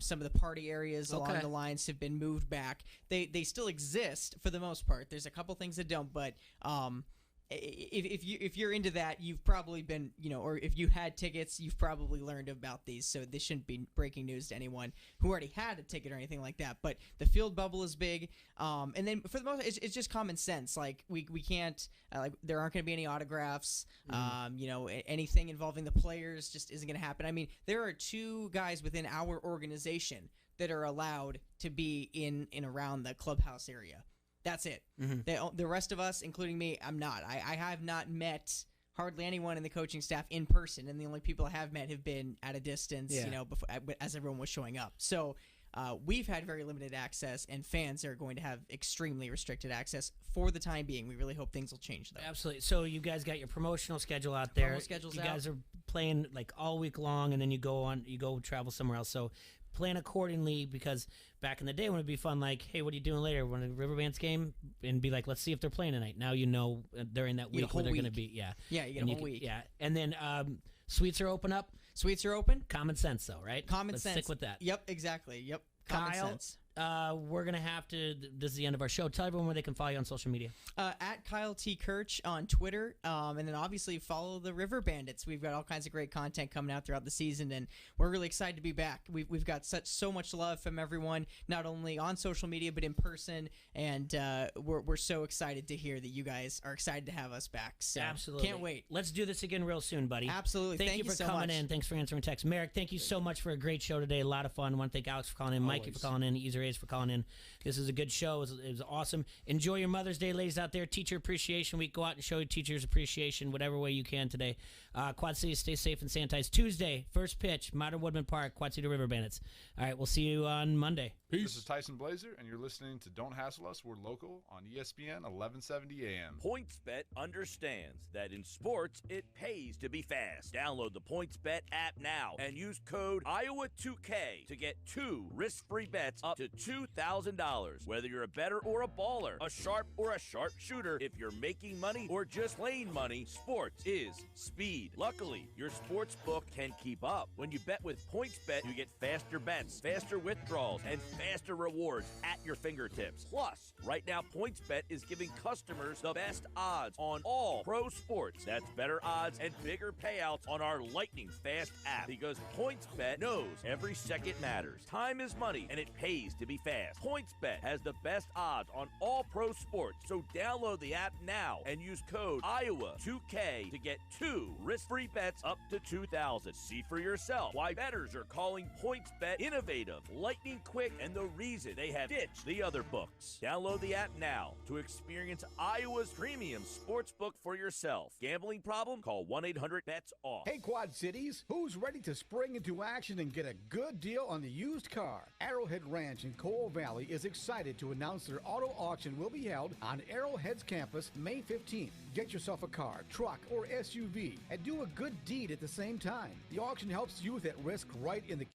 some of the party areas along the lines have been moved back. They still exist for the most part. There's a couple things that don't, but if you're into that, you've probably been, or if you had tickets, you've probably learned about these. So this shouldn't be breaking news to anyone who already had a ticket or anything like that. But the field bubble is big, and then for the most, it's just common sense. We can't there aren't going to be any autographs. Anything involving the players just isn't going to happen. I mean, there are 2 guys within our organization that are allowed to be in and around the clubhouse area. That's it. The rest of us, including me, I'm not. I have not met hardly anyone in the coaching staff in person, and the only people I have met have been at a distance, before, as everyone was showing up. So we've had very limited access, and fans are going to have extremely restricted access for the time being. We really hope things will change, though. Absolutely. So you guys got your promotional schedule out there. You guys are playing like all week long, and then you go travel somewhere else. So plan accordingly, because back in the day when it'd be fun, like, hey, what are you doing later? When a Riverband's game, and be like, let's see if they're playing tonight. Now you know during that week where they're going to be. Yeah, you get a whole week. Yeah, and then suites are open up. Suites are open. Common sense, though, right? Common sense. Stick with that. Yep, exactly. Yep. Common Kyle, sense. We're going to have to, this is the end of our show. Tell everyone where they can follow you on social media. At Kyle T. Kirch on Twitter, and then obviously follow the River Bandits. We've got all kinds of great content coming out throughout the season, and we're really excited to be back. We've got so much love from everyone, not only on social media, but in person, and we're so excited to hear that you guys are excited to have us back. So Absolutely. Can't wait. Let's do this again real soon, buddy. Absolutely. Thank you for so coming much. in. Thanks for answering texts. Merrick, thank you so much for a great show today. A lot of fun. I want to thank Alex for calling in, Mikey for calling in, Easer A's for calling in. This is a good show. It was awesome. Enjoy your Mother's Day, ladies out there. Teacher Appreciation Week. Go out and show your teachers appreciation whatever way you can today. Quad City, stay safe and sanitized. Tuesday, first pitch, Modern Woodman Park, Quad City River Bandits. All right, we'll see you on Monday. Peace. This is Tyson Blazer, and you're listening to Don't Hassle Us. We're local on ESPN 1170 AM. PointsBet understands that in sports, it pays to be fast. Download the PointsBet app now and use code Iowa2K to get 2 risk-free bets up to $2,000. Whether you're a bettor or a baller, a sharp or a sharpshooter, if you're making money or just playing money, sports is speed. Luckily, your sports book can keep up. When you bet with PointsBet, you get faster bets, faster withdrawals, and faster rewards at your fingertips. Plus, right now, PointsBet is giving customers the best odds on all pro sports. That's better odds and bigger payouts on our lightning fast app, because PointsBet knows every second matters. Time is money, and it pays to be fast. PointsBet has the best odds on all pro sports, so download the app now and use code Iowa2K to get 2 risk-free bets up to $2,000. See for yourself why bettors are calling PointsBet innovative, lightning quick, and the reason they have ditched the other books. Download the app now to experience Iowa's premium sportsbook for yourself. Gambling problem? Call 1-800-BETS-OFF. Hey, Quad Cities, who's ready to spring into action and get a good deal on the used car? Arrowhead Ranch in Coal Valley is excited to announce their auto auction will be held on Arrowhead's campus May 15th. Get yourself a car, truck, or SUV and do a good deed at the same time. The auction helps youth at risk right in the